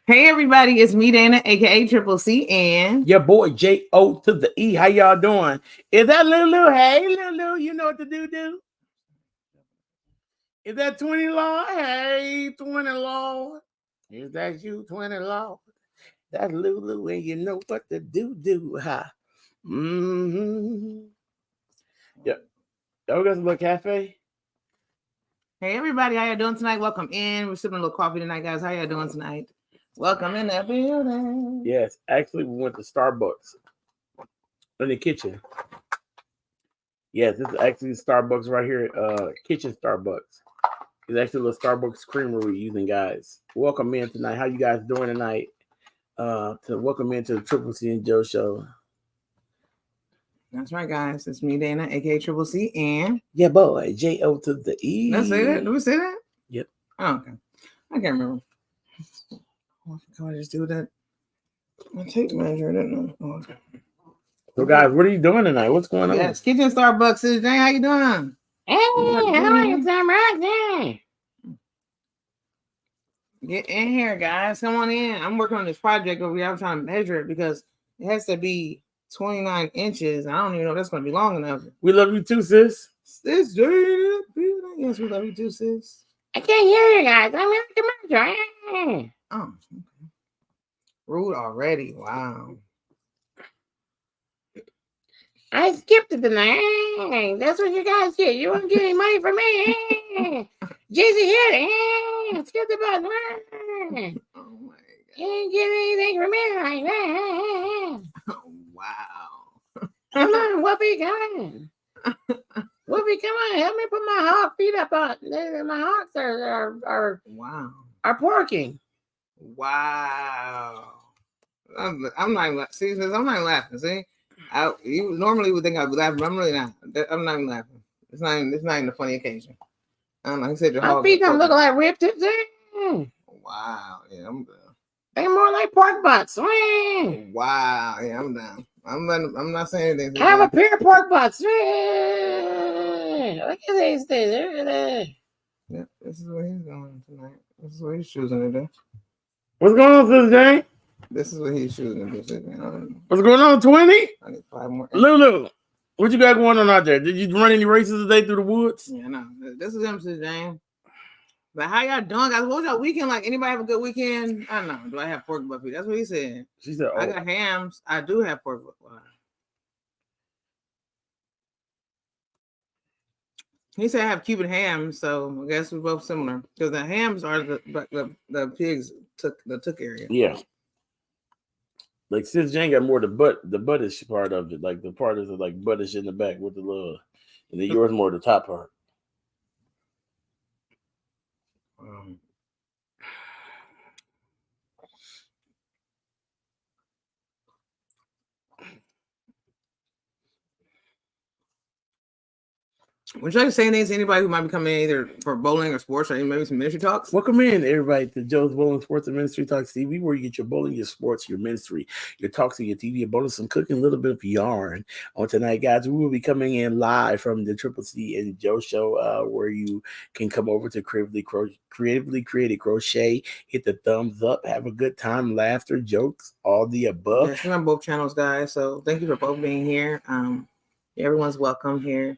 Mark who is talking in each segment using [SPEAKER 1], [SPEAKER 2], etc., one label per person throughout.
[SPEAKER 1] Hey everybody, it's me Dana, aka Triple C, and
[SPEAKER 2] your boy J.O. to the E. How y'all doing? Is that Lulu? Hey Lulu, you know what to do? Is that 20 Lord? Hey 20 Lord. Is that you, 20 Lord? That's Lulu, and you know what to do, huh? Mm-hmm. Yep. Y'all got some little cafe?
[SPEAKER 1] Hey everybody, how y'all doing tonight? Welcome in. We're sipping a little coffee tonight, guys. How y'all doing tonight? Welcome in that building.
[SPEAKER 2] Yes, actually we went to Starbucks in the kitchen. Yes, this is actually Starbucks right here. Kitchen Starbucks. It's actually a little Starbucks creamer we're using, guys. Welcome in tonight. How you guys doing tonight? To welcome into the Triple C and Joe show.
[SPEAKER 1] That's right, guys. It's me, Dana, aka Triple C, and
[SPEAKER 2] yeah, boy, J.O. to the E.
[SPEAKER 1] Let's say that. Do we say that?
[SPEAKER 2] Yep.
[SPEAKER 1] Oh, okay. I can't remember. Can I just do that? I tape measure, didn't I? Oh, okay.
[SPEAKER 2] So, guys, what are you doing tonight? What's going on?
[SPEAKER 1] Yes, Kitchen Starbucks. Is Jane, how you doing?
[SPEAKER 2] Hey, how are you, Sam?
[SPEAKER 1] Get in here, guys. Come on in. I'm working on this project over here. I'm trying to measure it because it has to be 29 inches. I don't even know if that's going to be long enough.
[SPEAKER 2] We love you too, sis.
[SPEAKER 1] Sis, Jane. Yes, we love you too, sis.
[SPEAKER 2] I can't hear you guys. I'm in the measure.
[SPEAKER 1] Oh, okay. Rude already. Wow.
[SPEAKER 2] I skipped it tonight. That's what you guys get. You won't get any money from me. Jay-Z here. Skip the bus.
[SPEAKER 1] Oh my God.
[SPEAKER 2] You ain't get anything from me like
[SPEAKER 1] that. Oh, wow.
[SPEAKER 2] Come on, Whoopi, come on. Whoopi, come on. Help me put my hawk feet up on. My hawks are
[SPEAKER 1] wow.
[SPEAKER 2] Are porking.
[SPEAKER 1] Wow. I'm not see, I'm not laughing. See, you normally would think I'd be laughing, but I'm really not. I'm not even laughing. It's not even a funny occasion. I don't know. He said your
[SPEAKER 2] my feet don't look like rib tips.
[SPEAKER 1] Wow. Yeah, I'm done.
[SPEAKER 2] They more like pork butts.
[SPEAKER 1] Wow. Yeah, I'm down. I'm not saying anything.
[SPEAKER 2] I have a pair of pork butts. Look at these things.
[SPEAKER 1] Yeah, this is what he's doing tonight. This is what he's choosing to do.
[SPEAKER 2] What's going on, Sister Jane?
[SPEAKER 1] This is what he's choosing to do.
[SPEAKER 2] What's going on, 20?
[SPEAKER 1] I need 5 more.
[SPEAKER 2] Lulu, what you got going on out there? Did you run any races today through the woods?
[SPEAKER 1] Yeah, no. This is him, Sister Jane. But how y'all doing, guys? What was y'all weekend like? Anybody have a good weekend? I don't know. Do I have pork buffet? That's what he said.
[SPEAKER 2] She said,
[SPEAKER 1] I got hams. I do have pork buffet. He said I have Cuban hams, so I guess we're both similar because the hams are the pigs took area.
[SPEAKER 2] Yeah. Like Sis Jane got more the buttish part of it, like the part is like buttish in the back with the little, and then yours more the top part.
[SPEAKER 1] Would you like to say anything to anybody who might be coming in either for bowling or sports or maybe some ministry talks?
[SPEAKER 2] Welcome in, everybody, to Joe's Bowling Sports and Ministry Talks TV, where you get your bowling, your sports, your ministry, your talks, and your TV, your bonus, some cooking, a little bit of yarn. On tonight, guys, we will be coming in live from the Triple C and Joe show, where you can come over to Creatively Created Crochet, hit the thumbs up, have a good time, laughter, jokes, all the above.
[SPEAKER 1] Yes, we're on both channels, guys, so thank you for both being here. Everyone's welcome here.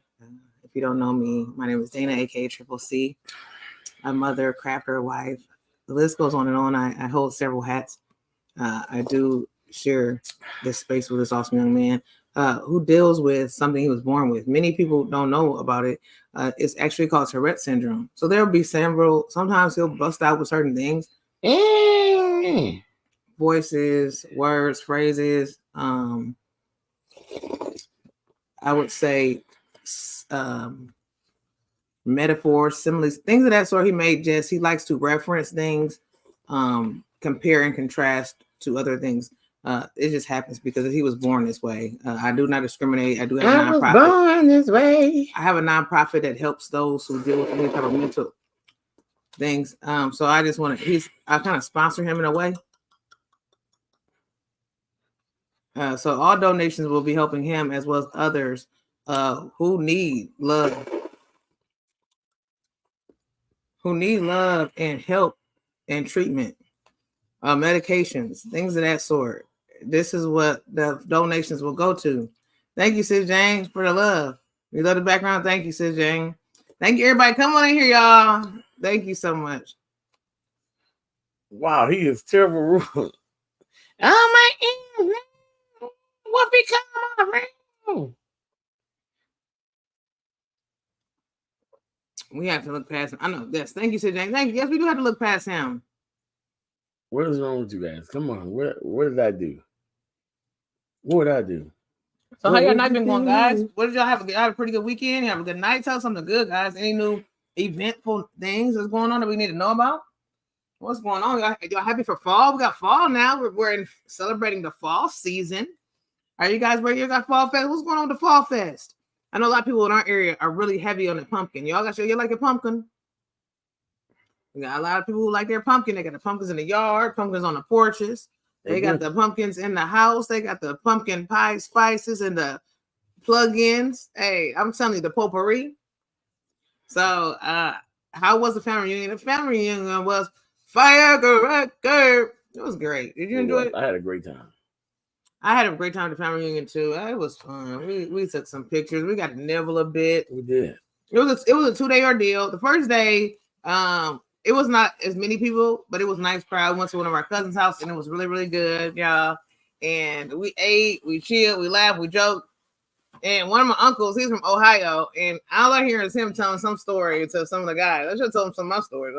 [SPEAKER 1] If you don't know me, my name is Dana, aka Triple C. I'm mother, crafter, wife. The list goes on and on. I hold several hats. I do share this space with this awesome young man who deals with something he was born with. Many people don't know about it. It's actually called Tourette syndrome. So there'll be sometimes he'll bust out with certain things. Voices, words, phrases. I would say metaphors, similes, things of that sort. He likes to reference things, compare and contrast to other things. It just happens because he was born this way. I do not discriminate. I do have a nonprofit.
[SPEAKER 2] Born this way.
[SPEAKER 1] I have a nonprofit that helps those who deal with any type of mental things. So I just want to. I kind of sponsor him in a way. So all donations will be helping him as well as others who need love and help and treatment. medications, things of that sort. This is what the donations will go to. Thank you, Sis Jane, for the love. We love the background. Thank you, Sis Jane. Thank you, everybody. Come on in here, y'all. Thank you so much.
[SPEAKER 2] Wow, he is terrible rude. Oh my God. What become around?
[SPEAKER 1] We have to look past him. I know. Yes. Thank you, Sis Jane. Thank you. Yes, we do have to look past him.
[SPEAKER 2] What is wrong with you guys? Come on. What did I do? What did I do?
[SPEAKER 1] So how y'all night been going, guys? What did y'all have? Have a pretty good weekend? You have a good night? Tell us something good, guys. Any new eventful things that's going on that we need to know about? What's going on? Y'all happy for fall? We got fall now. We're celebrating the fall season. Are you guys ready? You got fall fest? What's going on with the fall fest? I know a lot of people in our area are really heavy on the pumpkin. Y'all you like your pumpkin? We got a lot of people who like their pumpkin. They got the pumpkins in the yard, pumpkins on the porches. They got the pumpkins in the house. They got the pumpkin pie spices and the plug-ins. Hey, I'm telling you, the potpourri. So, how was the family reunion? The family reunion was firecracker. It was great. Did you enjoy it?
[SPEAKER 2] I had a great time.
[SPEAKER 1] I had a great time at the family reunion too. It was fun. We took some pictures. We got to nibble a bit.
[SPEAKER 2] We did.
[SPEAKER 1] It was a 2-day ordeal. The first day, it was not as many people, but it was a nice crowd. We went to one of our cousins' house, and it was really, really good, y'all. And we ate, we chilled, we laughed, we joked. And one of my uncles, he's from Ohio, and all I hear is him telling some story to some of the guys. I should tell him some of my stories.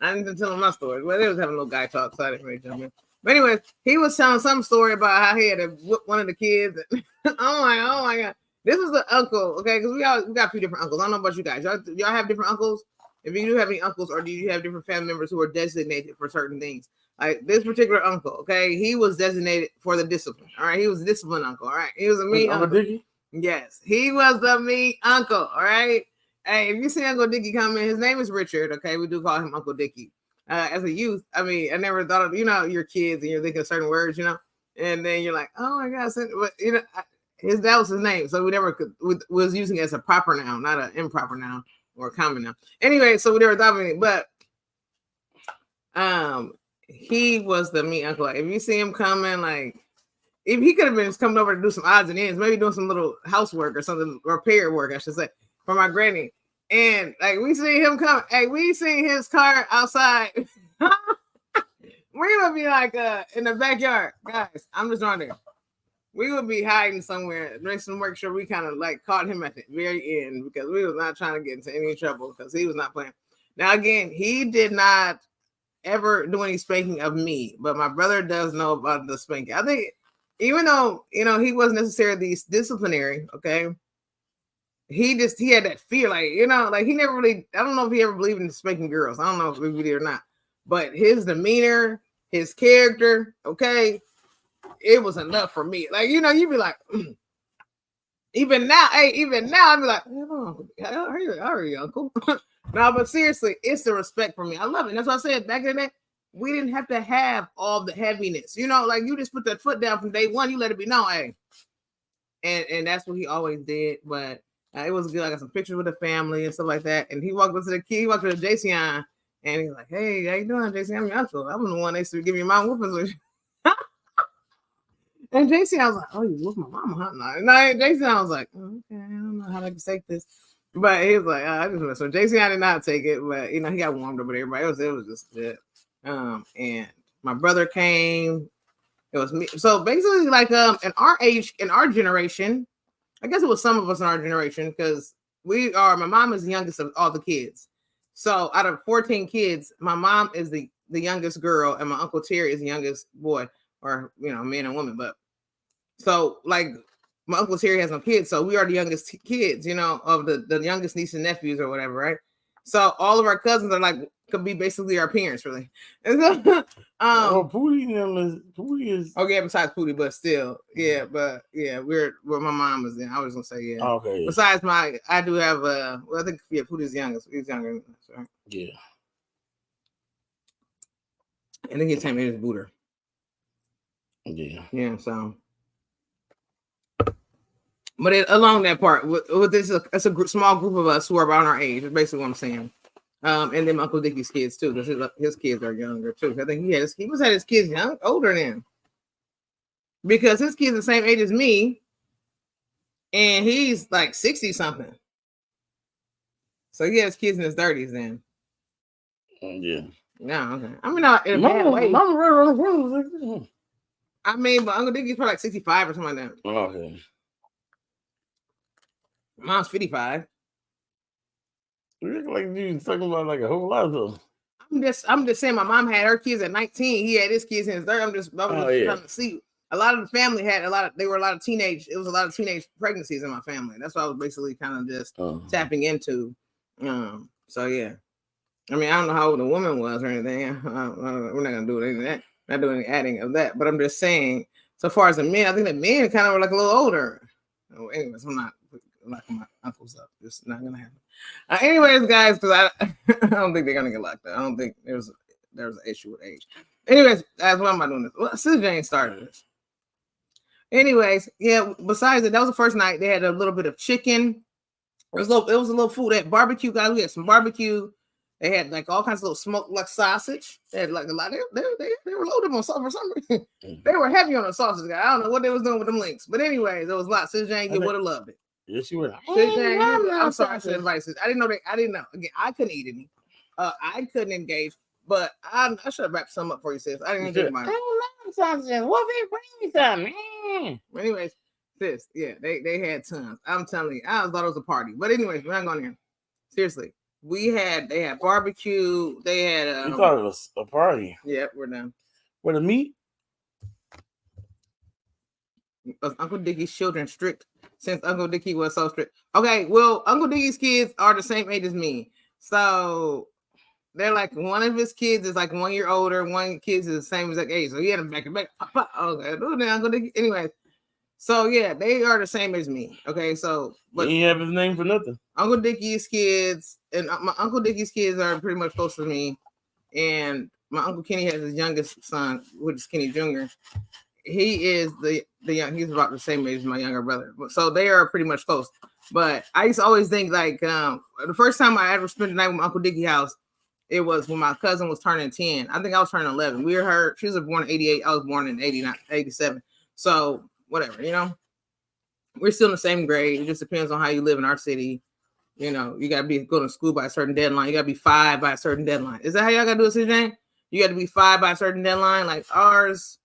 [SPEAKER 1] I didn't tell him my stories, but they was having a little guy talk, so I didn't really jump in. But anyways, he was telling some story about how he had to whip one of the kids. Oh my God. This is the uncle, okay? Because we got a few different uncles. I don't know about you guys. Y'all have different uncles? If you do have any uncles, or do you have different family members who are designated for certain things? Like this particular uncle, okay? He was designated for the discipline, all right? He was a disciplined uncle, all right? He was a mean uncle.
[SPEAKER 2] Dickie?
[SPEAKER 1] Yes, he was the mean uncle, all right? Hey, if you see Uncle Dickie coming, his name is Richard, okay? We do call him Uncle Dickie. As a youth, I mean, I never thought of, your kids and you're thinking certain words, and then you're like, oh my God, but that was his name. So we never was using it as a proper noun, not an improper noun or a common noun. Anyway, so we never thought of it, but he was the mean uncle. Like, if you see him coming, like, if he could have been just coming over to do some odds and ends, maybe doing some little housework or something, repair work, I should say, for my granny. And like we see him come, hey, we see his car outside. We would be like in the backyard, guys. I'm just on there. We would be hiding somewhere, doing some work. Sure, we kind of like caught him at the very end because we was not trying to get into any trouble because he was not playing. Now again, he did not ever do any spanking of me, but my brother does know about the spanking. I think even though he wasn't necessarily disciplinary, okay. He had that fear, like he never really. I don't know if he ever believed in spanking girls. I don't know if he did or not. But his demeanor, his character, okay, it was enough for me. Like you'd be like, even now, I'd be like, how are you, Uncle? No, but seriously, it's the respect for me. I love it. And that's what I said back in the day. We didn't have to have all the heaviness, like you just put that foot down from day one. You let it be known, hey. And that's what he always did, but. It was good. I got some pictures with the family and stuff like that. And he walked up to the kid. He walked up to Jason, and he's like, "Hey, how you doing, Jason? I'm your uncle. I'm the one that used to give you my whoopings." And Jason, I was like, "Oh, you whooped my mama, huh?" No, Jason, I was like, "Okay, I don't know how to take this," but he was like, "I just messed." So Jason, I did not take it, but he got warmed up with everybody. It was just good. And my brother came. It was me. So basically, like in our age, in our generation. I guess it was some of us in our generation because my mom is the youngest of all the kids. So out of 14 kids, my mom is the youngest girl and my Uncle Terry is the youngest boy or, man and woman. But so like my Uncle Terry has no kids. So we are the youngest kids, of the youngest niece and nephews or whatever. Right. So all of our cousins are could be basically our parents, really.
[SPEAKER 2] Pootie is.
[SPEAKER 1] Okay, besides Pootie, but still, yeah, but yeah, we're where my mom was in. I was gonna say, yeah.
[SPEAKER 2] Okay.
[SPEAKER 1] Besides I do have I think Pootie's youngest. He's younger than us, right?
[SPEAKER 2] Yeah.
[SPEAKER 1] And then his name is Booter.
[SPEAKER 2] Yeah.
[SPEAKER 1] Yeah. So, but along that part, with this, it's a small group of us who are around our age. That's basically what I'm saying. And then Uncle Dickie's kids too, because his kids are younger too. I think he must have his kids older than him, because his kids are the same age as me, and he's like 60 something. So he has kids in his 30s then.
[SPEAKER 2] Yeah.
[SPEAKER 1] No, okay. I mean, not in a bad way. I mean, but Uncle Dickie's probably like 65 or something like that.
[SPEAKER 2] Oh, okay.
[SPEAKER 1] Mom's 55.
[SPEAKER 2] You look like you talking about like a whole lot of them.
[SPEAKER 1] I'm just saying, my mom had her kids at 19. He had his kids in his 30s. I'm just trying to see. A lot of the family had a lot of teenage pregnancies in my family. That's what I was basically kind of just tapping into. So yeah. I mean, I don't know how old the woman was or anything. We're not gonna do any of that. Not doing any adding of that. But I'm just saying, so far as the men, I think the men kind of were like a little older. Anyways, I'm not locking my uncles up. It's not gonna happen. Anyways, guys, because I don't think they're gonna get locked up. I don't think there's an issue with age. Anyways, guys, why am I doing this? Well, Sis Jane started this. Anyways, yeah. Besides that was the first night. They had a little bit of chicken. It was a little food. They had barbecue, guys. We had some barbecue. They had like all kinds of little smoked like sausage. They had like a lot. They were loaded on sauce for some reason. They were heavy on the sausage, guys. I don't know what they was doing with them links, but anyways, there was a lot. Sis Jane, you would have loved it.
[SPEAKER 2] Yes, you would.
[SPEAKER 1] I'm sorry, I should invite Sis. I didn't know. Again, I couldn't eat any. I couldn't engage, but I should have wrapped some up for you, Sis. I didn't think about it.
[SPEAKER 2] I love sausage. What they bring me some?
[SPEAKER 1] Anyways, Sis, yeah, they had tons. I'm telling you, I thought it was a party. But anyways, we're not going there. Seriously. They had barbecue. They had
[SPEAKER 2] you thought it was a party.
[SPEAKER 1] Yeah, we're done.
[SPEAKER 2] With the meat?
[SPEAKER 1] Was Uncle Dickie's children strict since Uncle Dickie was so strict? Okay, well, Uncle Dickie's kids are the same age as me. So they're like, one of his kids is like 1 year older, one kid is the same exact age. So he had them back and back. Okay, Uncle Dickie. Anyways. So yeah, they are the same as me. Okay, so
[SPEAKER 2] but you have his name for nothing.
[SPEAKER 1] Uncle Dickie's kids and my Uncle Dickie's kids are pretty much close to me, and my Uncle Kenny has his youngest son, which is Kenny Jr. He is the young. He's about the same age as my younger brother, so they are pretty much close. But I used to always think like the first time I ever spent the night with my Uncle Dickie's house, it was when my cousin was turning 10. I think I was turning 11. She was born in 88. I was born in 87. So whatever, we're still in the same grade. It just depends on how you live in our city. You got to go to school by a certain deadline. You got to be 5 by a certain deadline. Is that how y'all got to do it, CJ? You got to be 5 by a certain deadline. Like ours,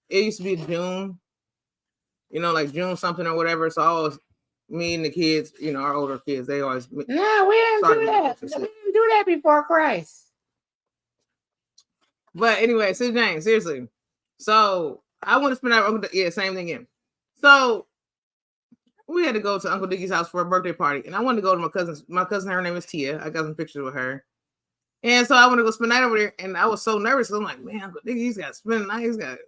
[SPEAKER 1] it used to be June, like June something or whatever. So always me and the kids, our older kids, they always.
[SPEAKER 2] No, we didn't do that. We didn't do that before Christ.
[SPEAKER 1] But anyway, CJ, seriously. So I want to spend our same thing again. So we had to go to Uncle Dickie's house for a birthday party, and I wanted to go to my cousin's. My cousin, her name is Tia. I got some pictures with her, and so I want to go spend the night over there. And I was so nervous. I'm like, man, Uncle Dickie, he's got to spend the night. He's got,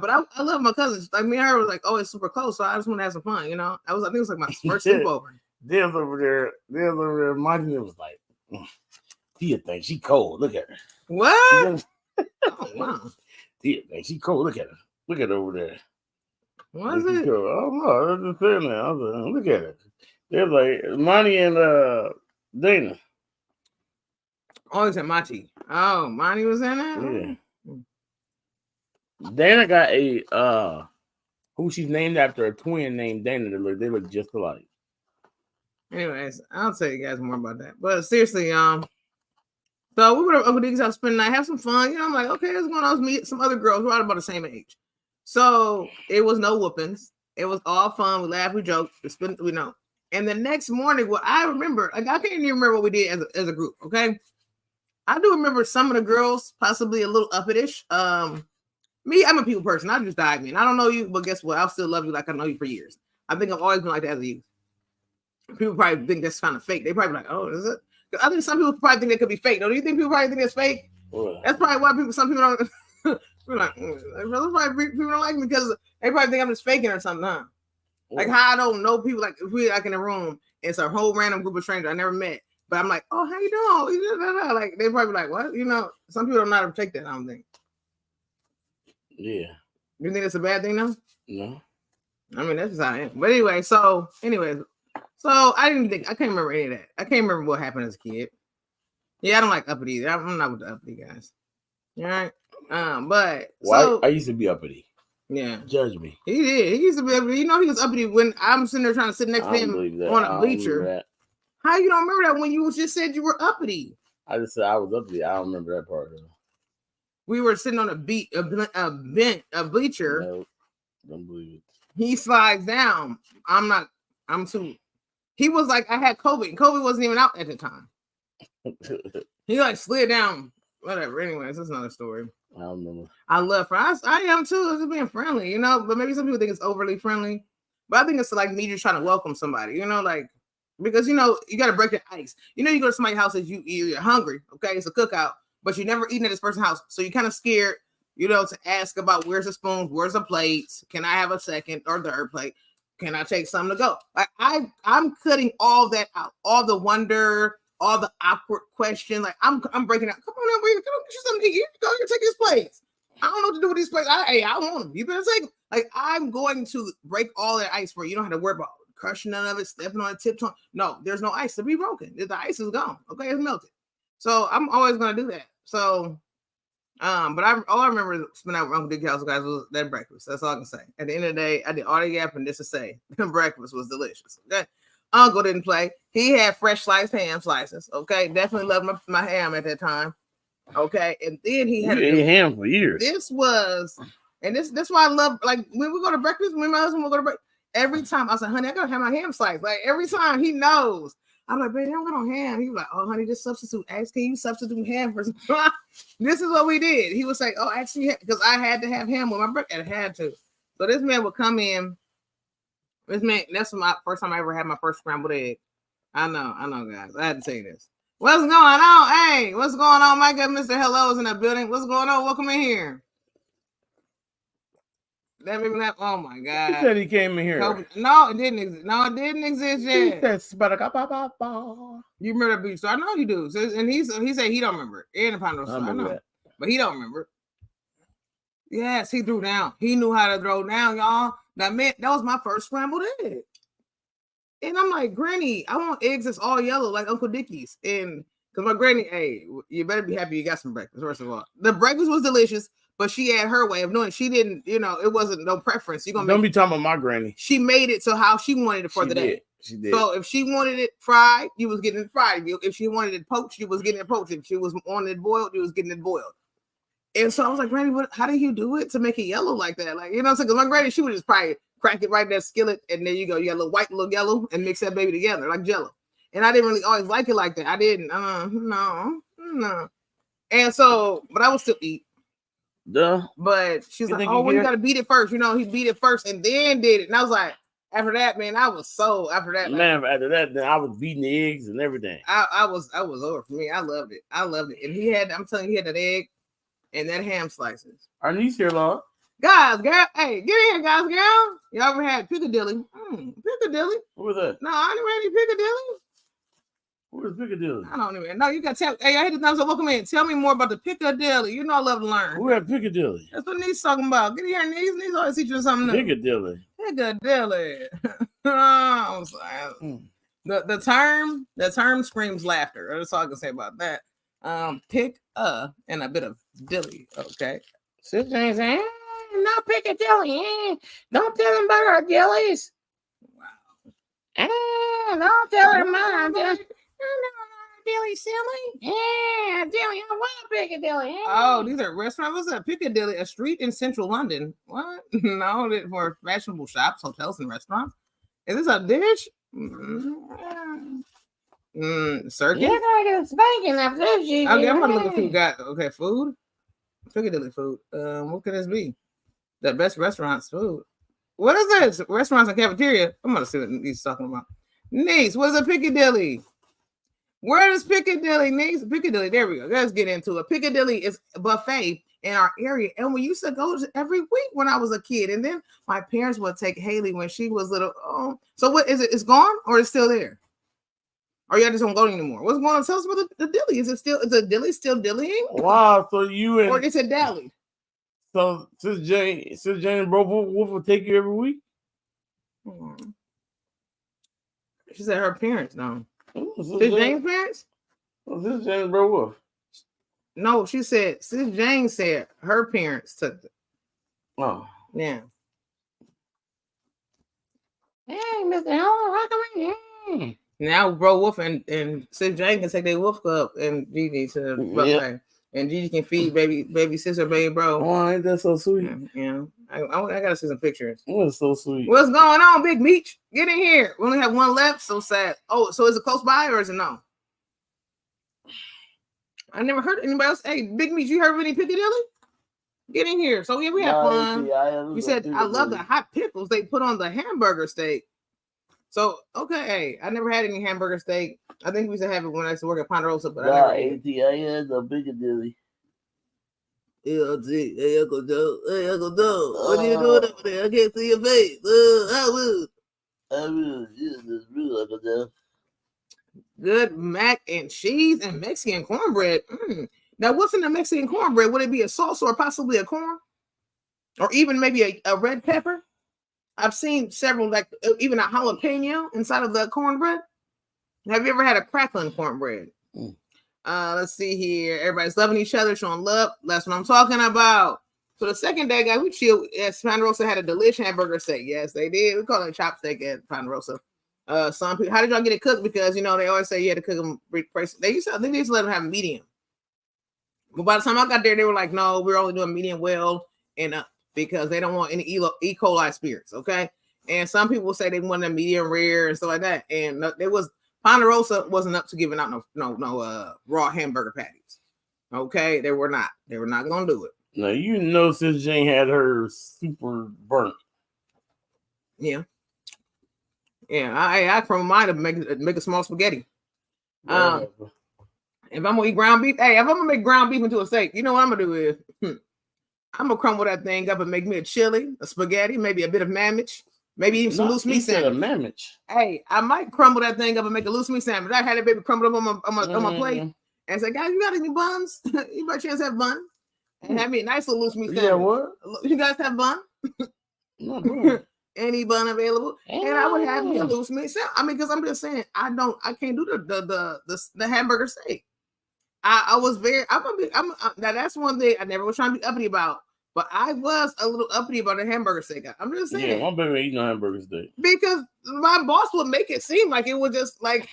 [SPEAKER 1] but I love my cousins. Like me and her was like always super close, so I just want to have some fun. I think it was like my first sleepover.
[SPEAKER 2] There's over there. Martin was like, Tia thinks she cold. Look at her.
[SPEAKER 1] What? Oh wow.
[SPEAKER 2] Tia thinks she cold. Look at her. Look at her over there.
[SPEAKER 1] What is it?
[SPEAKER 2] Oh no, I'm just saying that. I was like, look at it. They're like Monty and Dana.
[SPEAKER 1] Oh, it's at Machi. Oh, Monty was in it?
[SPEAKER 2] Yeah. Dana got a who she's named after a twin named Dana. They look just alike.
[SPEAKER 1] Anyways, I'll tell you guys more about that. But seriously, so we went to Uncle Dickie's house, spend the night, have some fun. I'm like, okay, let's go out meet some other girls. We're all about the same age. So it was no whoopings. It was all fun. We laughed, we joked, And the next morning, what I remember, like I can't even remember what we did as a group. Okay, I do remember some of the girls possibly a little uppitish. Me, I'm a people person. I just dive in. I don't know you, but guess what? I'll still love you like I know you for years. I think I've always been like that as a youth. People probably think that's kind of fake. They probably like, oh, is it? I think some people probably think that could be fake. Do you think people probably think it's fake?
[SPEAKER 2] Well,
[SPEAKER 1] that's probably why some people don't. We're like, probably people don't like me because they probably think I'm just faking or something, huh? Like how I don't know people. Like if we're like in a room, it's a whole random group of strangers I never met, but I'm like, oh, how you doing? Like they probably like, what? Some people don't know how to take that. I don't think.
[SPEAKER 2] Yeah.
[SPEAKER 1] You think it's a bad thing, though?
[SPEAKER 2] No.
[SPEAKER 1] I mean, that's just how I am. But anyway, so I can't remember any of that. I can't remember what happened as a kid. Yeah, I don't like uppity either. I'm not with the uppity guys. All right. But
[SPEAKER 2] Why?
[SPEAKER 1] so
[SPEAKER 2] I used to be uppity.
[SPEAKER 1] yeah,
[SPEAKER 2] Judge me.
[SPEAKER 1] he did. He used to be uppity. You know, he was uppity when I'm sitting there trying to sit next
[SPEAKER 2] I
[SPEAKER 1] to
[SPEAKER 2] don't
[SPEAKER 1] him
[SPEAKER 2] believe that.
[SPEAKER 1] on
[SPEAKER 2] I
[SPEAKER 1] a
[SPEAKER 2] don't
[SPEAKER 1] bleacher.
[SPEAKER 2] remember that.
[SPEAKER 1] How you don't remember that when you just said you were uppity?
[SPEAKER 2] I just said I was uppity. I don't remember that part. Though.
[SPEAKER 1] We were sitting on a bleacher.
[SPEAKER 2] No, don't believe it.
[SPEAKER 1] He slides down. I'm too. He was like, I had COVID. And COVID wasn't even out at the time. He like slid down. Whatever. Anyways, that's another story.
[SPEAKER 2] I don't remember.
[SPEAKER 1] I love friends. I am too. It's being friendly, you know. But maybe some people think it's overly friendly. But I think it's like me just trying to welcome somebody, you know, like because you know you got to break the ice. You know, you go to somebody's house and you're hungry. Okay, it's a cookout, but you never eaten at this person's house, so you're kind of scared, you know, to ask about where's the spoons, where's the plates, can I have a second or third plate, can I take something to go? Like I'm cutting all that out, all the wonder, all the awkward question. Like I'm breaking out. Come on, over here, go get you something to eat. Here you go, here, take these plates. I don't know what to do with these plates. I want them. You better take them. Like I'm going to break all that ice for you. You don't have to worry about crushing none of it, stepping on it, tiptoeing. No, there's no ice to be broken. The ice is gone. Okay, it's melted. So I'm always gonna do that. So, but all I remember spending out with Uncle Dick's house, guys, was that breakfast. That's all I can say. At the end of the day, I did all the yapping just to say the breakfast was delicious. Okay. Uncle didn't play. He had fresh sliced ham slices. Okay, definitely loved my ham at that time. Okay, and then he had
[SPEAKER 2] ate ham for years.
[SPEAKER 1] This was, and that's why I love, like when we go to breakfast, me and my husband will go to breakfast. Every time I said, honey, I gotta have my ham sliced. Like every time he knows. I'm like, baby, I don't got no ham. He was like, oh, honey, just substitute. Ask, can you substitute ham for some? This is what we did. He was like, oh, actually, because I had to have ham with my breakfast. I had to. So this man would come in. This man, that's my first time I ever had my first scrambled egg. I know, guys. I had to say this. What's going on? Hey, what's going on? My good Mr. Hello is in the building. What's going on? Welcome in here. That made me laugh. Oh my God.
[SPEAKER 2] He said he came in here.
[SPEAKER 1] No, it didn't exist. No, it didn't exist yet.
[SPEAKER 2] He said,
[SPEAKER 1] you remember that beach? So I know you do. So, and he said he don't remember it. And I know. That. But he don't remember it. Yes, he threw down. He knew how to throw down, y'all. That was my first scrambled egg. And I'm like, Granny, I want eggs that's all yellow like Uncle Dickie's. And because my granny, hey, you better be happy you got some breakfast, first of all. The breakfast was delicious, but she had her way of doing it. She didn't, you know, it wasn't no preference.
[SPEAKER 2] Don't be talking about my granny.
[SPEAKER 1] She made it so how she wanted it for the day.
[SPEAKER 2] She did.
[SPEAKER 1] So if she wanted it fried, you was getting it fried. If she wanted it poached, you was getting it poached. If she was wanting it boiled, you was getting it boiled. And so I was like, Granny, how do you do it to make it yellow like that? Like, you know, because my granny, she would just probably crack it right in that skillet, and there you go. You got a little white, little yellow, and mix that baby together like Jello. And I didn't really always like it like that. I didn't. No. And so, but I would still eat.
[SPEAKER 2] Duh.
[SPEAKER 1] But she's like, oh, well, you got to beat it first. You know, he beat it first and then did it. And I was like, after that, man, I was so after that.
[SPEAKER 2] Man, after that, then I was beating the eggs and everything.
[SPEAKER 1] I was over for me. I loved it. And he had, I'm telling you, he had that egg and that ham slices.
[SPEAKER 2] Our niece here, Lord.
[SPEAKER 1] Guys, girl, hey, get in here, guys, girl. Y'all ever had Piccadilly? Piccadilly?
[SPEAKER 2] What was that?
[SPEAKER 1] No, I never had any Piccadilly.
[SPEAKER 2] Where's Piccadilly?
[SPEAKER 1] I don't even know. You got to tell. Hey, I hit the thumbs up. Welcome in. Tell me more about the Piccadilly. You know I love to learn.
[SPEAKER 2] Who had Piccadilly?
[SPEAKER 1] That's what Niece talking about. Get here, Niece. Niece always teaching something new.
[SPEAKER 2] Piccadilly.
[SPEAKER 1] Piccadilly. I'm sorry. The term screams laughter. That's all I can say about that. Pick and a bit of dilly. Okay. Sister Jane saying, no Piccadilly. Don't tell them about our dillies. Wow. Don't tell them about our dillies. Dilly silly. Yeah, Dilly. I want Piccadilly. Yeah. Oh, these are restaurants. What's that? Piccadilly, a street in central London. What? No, for fashionable shops, hotels, and restaurants. Is this a dish? Circus? You're gonna get spanking after this. Okay, I'm gonna look at food. Okay, food. Piccadilly food. What could this be? The best restaurants food. What is this? Restaurants and cafeteria. I'm gonna see what he's talking about. Niece, what is a Piccadilly? Where is Piccadilly, Niece? Piccadilly. There we go. Let's get into it. Piccadilly is a buffet in our area, and we used to go to every week when I was a kid. And then my parents would take Haley when she was little. So what is it? It's gone or it's still there? Or y'all just don't go anymore? What's going on? Tell us about the dilly. Is the dilly still dillying?
[SPEAKER 2] Wow. So you and
[SPEAKER 1] or is it dallied?
[SPEAKER 2] So Sister Jane and Bro Wolf will take you every week?
[SPEAKER 1] She said her parents don't.
[SPEAKER 2] Sister
[SPEAKER 1] Jane's parents?
[SPEAKER 2] Was this James Bro Wolf?
[SPEAKER 1] No, she said, Sis Jane said her parents took it.
[SPEAKER 2] Oh.
[SPEAKER 1] Yeah.
[SPEAKER 2] Hey, Mr. Helen, welcome.
[SPEAKER 1] Now Bro Wolf and Sis Jane can take their Wolf Club and Gigi to the buffet. And Gigi can feed baby sister, baby bro.
[SPEAKER 2] Oh, ain't that so sweet?
[SPEAKER 1] Yeah. I gotta see some pictures.
[SPEAKER 2] That's so sweet.
[SPEAKER 1] What's going on, Big Meech? Get in here. We only have one left. So sad. Oh, so is it close by or is it no? I never heard anybody else. Hey, Big Meech, you heard of any Piccadilly? Get in here. So yeah, we have fun. You said I love the hot pickles they put on the hamburger steak. So okay, hey, I never had any hamburger steak. I think we used to have it when I used to work at Ponderosa, but I never ate it.
[SPEAKER 2] I had the Piccadilly.
[SPEAKER 1] Hey, Uncle Joe. Hey, Uncle Joe. What are you doing over there? I can't see your face. I will. Uncle Joe. Good mac and cheese and Mexican cornbread. Now, what's in the Mexican cornbread? Would it be a sauce or possibly a corn? Or even maybe a red pepper? I've seen several, like even a jalapeno inside of the cornbread. Have you ever had a crackling cornbread? Let's see here. Everybody's loving each other, showing love. That's what I'm talking about. So the second day, guys, we chilled. Yes, Ponderosa had a delicious hamburger steak. Yes, they did. We call it a chopstick at Ponderosa. Some people, how did y'all get it cooked? Because they always say you had to cook them. I think they used to let them have medium. But by the time I got there, they were like, no, we're only doing medium well and up because they don't want any E. coli spirits. Okay. And some people say they want a medium rare and stuff like that. And Ponderosa wasn't up to giving out no raw hamburger patties. Okay. They were not going to do it.
[SPEAKER 2] Now, Sis Jane had her super burnt.
[SPEAKER 1] Yeah. Yeah. I from mine to make a small spaghetti. If I'm gonna eat ground beef, if I'm gonna make ground beef into a steak, you know what I'm gonna do is I'm gonna crumble that thing up and make me a chili, a spaghetti, maybe a bit of mammoth, maybe even some loose meat sandwich. Hey, I might crumble that thing up and make a loose meat sandwich. I had it baby crumbled up on my plate and say, guys, you got any buns? You by chance have bun? And have me a nice little loose meat sandwich.
[SPEAKER 2] Yeah, what?
[SPEAKER 1] You guys have bun? Any bun available? And I would have me a loose meat sandwich. I mean, because I'm just saying, I can't do the hamburger steak. Now that's one thing I never was trying to be uppity about, but I was a little uppity about the hamburger steak. I'm just saying.
[SPEAKER 2] Yeah, my baby ain't no hamburger steak.
[SPEAKER 1] Because my boss would make it seem like it was just like,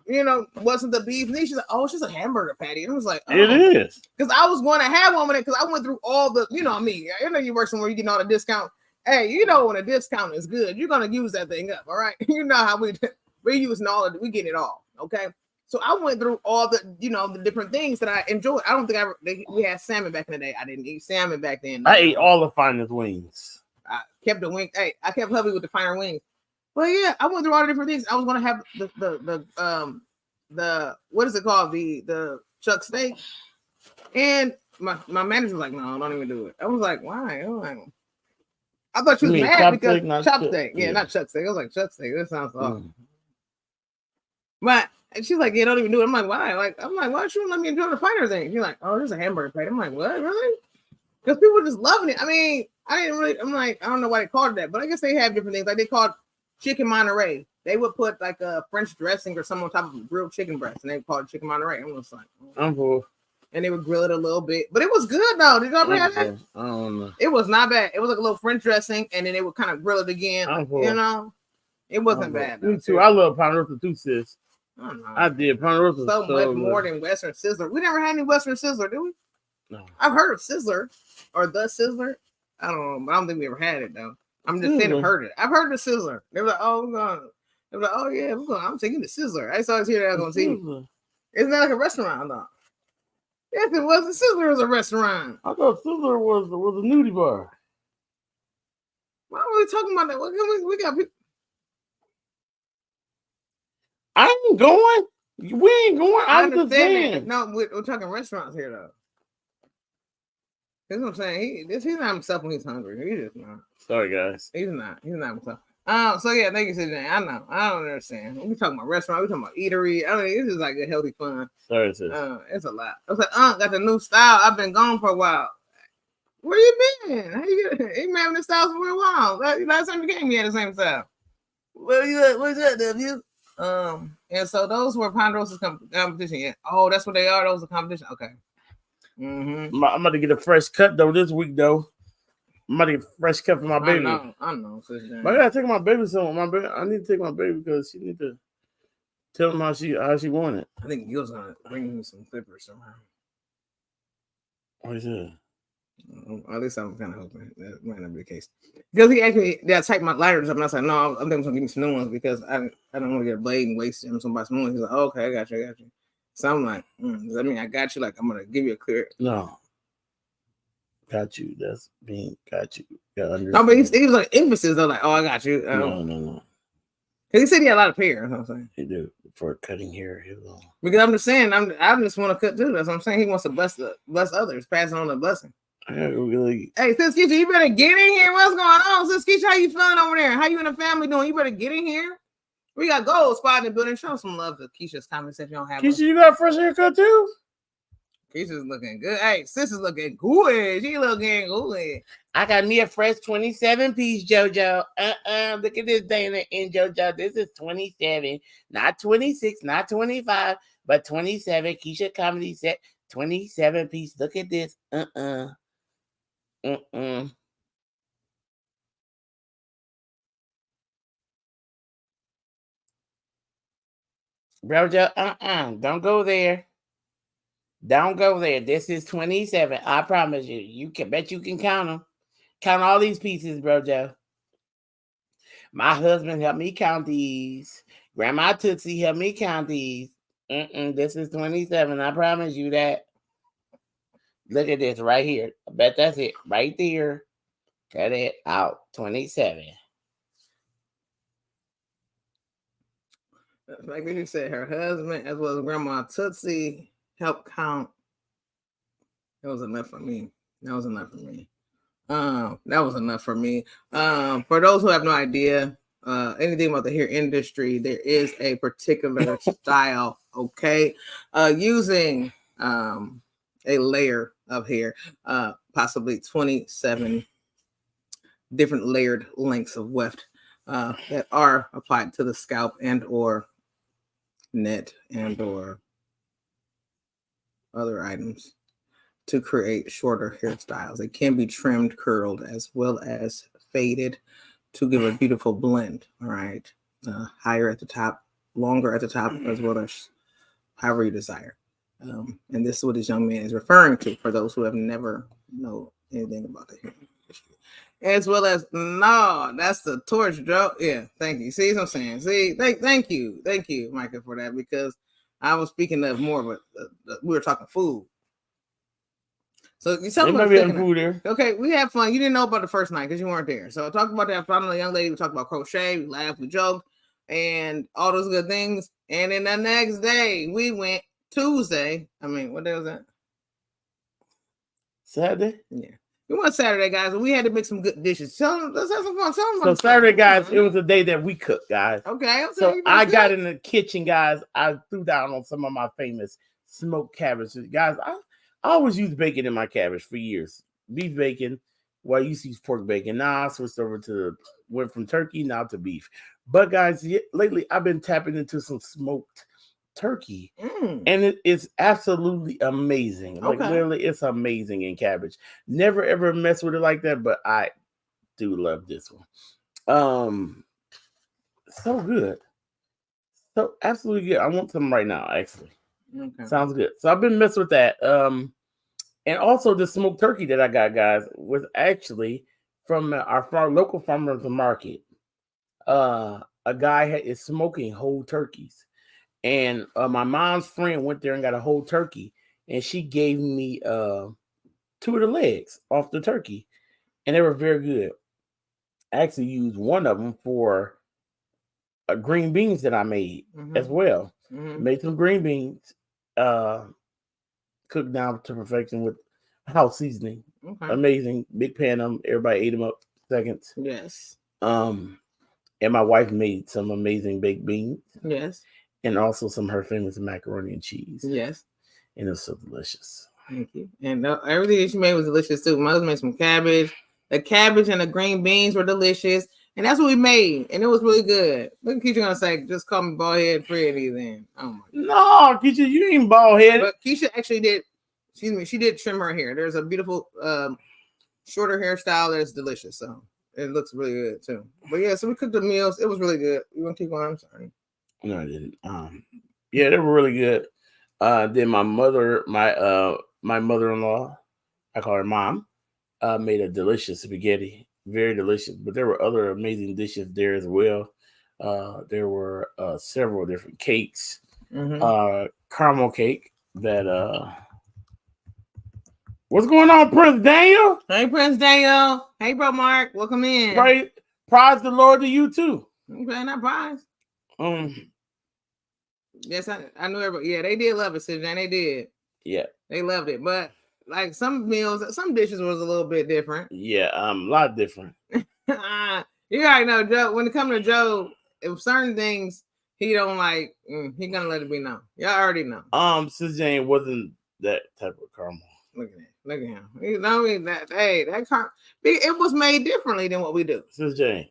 [SPEAKER 1] wasn't the beef. And she's like, oh, it's just a hamburger patty. And I was like, oh.
[SPEAKER 2] It is.
[SPEAKER 1] Because I was going to have one with it because I went through all the, me. You work somewhere, you getting all the discount. Hey, when a discount is good, you're going to use that thing up, all right? You know how we're using all of it. We get it all, okay? So I went through all the, the different things that I enjoyed. I don't think we had salmon back in the day. I didn't eat salmon back then.
[SPEAKER 2] I ate all the finest wings.
[SPEAKER 1] I kept the wing. Hey, I kept hubby with the finer wings. But yeah, I went through all the different things. I was gonna have the what is it called? The chuck steak. And my manager was like, no, don't even do it. I was like, why? I thought she was mad because chopstick. Yeah, not chuck steak. I was like, chuck steak. That sounds awesome. But and she's like, yeah, don't even do it. I'm like, why? Why don't you let me enjoy the finer thing? She's like, oh, there's a hamburger plate. I'm like, what? Really? Because people were just loving it. I mean, I'm like, I don't know why they called it that, but I guess they have different things. Like they called chicken Monterey. They would put like a French dressing or something on top of grilled chicken breast, and they called it chicken Monterey. I'm just like,
[SPEAKER 2] I'm full.
[SPEAKER 1] And they would grill it a little bit, but it was good though. Did you ever have that?
[SPEAKER 2] I don't know.
[SPEAKER 1] It was not bad. It was like a little French dressing, and then they would kind of grill it again. It wasn't bad.
[SPEAKER 2] Me too. I love Ponderosa too, sis. I did. Ponderosa
[SPEAKER 1] so much more than Western Sizzler. We never had any Western Sizzler, did we?
[SPEAKER 2] No.
[SPEAKER 1] I've heard of Sizzler or the Sizzler. I don't know, but I don't think we ever had it though. I'm just saying I've heard it. I've heard the Sizzler. They were like, oh, they were like, oh yeah, I'm taking the Sizzler. I saw it here on TV. Isn't that like a restaurant though? Yes, it was. The Sizzler was a restaurant.
[SPEAKER 2] I thought Sizzler was a nudie bar.
[SPEAKER 1] Why are we talking about that? We got people.
[SPEAKER 2] I ain't going. We ain't going. I'm just saying.
[SPEAKER 1] No, we're talking restaurants here though. That's what I'm saying. He's not himself when he's hungry. He's just not.
[SPEAKER 2] Sorry, guys.
[SPEAKER 1] He's not himself. So yeah, thank you, CJ. I know. I don't understand. We talking about restaurant. We talking about eatery. I mean, this is like a healthy fun.
[SPEAKER 2] Sorry, sis.
[SPEAKER 1] It's a lot. I was like, got the new style. I've been gone for a while. Where you been? How you get? You been having this style for a while. Last time you came, you had the same style. Where you at? Where's that, W? And so those were Ponderosa's competition. Yeah. Oh, that's what they are. Those are competition. Okay. Mm-hmm.
[SPEAKER 2] I'm about to get a fresh cut though this week though. I'm about to get a fresh cut for my baby.
[SPEAKER 1] I know.
[SPEAKER 2] But I gotta take my baby somewhere. I need to take my baby because she need to tell him how she want it.
[SPEAKER 1] I think Gil's gonna bring me some clippers somehow.
[SPEAKER 2] What is it?
[SPEAKER 1] At least I'm kind of hoping that might not be the case. Because he actually, typed my lighters up, and I was like, no, I'm thinking he's gonna give me some new ones because I don't want to get a blade and waste them. Somebody some new ones. He's like, oh, okay, I got you. So I'm like, does that mean I got you? Like I'm gonna give you a clear?
[SPEAKER 2] No. Got you. That's being got you.
[SPEAKER 1] No, but he was like emphasis though, like, oh, I got you.
[SPEAKER 2] No.
[SPEAKER 1] Because he said he had a lot of hair. That's what I'm saying.
[SPEAKER 2] He do for cutting hair.
[SPEAKER 1] Because I'm just saying, I just want to cut too. That's what I'm saying. He wants to bless others, passing on the blessing.
[SPEAKER 2] Really.
[SPEAKER 1] Hey, Sis Keisha, you better get in here. What's going on, Sis Keisha? How you feeling over there? How you and the family doing? You better get in here. We got gold spot in the building. Show some love to Keisha's comments if you don't have.
[SPEAKER 2] Keisha, you got a fresh haircut too?
[SPEAKER 1] Keisha's looking good. Hey, sis is looking good. She looking good.
[SPEAKER 2] I got me a fresh 27 piece, JoJo. Look at this, Dana and JoJo. This is 27, not 26, not 25, but 27. Keisha Comedy Set 27 piece. Look at this. JoJo, don't go there. Don't go there. This is 27. I promise you. You can bet you can count them. Count all these pieces, bro, Joe. My husband helped me count these. Grandma Tootsie helped me count these. This is 27. I promise you that. Look at this right here. I bet that's it. Right there. Cut it out. 27.
[SPEAKER 1] Like you said, her husband as well as Grandma Tootsie helped count. That was enough for me. That was enough for me. For those who have no idea anything about the hair industry, there is a particular style, okay? Using a layer of hair, possibly 27 different layered lengths of weft that are applied to the scalp and or net and or other items to create shorter hairstyles. It can be trimmed, curled, as well as faded to give a beautiful blend. All right. Higher at the top, longer at the top, as well as however you desire. And this is what this young man is referring to for those who have never know anything about the hair industry. As well as, no, that's the torch, Joe. Yeah, thank you. See what I'm saying? See, thank you, Micah, for that, because I was speaking of more of we were talking food. So you tell me food there. Okay, we had fun. You didn't know about the first night because you weren't there. So I talked about that. Found a young lady. We talked about crochet. We laughed. We joked, and all those good things. And then the next day we went Tuesday. I mean, what day was that?
[SPEAKER 2] Saturday.
[SPEAKER 1] Yeah, we went Saturday, guys, and we had to make some good dishes. Let's have some fun.
[SPEAKER 2] So Saturday, guys, it was the day that we cooked, guys.
[SPEAKER 1] Okay.
[SPEAKER 2] So I got in the kitchen, guys. I threw down on some of my famous smoked cabbages, guys. I always used bacon in my cabbage for years. Beef bacon. Well, I used to use pork bacon. Now I switched over went from turkey now to beef. But guys, lately I've been tapping into some smoked turkey. And it is absolutely amazing. Like literally, it's amazing in cabbage. Never ever mess with it like that, but I do love this one. So good. So absolutely good. I want some right now, actually. Okay. Sounds good. So I've been messing with that. And also the smoked turkey that I got, guys, was actually from our local farmers market. A guy is smoking whole turkeys. And my mom's friend went there and got a whole turkey. And she gave me 2 of the legs off the turkey. And they were very good. I actually used one of them for green beans that I made as well. Made some green beans. Cooked down to perfection with house seasoning. Amazing. Big pan of them. Everybody ate them up seconds.
[SPEAKER 1] Yes.
[SPEAKER 2] And my wife made some amazing baked beans.
[SPEAKER 1] Yes.
[SPEAKER 2] And also some of her famous macaroni and cheese.
[SPEAKER 1] Yes.
[SPEAKER 2] And it was so delicious.
[SPEAKER 1] Thank you. And everything that she made was delicious too. My husband made some cabbage. The cabbage and the green beans were delicious. And that's what we made, and it was really good. Look, Keisha gonna say, just call me bald head Freddie then. Oh my
[SPEAKER 2] No, Keisha, you ain't bald headed.
[SPEAKER 1] But Keisha actually did, excuse me, she did trim her hair. There's a beautiful shorter hairstyle that's delicious. So it looks really good too. But yeah, so we cooked the meals. It was really good. You want to keep going? I'm sorry.
[SPEAKER 2] No, I didn't. Yeah, they were really good. Then my mother-in-law, I call her mom, made a delicious spaghetti, very delicious. But there were other amazing dishes there as well. There were several different cakes, caramel cake that. What's going on, Prince Daniel?
[SPEAKER 1] Hey, Prince Daniel. Hey, bro, Mark. Welcome in.
[SPEAKER 2] Right, prize the Lord to you too.
[SPEAKER 1] Okay, not prize. Yes, I knew everybody. Yeah, they did love it, Sid, and they did.
[SPEAKER 2] Yeah,
[SPEAKER 1] they loved it. But like some meals, some dishes was a little bit different.
[SPEAKER 2] Yeah, a lot different.
[SPEAKER 1] You already know, Joe. When it comes to Joe, if certain things he don't like, he gonna let it be known. Y'all already know.
[SPEAKER 2] Sis Jane wasn't that type of caramel.
[SPEAKER 1] Look at that. Look at him. You know that. Hey, that it was made differently than what we do.
[SPEAKER 2] Sis Jane.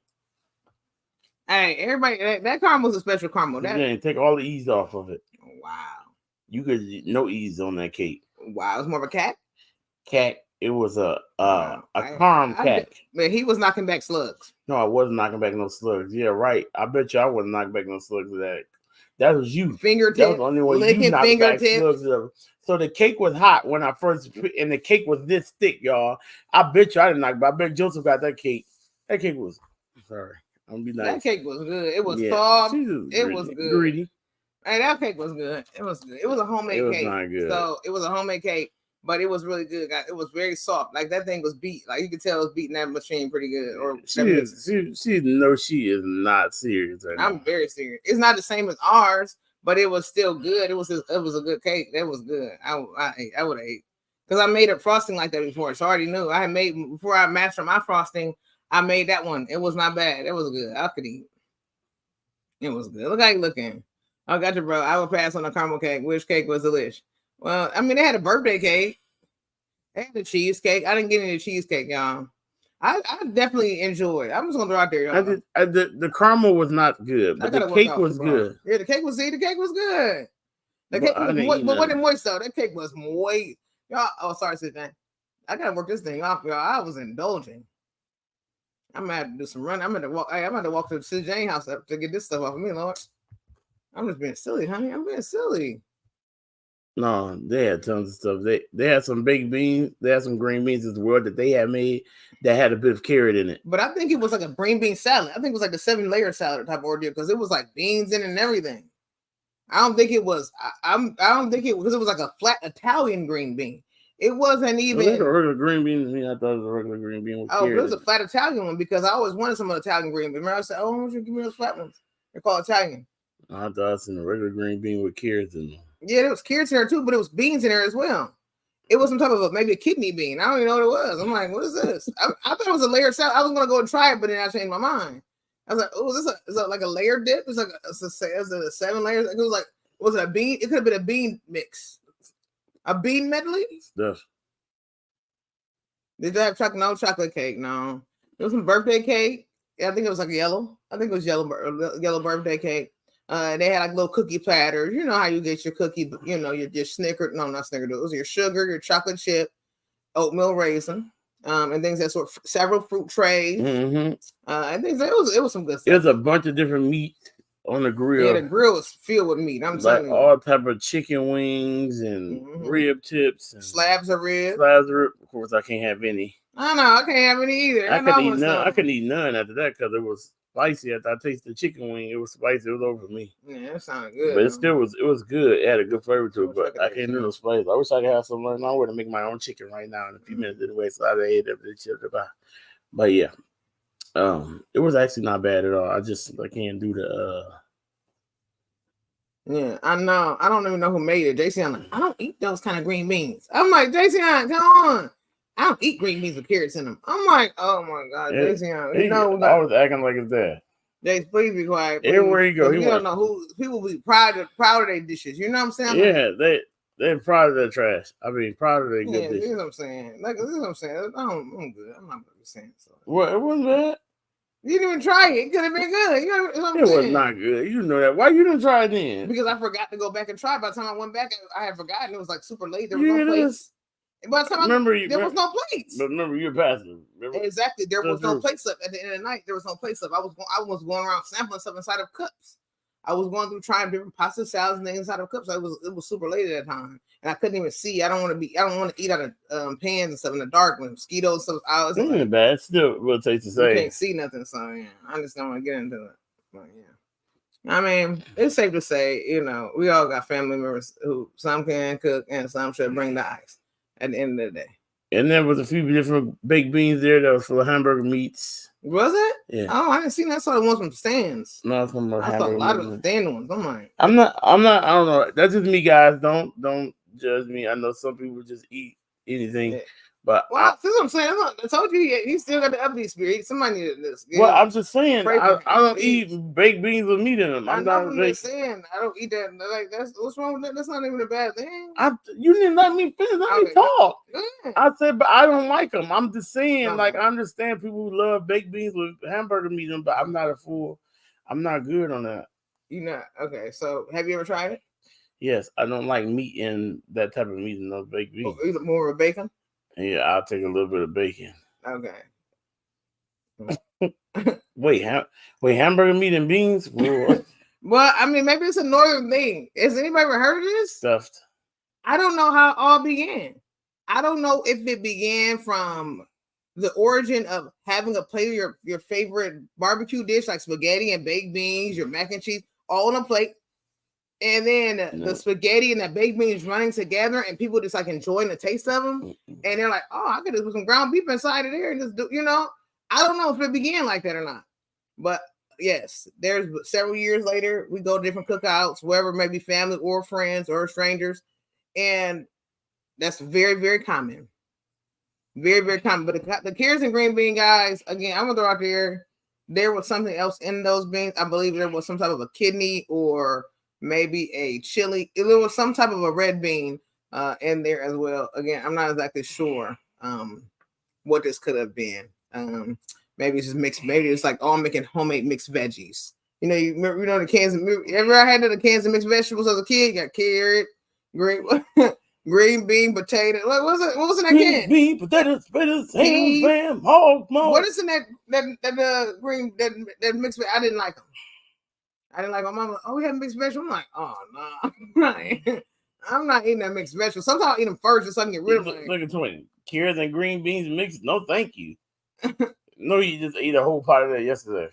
[SPEAKER 1] Hey, everybody, that caramel was a special caramel.
[SPEAKER 2] Sis Jane, take all the ease off of it.
[SPEAKER 1] Wow.
[SPEAKER 2] You could no ease on that cake.
[SPEAKER 1] Wow, it was more of a cat.
[SPEAKER 2] It was a caram cat.
[SPEAKER 1] Man, he was knocking back slugs.
[SPEAKER 2] No, I wasn't knocking back no slugs. Yeah, right. I bet you I wasn't knocking back no slugs with that. That was you.
[SPEAKER 1] Fingertip.
[SPEAKER 2] That was the only way you knocked back slugs. So the cake was hot when I first, and the cake was this thick, y'all. I bet you I didn't knock, but I bet Joseph got that cake. That cake was, sorry, I'm gonna be nice.
[SPEAKER 1] That cake was good. It was soft. It was good.
[SPEAKER 2] Greedy.
[SPEAKER 1] Hey, that cake was good. It was good. It was a homemade cake. It was not good. So it was a homemade cake, but it was really good. It was very soft. Like that thing was beat. Like you could tell it was beating that machine pretty good. Or
[SPEAKER 2] she is not serious right now.
[SPEAKER 1] I'm very serious. It's not the same as ours, but it was still good. It was a good cake. That was good. I would have ate because I made a frosting like that before. So I already knew I had made before I mastered my frosting. I made that one. It was not bad. It was good. I could eat. It was good. Look how you looking. I got you, bro. I would pass on the caramel cake. Which cake was delish? Well, I mean, they had a birthday cake. They had a cheesecake. I didn't get any cheesecake, y'all. I definitely enjoyed. I'm just gonna throw out there, y'all.
[SPEAKER 2] The caramel was not good, but the cake was good.
[SPEAKER 1] Yeah, the cake was good. The cake was moist, but wasn't moist though. That cake was moist. Y'all, oh, sorry, Sid. I gotta work this thing off, y'all. I was indulging. I'm gonna have to do some running. I'm gonna walk to the Sid Jane house to get this stuff off of me, Lord. I'm just being silly, honey. I'm being silly.
[SPEAKER 2] No, they had tons of stuff. They had some baked beans. They had some green beans as well that they had made that had a bit of carrot in it.
[SPEAKER 1] But I think it was like a green bean salad. I think it was like the 7-layer salad type of ordeal because it was like beans in it and everything. I don't think it was. I don't think it because it was like a flat Italian green bean. It wasn't even
[SPEAKER 2] a regular green bean. I thought it was a regular green bean with carrot.
[SPEAKER 1] It was a flat Italian one because I always wanted some Italian green bean. Remember I said, "Oh, why don't you give me those flat ones? They're called Italian."
[SPEAKER 2] I thought it was in a regular green bean with carrots in them.
[SPEAKER 1] Yeah, there was carrots in there too, but it was beans in there as well. It was some type of maybe a kidney bean. I don't even know what it was. I'm like, what is this? I thought it was a layered salad. I was gonna go and try it, but then I changed my mind. I was like, oh, is it like a layered dip? It's like it's a 7 layers. It was like, was it a bean? It could have been a bean mix, a bean medley.
[SPEAKER 2] Stuff.
[SPEAKER 1] Did you have chocolate? No chocolate cake. No, it was some birthday cake. Yeah, I think it was like yellow. I think it was yellow birthday cake. They had like little cookie platters. You know how you get your cookie, you know, your Snicker, no, not Snickerdoodles, your sugar, your chocolate chip, oatmeal raisin, and things that sort of several fruit trays. And things that it was some good stuff.
[SPEAKER 2] There's a bunch of different meat on the grill.
[SPEAKER 1] Yeah, the grill was filled with meat. I'm
[SPEAKER 2] like
[SPEAKER 1] telling you.
[SPEAKER 2] All type of chicken wings and rib tips and
[SPEAKER 1] slabs of rib.
[SPEAKER 2] Of course, I can't have any.
[SPEAKER 1] I know I can't have any either.
[SPEAKER 2] I couldn't eat none after that because it was spicy. After I tasted the chicken wing, it was spicy. It was over for me.
[SPEAKER 1] Yeah, that sounded good.
[SPEAKER 2] But it was good. It had a good flavor to it, but I can't do no spice. I wish I could have some right now. I would make my own chicken right now in a few minutes anyway, so I'd ate it. But yeah, it was actually not bad at all. I can't do the.
[SPEAKER 1] Yeah, I know. I don't even know who made it. JC, I'm like, I don't eat those kind of green beans. I'm like, JC, come on. I don't eat green beans with carrots in them. I'm like, oh my God, JC,
[SPEAKER 2] I was acting like it's there.
[SPEAKER 1] JC, please be quiet. Please.
[SPEAKER 2] Everywhere you go,
[SPEAKER 1] you don't know who people be proud of their dishes. You know what I'm saying?
[SPEAKER 2] Yeah, they're proud of their trash. I mean, proud of their good dishes.
[SPEAKER 1] This is what I'm saying. Like, this is what I'm saying. I'm good. I'm not gonna be saying so.
[SPEAKER 2] Well, it wasn't bad.
[SPEAKER 1] You didn't even try it. It could have been good. You know what I'm
[SPEAKER 2] It was
[SPEAKER 1] saying?
[SPEAKER 2] not good. You know that. Why you didn't try it then?
[SPEAKER 1] Because I forgot to go back and try. By the time I went back, I had forgotten. It was like super late. There was
[SPEAKER 2] You
[SPEAKER 1] no
[SPEAKER 2] hear
[SPEAKER 1] plates.
[SPEAKER 2] this?
[SPEAKER 1] And by the time there was no plates.
[SPEAKER 2] But remember, you're a pastor. Remember?
[SPEAKER 1] Exactly. There was no
[SPEAKER 2] true.
[SPEAKER 1] plates up at the end of the night. There was no plates up. I was going around sampling stuff inside of cups. I was going through trying different pasta salads and things inside of cups. It was super late at that time, and I couldn't even see. I don't want to eat out of pans and stuff in the dark when mosquitoes stuff. I was
[SPEAKER 2] like, bad. Still, will taste the same.
[SPEAKER 1] You can't see nothing, so yeah, I just don't want to get into it. But yeah, I mean, it's safe to say, we all got family members who some can cook and some should bring the ice at the end of the day.
[SPEAKER 2] And there was a few different baked beans there that was full of hamburger meats.
[SPEAKER 1] Was it?
[SPEAKER 2] Yeah.
[SPEAKER 1] Oh, I didn't see that. I saw the ones from stands.
[SPEAKER 2] No, from
[SPEAKER 1] I saw a lot of stand ones. I'm like,
[SPEAKER 2] I don't know. That's just me, guys. Don't judge me. I know some people just eat anything. Yeah. But
[SPEAKER 1] that's what I'm saying. I told you he still got the upbeat spirit. Somebody needed this.
[SPEAKER 2] Well, I'm just saying I don't eat baked beans with meat in them. I'm
[SPEAKER 1] just saying I don't eat that. Like what's wrong with that? That's not even a bad thing.
[SPEAKER 2] You didn't let me finish. Let me talk. Yeah. I said, but I don't like them. I'm just saying, I understand people who love baked beans with hamburger meat in them, but I'm not good on that.
[SPEAKER 1] You know? Okay. So have you ever tried it?
[SPEAKER 2] Yes, I don't like meat in that type of meat in those baked beans.
[SPEAKER 1] Is it more of a bacon?
[SPEAKER 2] Yeah, I'll take a little bit of bacon.
[SPEAKER 1] Okay.
[SPEAKER 2] Wait, hamburger meat and beans?
[SPEAKER 1] Well, I mean, maybe it's a northern thing. Has anybody ever heard of this?
[SPEAKER 2] Stuffed.
[SPEAKER 1] I don't know how it all began. I don't know if it began from the origin of having a plate of your favorite barbecue dish, like spaghetti and baked beans, your mac and cheese, all on a plate. And then the spaghetti and the baked beans running together, and people just like enjoying the taste of them. And they're like, "Oh, I could just put some ground beef inside of there and just do." I don't know if it began like that or not. But yes, there's several years later, we go to different cookouts, wherever, maybe family or friends or strangers, and that's very, very common. Very, very common. But the carrots and green bean guys, again, I'm gonna throw out there was something else in those beans. I believe there was some type of a kidney or maybe a chili. It was some type of a red bean in there as well. Again, I'm not exactly sure what this could have been. Maybe it's just mixed. Maybe it's like I'm making homemade mixed veggies. You know the cans. Ever I had the cans of mixed vegetables as a kid? You got carrot, green bean, potato. What was in that can?
[SPEAKER 2] Bean, potatoes, ham, lamb, hog, maw.
[SPEAKER 1] What is in that green that mixed? I didn't like them. I didn't like my mama. Oh, we have mixed vegetables. I'm like, oh no, I'm not eating that mixed vegetables. Sometimes I eat them first just so I can get rid of them.
[SPEAKER 2] Look at 20 carrots and green beans mixed. No, thank you. No, you just ate a whole pot of that yesterday.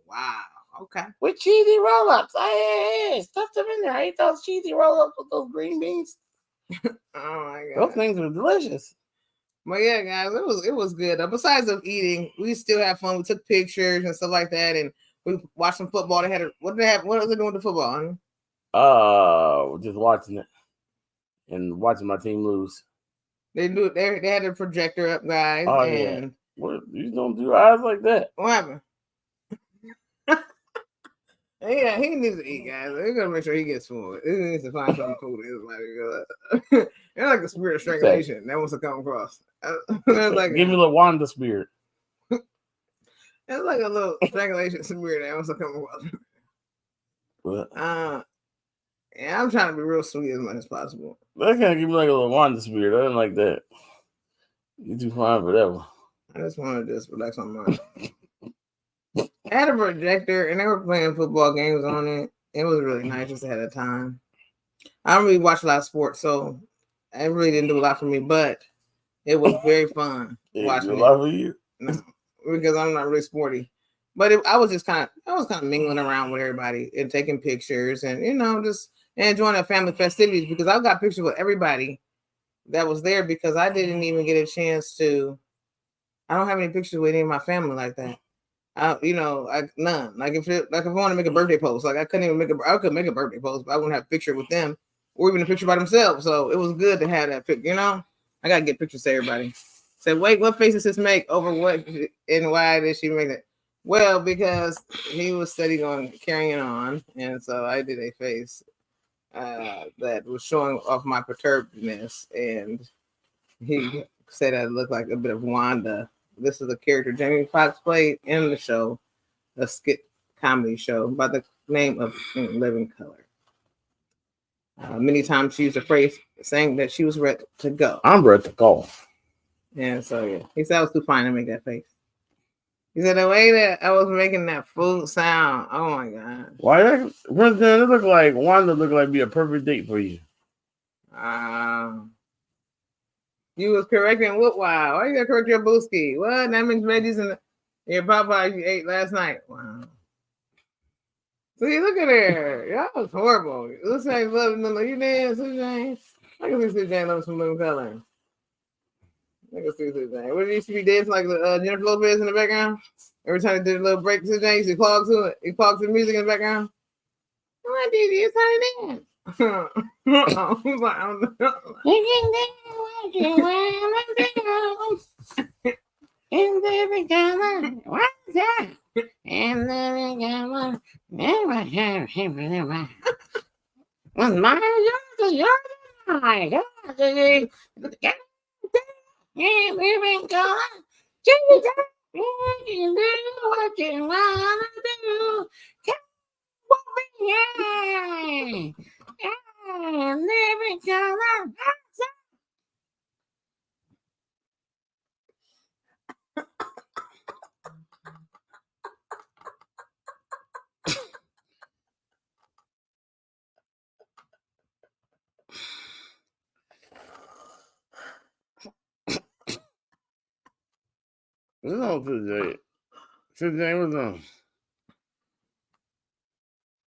[SPEAKER 1] Wow. Okay.
[SPEAKER 2] With cheesy roll-ups. I stuffed them in there. I ate those cheesy roll-ups with those green beans.
[SPEAKER 1] Oh my God.
[SPEAKER 2] Those things were delicious.
[SPEAKER 1] But yeah, guys, it was good. Besides of eating, we still had fun. We took pictures and stuff like that, and we watched some football. What was they doing with the football?
[SPEAKER 2] Just watching it and watching my team lose.
[SPEAKER 1] They had a projector up, guys.
[SPEAKER 2] Oh, and yeah. What, you don't do eyes like that.
[SPEAKER 1] What happened? Yeah, he needs to eat, guys. We're gonna make sure he gets food. He needs to find something cool. It's like a spirit of strangulation that wants to come across. Like
[SPEAKER 2] give me the Wanda spirit.
[SPEAKER 1] It's like a little strangulation spirit that wants to come across.
[SPEAKER 2] What?
[SPEAKER 1] Yeah, I'm trying to be real sweet as much as possible.
[SPEAKER 2] That kind of give me like a little Wanda spirit. I didn't like that. You too fine for that one.
[SPEAKER 1] I just wanted to just relax my mind. I had a projector and they were playing football games on it. It was really nice just ahead of time. I don't really watch a lot of sports, so it really didn't do a lot for me, but it was very fun watching it. A lot for you? No, because I'm not really sporty. But I was kind of mingling around with everybody and taking pictures and just enjoying the family festivities, because I got pictures with everybody that was there, because I didn't even get a chance to. I don't have any pictures with any of my family like that. None. Like if I want to make a birthday post, like I couldn't even I could make a birthday post, but I wouldn't have a picture with them or even a picture by themselves. So it was good to have that picture. I gotta get pictures to everybody. Say, wait, what face does this make over what, and why did she make it? Well, because he was studying on carrying on, and so I did a face that was showing off my perturbedness, and he said I looked like a bit of Wanda this is a character Jamie Foxx played in the show, a skit comedy show by the name of In Living Color. Many times she used a phrase saying that she was ready to go.
[SPEAKER 2] I'm ready to go.
[SPEAKER 1] Yeah, so yeah. He said I was too fine to make that face. He said the way that I was making that food sound, oh my god.
[SPEAKER 2] Why that President, it look like Wanda look like be a perfect date for you.
[SPEAKER 1] You was correcting what? Wow. Why you gotta correct your booski? What? That means veggies and your Popeye you ate last night. Wow. See, look at her. Y'all was horrible. Looks like love you dance, Jane. I can see Jane love some blue color. I can see Jane. What did you used to be dancing like Jennifer Lopez in the background? Every time they did a little break, Jane used to clog to it. He clogged to the music in the background. What did you try to dance?
[SPEAKER 2] And then we got one. What's that? And then we got one. Was mine yours? Yours? And we've been going. You do what you want to do. Yeah. And then we go. What's on today? Today, what's on?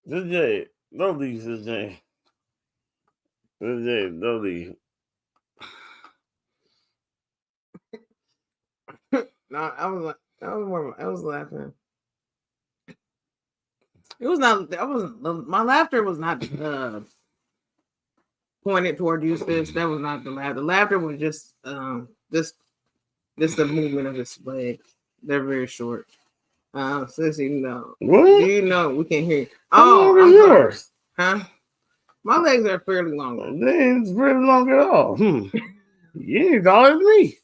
[SPEAKER 2] Today, don't leave today. Today, don't leave.
[SPEAKER 1] No, I was laughing. It was not. That wasn't. My laughter was not pointed toward Eustace. That was not the laughter. The laughter was just the movement of his legs. They're very short. Sissy, no.
[SPEAKER 2] What?
[SPEAKER 1] Do you know we can't hear you?
[SPEAKER 2] Oh,
[SPEAKER 1] I'm
[SPEAKER 2] yours.
[SPEAKER 1] Sorry. Huh? My legs are fairly long.
[SPEAKER 2] They ain't very long at all. You ain't taller than me.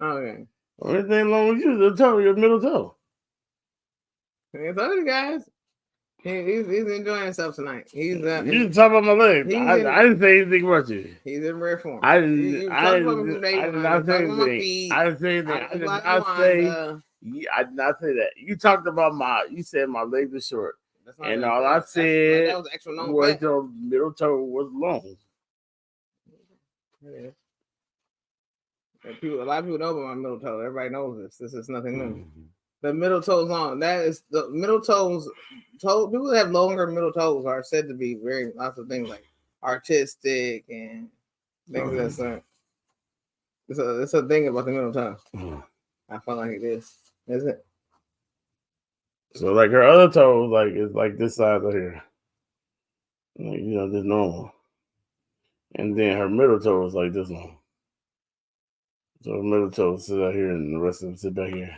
[SPEAKER 1] Okay.
[SPEAKER 2] Only thing long as you is the toe, your middle toe.
[SPEAKER 1] I told you guys. He's enjoying himself tonight.
[SPEAKER 2] You didn't talk about my legs. I didn't say anything about you.
[SPEAKER 1] He's in rare form.
[SPEAKER 2] I did not say anything. I didn't say anything. I did not say that. You talked about you said my legs are short. And all I said was your middle toe was long.
[SPEAKER 1] Yeah. A lot of people know about my middle toe. Everybody knows this. This is nothing new. Mm-hmm. The middle toes on. That is the middle toes. People that have longer middle toes are said to be very lots of things like artistic and things that's it's a thing about the middle toe. Mm-hmm. I feel like it is. Is it?
[SPEAKER 2] So like her other toes, like it's like this side of here. Like, this normal. And then her middle toe is like this one. So her middle toe sit out here and the rest of them sit back here.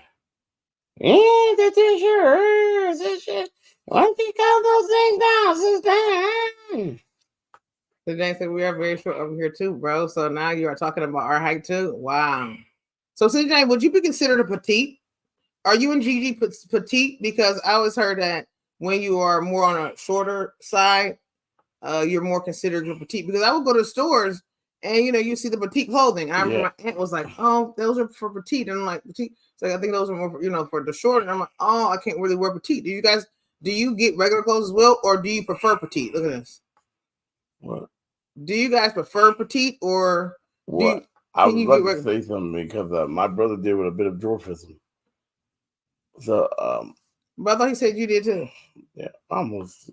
[SPEAKER 2] Yeah, that's yours. Why don't you call those things down, sister?
[SPEAKER 1] So Jane said we are very short over here too, bro. So now you are talking about our height too. Wow. So CJ, would you be considered a petite? Are you and Gigi petite? Because I always heard that when you are more on a shorter side, you're more considered a petite. Because I would go to stores and you see the petite clothing. I remember my aunt was like, "Oh, those are for petite," and I'm like, "Petite." So I think those are more for, for the short. And I'm like, "Oh, I can't really wear petite." Do you get regular clothes as well, or do you prefer petite? Look at this.
[SPEAKER 2] What?
[SPEAKER 1] Do you guys prefer petite or
[SPEAKER 2] what? I was about to say something because my brother did with a bit of dwarfism. So,
[SPEAKER 1] but I thought he said you did too.
[SPEAKER 2] Yeah, almost.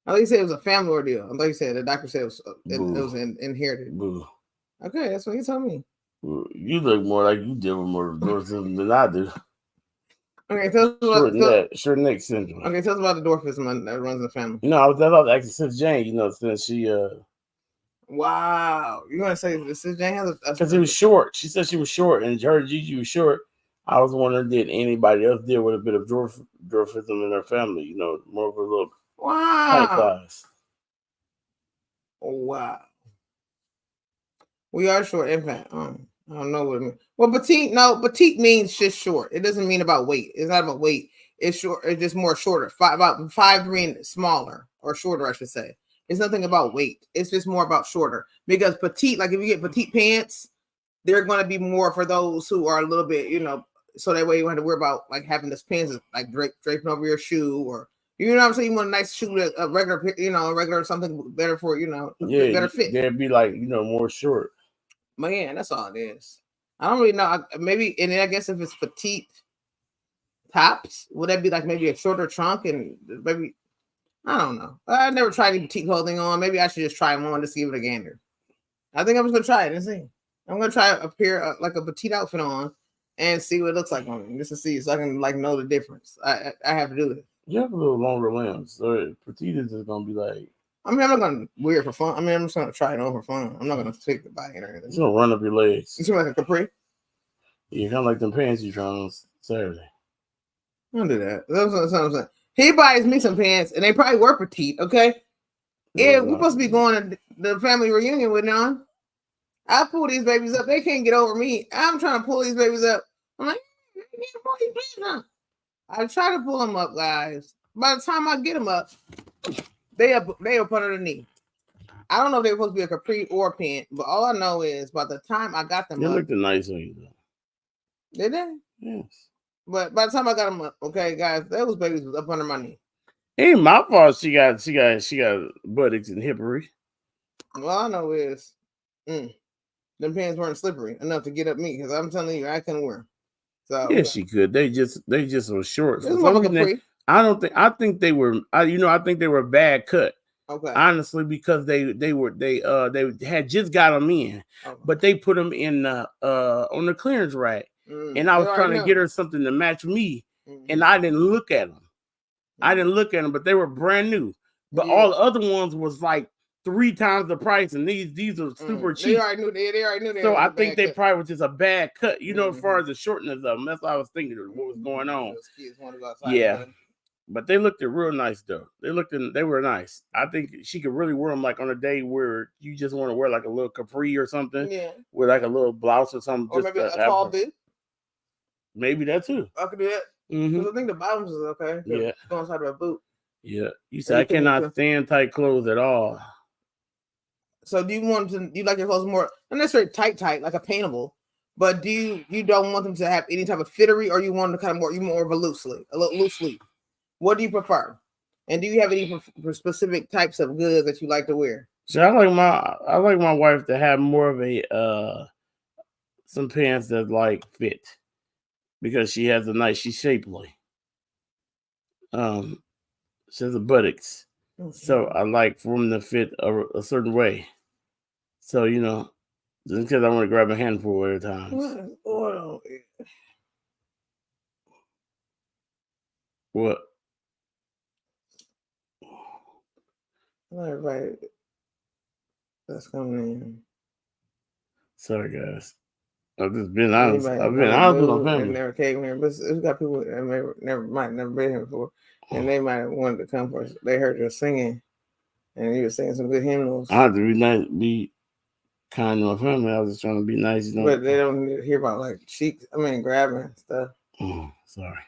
[SPEAKER 1] I thought you said it was a family ordeal. I thought you said the doctor said it was inherited.
[SPEAKER 2] Boo.
[SPEAKER 1] Okay, that's what he told me.
[SPEAKER 2] You look more like you deal with more dwarfism than I do.
[SPEAKER 1] Okay, tell us about
[SPEAKER 2] short neck syndrome.
[SPEAKER 1] Okay, tell us about the dwarfism that runs in the family.
[SPEAKER 2] No, I was asking Sis Jane. Since she.
[SPEAKER 1] Wow, you want to say Sis Jane has
[SPEAKER 2] because he was short. She said she was short, and her Gigi was short. I was wondering, did anybody else deal with a bit of dwarfism in their family? More of a little height class.
[SPEAKER 1] Wow. We are short, in fact. I I don't know what it means. Well, petite, no, petite means just short. It doesn't mean about weight. It's not about weight. It's short. It's just more shorter. About 5'3" and smaller or shorter, I should say. It's nothing about weight. It's just more about shorter. Because petite, like if you get petite pants, they're going to be more for those who are a little bit, so that way you don't have to worry about like having this pants like draping over your shoe, or you know what I'm saying. You want a nice shoe, a regular, a regular something better for better fit.
[SPEAKER 2] They'd be like more short.
[SPEAKER 1] Man, that's all it is. I don't really know. Maybe, and then I guess if it's petite tops, would that be like maybe a shorter trunk and maybe, I don't know. I never tried any petite clothing on. Maybe I should just try them on just to give it a gander. I think I'm just gonna try it and see. I'm gonna try a pair like a petite outfit on and see what it looks like on me, just to see, so I can like know the difference. I have to do it.
[SPEAKER 2] You have a little longer limbs, so petite is just gonna be like.
[SPEAKER 1] I mean, I'm not gonna wear it for fun. I mean, I'm just gonna try it on for fun. I'm not gonna take it by it or anything.
[SPEAKER 2] It's gonna run up your legs.
[SPEAKER 1] You seem like a capri.
[SPEAKER 2] Yeah, kind of like them pants you trying on Saturday.
[SPEAKER 1] Don't do that. That's what I'm saying. He buys me some pants, and they probably were petite. Okay. Yeah, we're supposed to be going to the family reunion with on. I pull these babies up. They can't get over me. I'm trying to pull these babies up. I'm like, you need to pull these babies up. I try to pull them up, guys. By the time I get them up, they up under the knee. I don't know if they're supposed to be a capri or a pant, but all I know is by the time I got them
[SPEAKER 2] they
[SPEAKER 1] up,
[SPEAKER 2] looked nice on you though.
[SPEAKER 1] Did they?
[SPEAKER 2] Yes.
[SPEAKER 1] But by the time I got them up, okay, guys, those babies was up under my knee.
[SPEAKER 2] Ain't my fault. She got buttocks and hippery.
[SPEAKER 1] All I know is, them pants weren't slippery enough to get up me, because I'm telling you, I couldn't wear them. So
[SPEAKER 2] yeah, she could. They just were short. I think they were. I think they were a bad cut.
[SPEAKER 1] Okay.
[SPEAKER 2] Honestly, because they had just got them in, but they put them in on the clearance rack, and I was trying to get her something to match me, and I didn't look at them. I didn't look at them, but they were brand new. But all the other ones was like 3 times the price, and these are super cheap.
[SPEAKER 1] They already knew.
[SPEAKER 2] So I think they probably was just a bad cut, as far as the shortness of them. That's what I was thinking of what was going on.
[SPEAKER 1] Those kids want to go outside.
[SPEAKER 2] Yeah. But they looked real nice though. They were nice. I think she could really wear them like on a day where you just want to wear like a little capri or something. Yeah. With like a little blouse or something.
[SPEAKER 1] Or maybe a tall boot.
[SPEAKER 2] Maybe that too.
[SPEAKER 1] I could do that. Because I think the bottoms is okay.
[SPEAKER 2] Yeah.
[SPEAKER 1] Go inside of a boot.
[SPEAKER 2] Yeah. You said I cannot stand tight clothes at all.
[SPEAKER 1] So do you like your clothes more, not necessarily tight, like a paintable, but you don't want them to have any type of fittery, or you want them to kind of more of a loose sleeve? What do you prefer? And do you have any specific types of goods that you like to wear?
[SPEAKER 2] So I like my wife to have more of a some pants that like fit, because she's shapely. She has the buttocks. So I like for them to fit a certain way. So, just because I want to grab a handful at a time. What?
[SPEAKER 1] Everybody that's coming in.
[SPEAKER 2] Sorry, guys. I've just been honest. I've been honest with my family.
[SPEAKER 1] Never came here, but it's got people that might never been here before, and they might have wanted to come for us. They heard you singing, and you were singing some good hymnals.
[SPEAKER 2] I have to be nice, be kind to my family. I was just trying to be nice,
[SPEAKER 1] But they don't hear about like grabbing stuff.
[SPEAKER 2] Oh, sorry.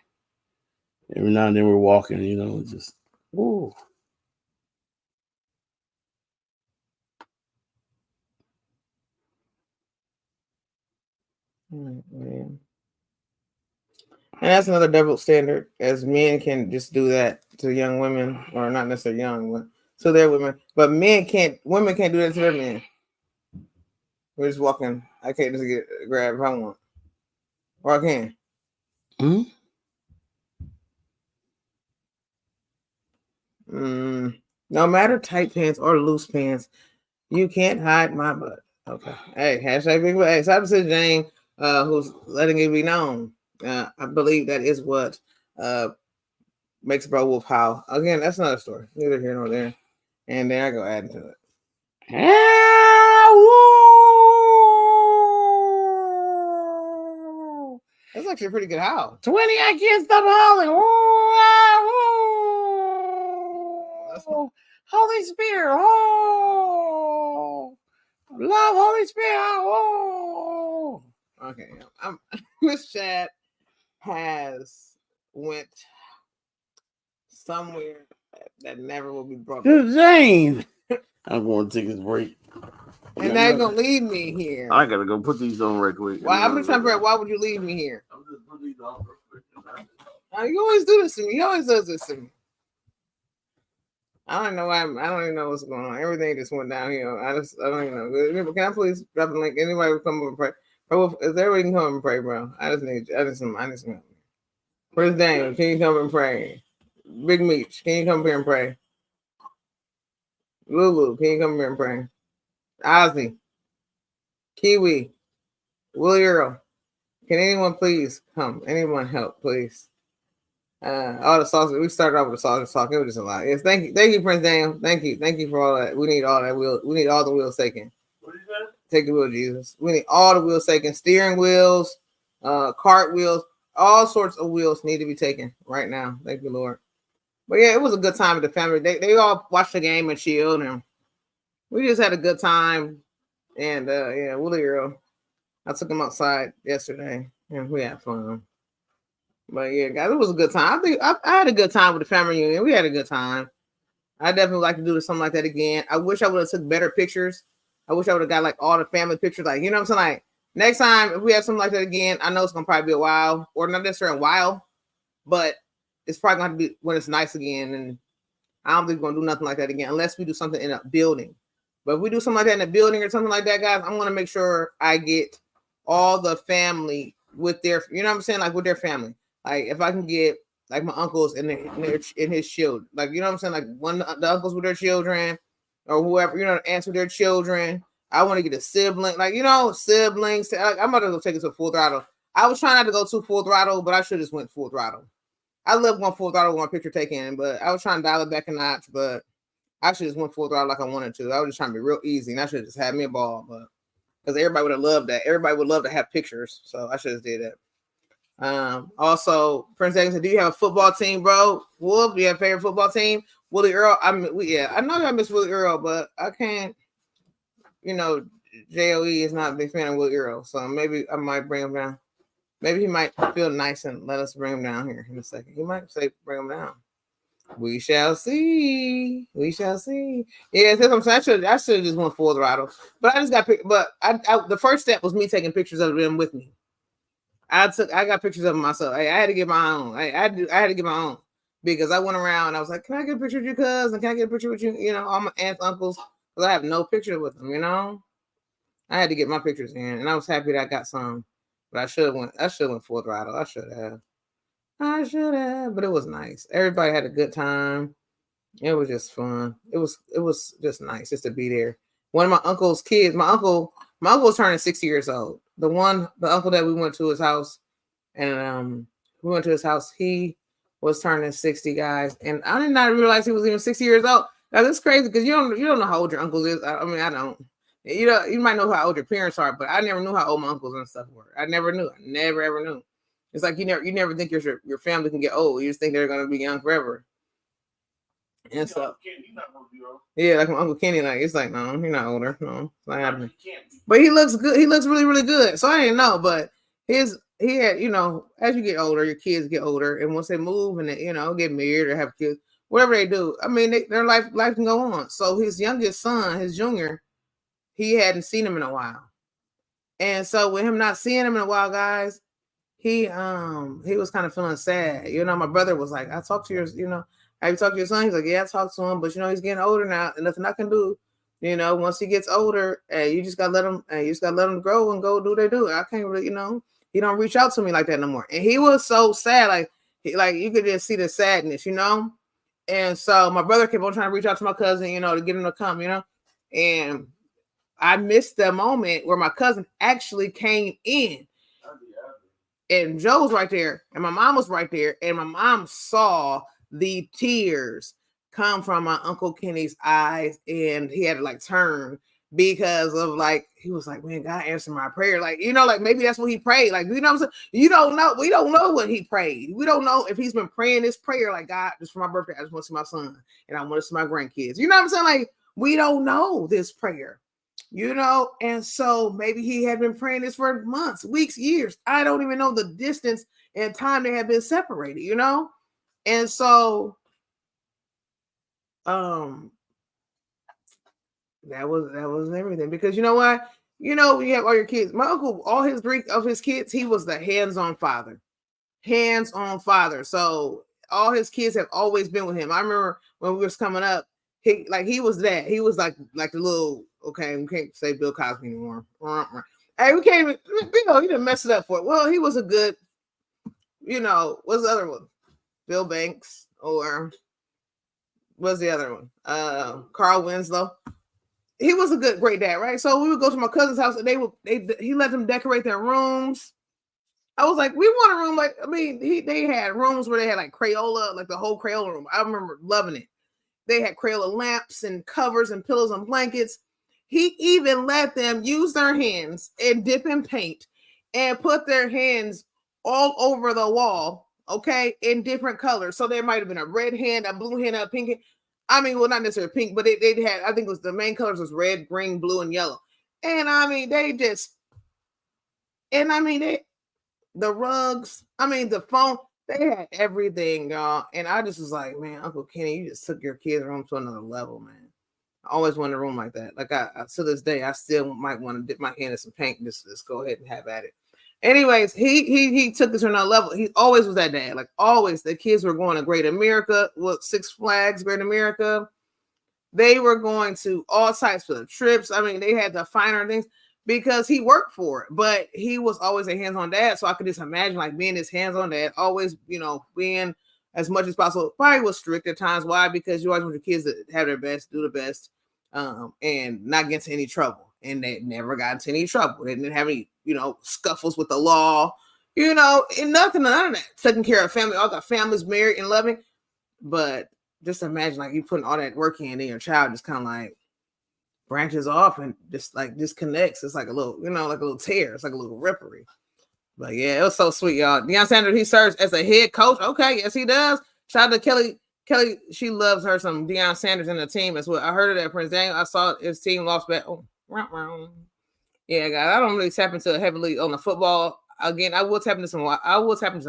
[SPEAKER 2] Every now and then we're walking, just ooh.
[SPEAKER 1] Man. And that's another double standard, as men can just do that to young women, or not necessarily young, but to their women. But women can't do that to their men. We're just walking. I can't just get grabbed if I want. Or I can. No matter tight pants or loose pants, you can't hide my butt. Okay. Hey, hashtag big butt. Hey, shout out to Jane, who's letting it be known. I believe that is what makes Bro Wolf howl. Again, that's another story. Neither here nor there. And then I go adding to it. That's actually a pretty good howl.
[SPEAKER 2] 20, I can't stop howling. Holy Spirit. Oh, love Holy Spirit. Oh.
[SPEAKER 1] Okay. Miss Chad has went somewhere that never will be brought up.
[SPEAKER 2] Jane, I'm going to take this break.
[SPEAKER 1] And now you're gonna leave me here.
[SPEAKER 2] I gotta go put these on right quick.
[SPEAKER 1] Why? I'm just trying to figure out why would you leave me here?
[SPEAKER 2] I'm just putting these on real quick.
[SPEAKER 1] You always do this to me. You always does this to me. I don't know why. I don't even know what's going on. Everything just went downhill. I don't even know. Can I please drop a link? Anybody will come up and pray. If everybody can come and pray, bro. I need some. First Daniel, can you come and pray? Big Meech, can you come here and pray? Lulu, can you come here and pray? Ozzy, Kiwi, Willie Earl, can anyone please come? Anyone help, please? All the sauces. We started off with the sausage talk. It was just a lot. Yes, thank you, Prince Daniel. Thank you for all that. We need all that wheel. We need all the wheels taken.
[SPEAKER 2] What is that?
[SPEAKER 1] Take the wheel, Jesus. We need all the wheels taken. Steering wheels, cart wheels, all sorts of wheels need to be taken right now. Thank you, Lord. But yeah, it was a good time with the family. They all watched the game and chilled, and we just had a good time. And yeah, Willie Earl, I took him outside yesterday, and we had fun. But yeah, guys, it was a good time. I think I had a good time with the family reunion. We had a good time. I definitely like to do something like that again. I wish I would have took better pictures. I wish I would have got like all the family pictures. Like, you know what I'm saying? Like next time, if we have something like that again, I know it's gonna probably be a while, or not necessarily a while, but it's probably gonna have to be when it's nice again. And I don't think we're gonna do nothing like that again unless we do something in a building. But if we do something like that in a building or something like that, guys, I'm gonna make sure I get all the family with their, you know what I'm saying, like with their family. Like if I can get like my uncles and his children, like you know what I'm saying, like one of the uncles with their children, or whoever, you know, answer their children. I want to get a sibling, like you know, siblings. Like, I'm about to go take it to full throttle. I was trying not to go too full throttle, but I should have just went full throttle. I love going full throttle with my picture taken, but I was trying to dial it back a notch. But I should just went full throttle like I wanted to. I was just trying to be real easy, and I should have just had me a ball, but because everybody would have loved that. Everybody would love to have pictures, so I should have did that. Also, Prince Daniel said, "Do you have a football team, bro? Wolf, do you have a favorite football team?" Willie Earl. I know I miss Willie Earl, but I can't. You know, Joe is not a big fan of Willie Earl, so maybe I might bring him down. Maybe he might feel nice and let us bring him down here in a second. He might say, "Bring him down." We shall see. We shall see. Yeah, that's what I'm saying. I should have just went full throttle, but I just got. But the first step was me taking pictures of them with me. I got pictures of myself. I had to get my own. I had to get my own because I went around and I was like, "Can I get a picture with your cousin? Can I get a picture with you?" You know, all my aunts, uncles, because I have no picture with them. You know, I had to get my pictures in, and I was happy that I got some. But I should have went full throttle. I should have, but it was nice. Everybody had a good time. It was just fun. It was just nice just to be there. One of my uncle's kids, my uncle was turning 60 years old. The uncle that we went to his house, and we went to his house. He was turning 60, guys, and I did not realize he was even 60 years old. Now that's crazy because you don't know how old your uncle is. I mean, I don't. You know, you might know how old your parents are, but I never knew how old my uncles and stuff were. I never knew. I never ever knew. It's like you never think your family can get old. You just think they're gonna be young forever. And so, yeah, like my Uncle Kenny, like it's like no, you're not older, no, it's not happening. But he looks good. He looks really, really good. So I didn't know, but he had, you know, as you get older, your kids get older, and once they move and they, you know, get married or have kids, whatever they do, I mean, their life can go on. So his youngest son, his junior, he hadn't seen him in a while, and so with him not seeing him in a while, guys, he was kind of feeling sad. You know, my brother was like, I talked to your, you know, have you talked to your son? He's like, yeah, I talked to him, but you know, he's getting older now, and nothing I can do. You know, once he gets older, you just gotta let him grow and go do what they do. I can't really, you know, he don't reach out to me like that no more. And he was so sad, like you could just see the sadness, you know. And so my brother kept on trying to reach out to my cousin, you know, to get him to come, you know. And I missed the moment where my cousin actually came in. And Joe was right there, and my mom was right there, and my mom saw the tears come from my Uncle Kenny's eyes, and he had to like turn because of like he was like, man, God answered my prayer. Like, you know, like maybe that's what he prayed. Like, you know what I'm saying? You don't know. We don't know what he prayed. We don't know if he's been praying this prayer like, God, just for my birthday, I just want to see my son and I want to see my grandkids. You know what I'm saying? Like, we don't know this prayer. you know, and so maybe he had been praying this for months, weeks, years. I don't even know the distance and time they had been separated, you know, and so that was everything, because you know what, you know, when you have all your kids, my uncle, all his 3 of his kids, he was the hands-on father. Hands-on father. So all his kids have always been with him. I remember when we was coming up, he was that. He was like the little, okay, we can't say Bill Cosby anymore. Hey, we can't even, you know, he didn't mess it up for it. Well, he was a good, you know, what's the other one? Bill Banks, or what's the other one? Carl Winslow. He was a great dad, right? So we would go to my cousin's house and he let them decorate their rooms. I was like, we want a room like, I mean, they had rooms where they had like Crayola, like the whole Crayola room. I remember loving it. They had Crayola lamps and covers and pillows and blankets. He even let them use their hands and dip in paint and put their hands all over the wall, okay, in different colors. So there might have been a red hand, a blue hand, a pink hand. I mean, well, not necessarily pink, but they had, I think it was the main colors was red, green, blue, and yellow. And I mean, the rugs, I mean, the phone, they had everything, y'all. And I just was like, man, Uncle Kenny, you just took your kids' room to another level, man. I always wanted a room like that. Like I to this day, I still might want to dip my hand in some paint and just go ahead and have at it. Anyways, he took this to another level. He always was that dad. Like always, the kids were going to Great America, Six Flags, Great America. They were going to all types of trips. I mean, they had the finer things because he worked for it, but he was always a hands-on dad. So I could just imagine like being this hands-on dad, always, you know, being as much as possible. Probably was strict at times. Why? Because you always want your kids to have their best, do the best, and not get into any trouble. And they never got into any trouble. They didn't have any, you know, scuffles with the law, you know, and none of that. Taking care of family, all got families married and loving. But just imagine like you putting all that work in, and your child just kind of like branches off and just like disconnects. It's like a little, you know, like a little tear. It's like a little rippery. But yeah, it was so sweet, y'all. Deion Sanders, he serves as a head coach. Okay, yes, he does. Shout out to Kelly. Kelly, she loves her some Deion Sanders in the team as well. I heard of that Prince Daniel. I saw his team lost back. Oh, yeah, guys. I don't really tap into heavily on the football. Again, I will tap into some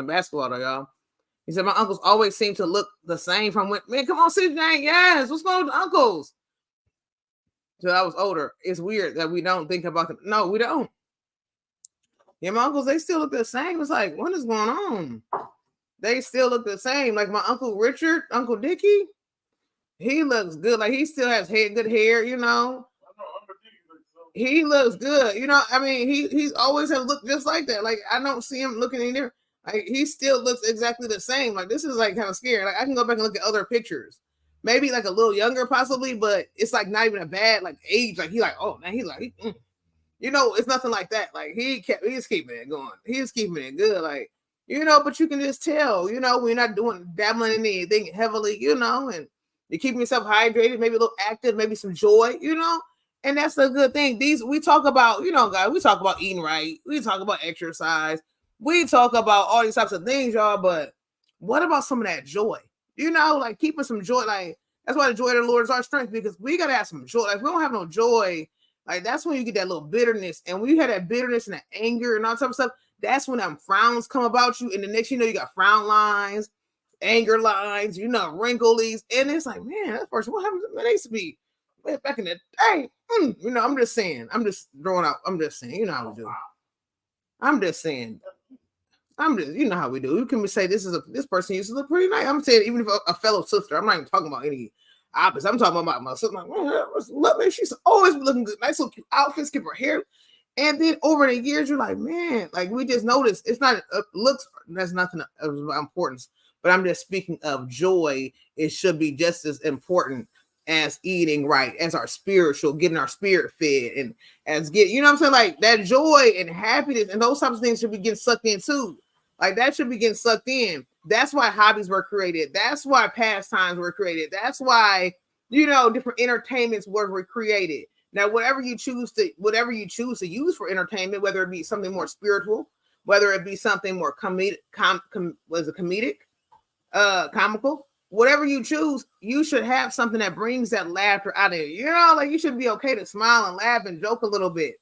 [SPEAKER 1] basketball though, y'all. He said my uncles always seem to look the same from when, man, come on, CJ. Yes, what's going on with uncles? So I was older. It's weird that we don't think about them. No, we don't. Yeah, my uncles, they still look the same. It's like, what is going on? They still look the same. Like my Uncle Richard, Uncle Dickie, he looks good. Like he still has good hair, you know. He looks good. You know, I mean, he's always have looked just like that. Like I don't see him looking any different. Like he still looks exactly the same. Like this is like kind of scary. Like I can go back and look at other pictures. Maybe like a little younger possibly, but it's like not even a bad like age. Like he like, oh man, you know, it's nothing like that. Like he's keeping it going. He's keeping it good. Like, you know, but you can just tell, you know, we're not dabbling in anything heavily, you know, and you're keeping yourself hydrated, maybe a little active, maybe some joy, you know. And that's a good thing. We talk about, you know, guys, we talk about eating right, we talk about exercise, we talk about all these types of things, y'all. But what about some of that joy? You know, like keeping some joy. Like that's why the joy of the Lord is our strength, because we gotta have some joy. Like if we don't have no joy, like that's when you get that little bitterness. And when you have that bitterness and that anger and all type of stuff, that's when them frowns come about you. And the next you know, you got frown lines, anger lines, you know, wrinkles. And it's like, man, that person, what happened? Man, they used to be back in the day. You know, I'm just saying. I'm just throwing out. I'm just saying. You know how we do. I'm just saying. You know how we do. You can say this person used to look pretty nice. I'm saying even if a fellow sister. I'm not even talking about any opposite. I'm talking about my sister. Like, man, she's always looking good. Nice little outfits, keep her hair. And then over the years, you're like, man, like we just noticed it's not looks. That's nothing of importance. But I'm just speaking of joy. It should be just as important as eating right, as our spiritual, getting our spirit fed, and as you know what I'm saying? Like that joy and happiness and those types of things should be getting sucked in too. Like that should be getting sucked in. That's why hobbies were created. That's why pastimes were created. That's why, you know, different entertainments were created. Now, whatever you choose to use for entertainment, whether it be something more spiritual, whether it be something more comical, whatever you choose, you should have something that brings that laughter out of you. You know, like you should be okay to smile and laugh and joke a little bit.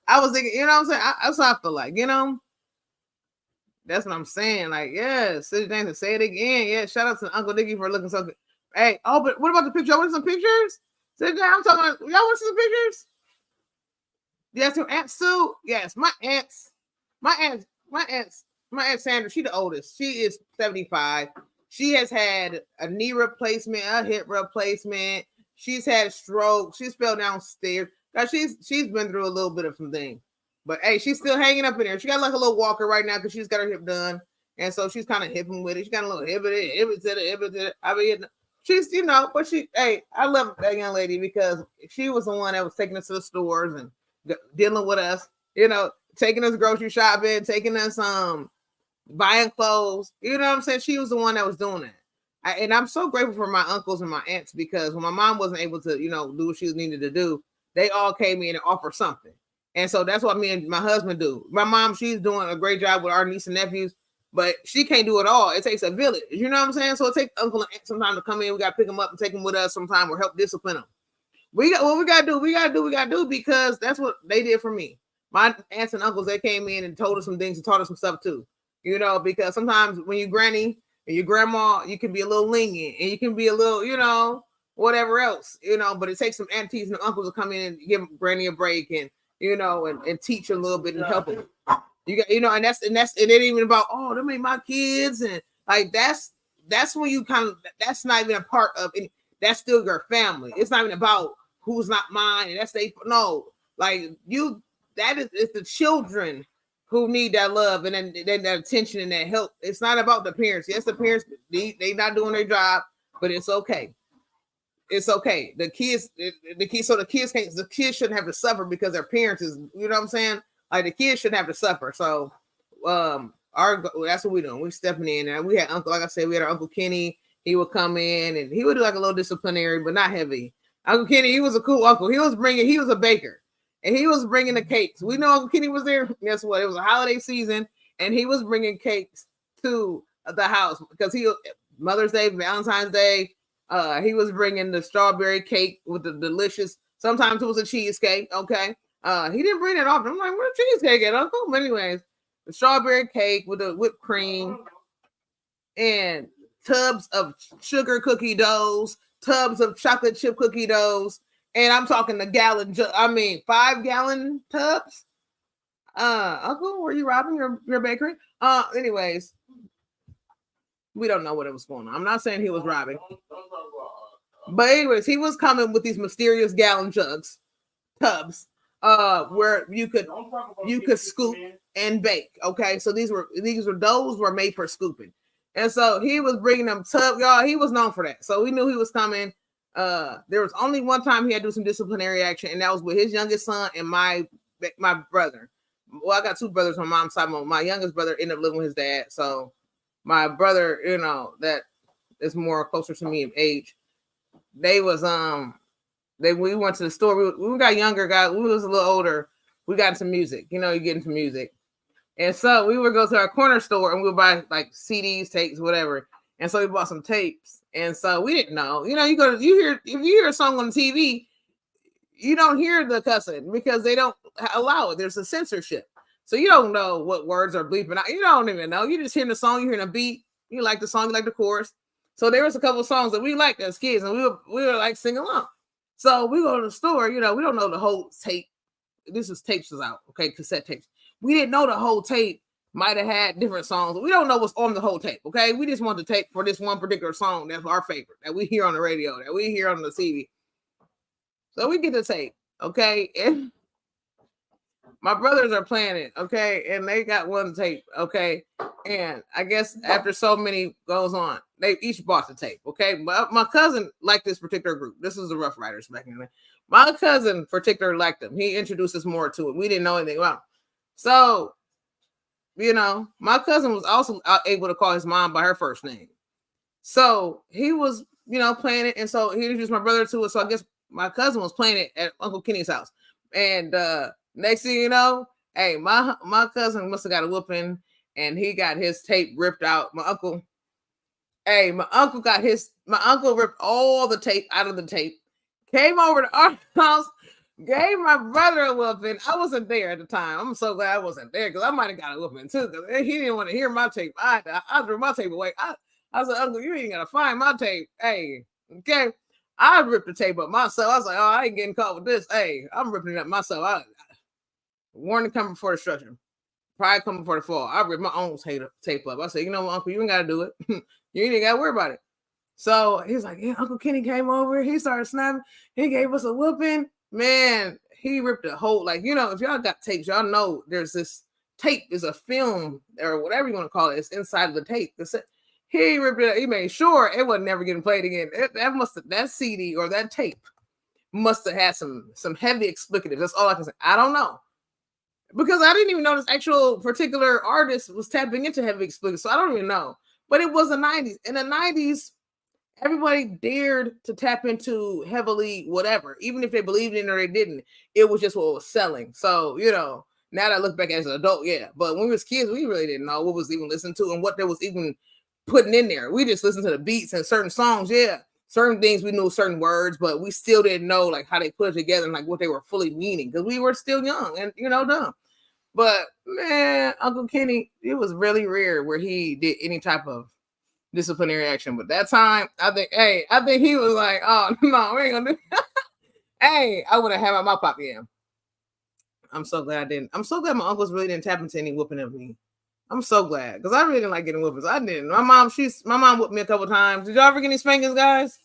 [SPEAKER 1] I was thinking, you know what I'm saying? That's what I feel like, you know? That's what I'm saying. Like, yeah, sit down and say it again. Yeah, shout out to Uncle Dickie for looking so good. Hey, oh, but what about the picture? I want some pictures. Sit down. I'm talking about, y'all want some pictures? Yes, your aunt too. Yes, my aunt Sandra. She the oldest. She is 75. She has had a knee replacement, a hip replacement. She's had a stroke. She's fell downstairs. God, she's been through a little bit of some things. But hey, she's still hanging up in there. She got like a little walker right now because she's got her hip done. And so she's kind of hipping with it. She got a little hip it. I mean, she's, you know, but hey, I love that young lady because she was the one that was taking us to the stores and dealing with us, you know, taking us grocery shopping, taking us buying clothes. You know what I'm saying? She was the one that was doing that. And I'm so grateful for my uncles and my aunts because when my mom wasn't able to, you know, do what she needed to do, they all came in and offered something. And so that's what me and my husband do. My mom, she's doing a great job with our niece and nephews, but she can't do it all. It takes a village. You know what I'm saying? So it takes uncle and aunt sometimes to come in. We got to pick them up and take them with us sometime or help discipline them. We got what we gotta do because that's what they did for me. My aunts and uncles, they came in and told us some things and taught us some stuff too. You know, because sometimes when you granny and your grandma, you can be a little lenient and you can be a little, you know, whatever else, you know, but it takes some aunties and uncles to come in and give granny a break and, you know, and teach a little bit and help them. You got, you know, and it ain't even about, oh, them ain't my kids. And like, that's when you kind of, that's not even a part of it. That's still your family. It's not even about who's not mine. And that's no, like it's the children who need that love and then that attention and that help. It's not about the parents. Yes, the parents, they not doing their job, but it's okay. It's okay. The kids shouldn't have to suffer because their parents is, you know what I'm saying? Like the kids shouldn't have to suffer. So that's what we're doing. We're stepping in. And we had Uncle, like I said, we had our Uncle Kenny. He would come in and he would do like a little disciplinary, but not heavy. Uncle Kenny, he was a cool uncle. He was a baker and he was bringing the cakes. We know Uncle Kenny was there. Guess what? It was a holiday season and he was bringing cakes to the house because Mother's Day, Valentine's Day, he was bringing the strawberry cake with the delicious, sometimes it was a cheesecake. Okay. He didn't bring it often. I'm like, where's the cheesecake at, Uncle? But anyways, the strawberry cake with the whipped cream and tubs of sugar cookie doughs, tubs of chocolate chip cookie doughs, and I'm talking the 5-gallon tubs. Uncle, were you robbing your bakery? Anyways, we don't know what was going on. I'm not saying he was robbing, but anyways, he was coming with these mysterious gallon tubs, where you could scoop and bake. Okay, so those were made for scooping. And so he was bringing them tub, y'all. He was known for that. So we knew he was coming. There was only one time he had to do some disciplinary action, and that was with his youngest son and my brother. Well, I got two brothers on my mom's side. My youngest brother ended up living with his dad. So my brother, you know, that is more closer to me in age. We went to the store. We got younger, we was a little older. We got into music. You know, you get into music. And so we would go to our corner store and we would buy like CDs, tapes, whatever. And so we bought some tapes. And so we didn't know. You know, if you hear a song on TV, you don't hear the cussing because they don't allow it. There's a censorship. So you don't know what words are bleeping out. You don't even know. You just hear the song, you hear the beat, you like the song, you like the chorus. So there was a couple of songs that we liked as kids and we were like sing along. So we go to the store, you know, we don't know the whole tape. This is tapes was out, okay, cassette tapes. We didn't know the whole tape might have had different songs. We don't know what's on the whole tape, okay? We just want the tape for this one particular song that's our favorite, that we hear on the radio, that we hear on the TV. So we get the tape, okay? And my brothers are playing it, okay? And they got one tape, okay? And I guess after so many goes on, they each bought the tape, okay? My cousin liked this particular group. This is the Rough Riders back in the day. My cousin particularly liked them. He introduced us more to it. We didn't know anything about them. So, you know, my cousin was also able to call his mom by her first name. So he was, you know, playing it. And so he introduced my brother to it. So I guess my cousin was playing it at Uncle Kenny's house. And next thing you know, hey, my cousin must have got a whooping and he got his tape ripped out. My uncle, Hey, my uncle ripped all the tape out of the tape, came over to our house, gave my brother a whooping. I wasn't there at the time. I'm so glad I wasn't there because I might have got a whooping too because he didn't want to hear my tape. I threw my tape away. I said, Uncle, you ain't got to find my tape. Hey, okay. I ripped the tape up myself. I was like, oh, I ain't getting caught with this. Hey, I'm ripping it up myself. Warning coming before destruction. Pride coming before the fall. I ripped my own tape up. I said, you know what, Uncle, you ain't got to do it. You ain't got to worry about it. So he's like, yeah, Uncle Kenny came over. He started snapping. He gave us a whooping. Man, he ripped a whole, like, you know, if y'all got tapes, y'all know there's this tape, is a film or whatever you want to call it. It's inside of the tape. He ripped it up. He made sure it wasn't never getting played again. That CD or that tape must have had some heavy explicatives. That's all I can say. I don't know. Because I didn't even know this actual particular artist was tapping into heavy explicatives. So I don't even know. But it was the 90s. In the 90s, everybody dared to tap into heavily whatever, even if they believed in it or they didn't. It was just what was selling. So, you know, now that I look back as an adult, yeah. But when we was kids, we really didn't know what was even listened to and what there was even putting in there. We just listened to the beats and certain songs, yeah. Certain things we knew certain words, but we still didn't know like how they put it together and like what they were fully meaning because we were still young and, you know, dumb. But man, Uncle Kenny, it was really rare where he did any type of disciplinary action. But that time, I think he was like, oh no, we ain't gonna do that. Hey, I would have had my pop, yeah. I'm so glad I didn't. I'm so glad my uncles really didn't tap into any whooping of me. I'm so glad because I really didn't like getting whoopings. I didn't. My mom whooped me a couple times. Did y'all ever get any spankings, guys?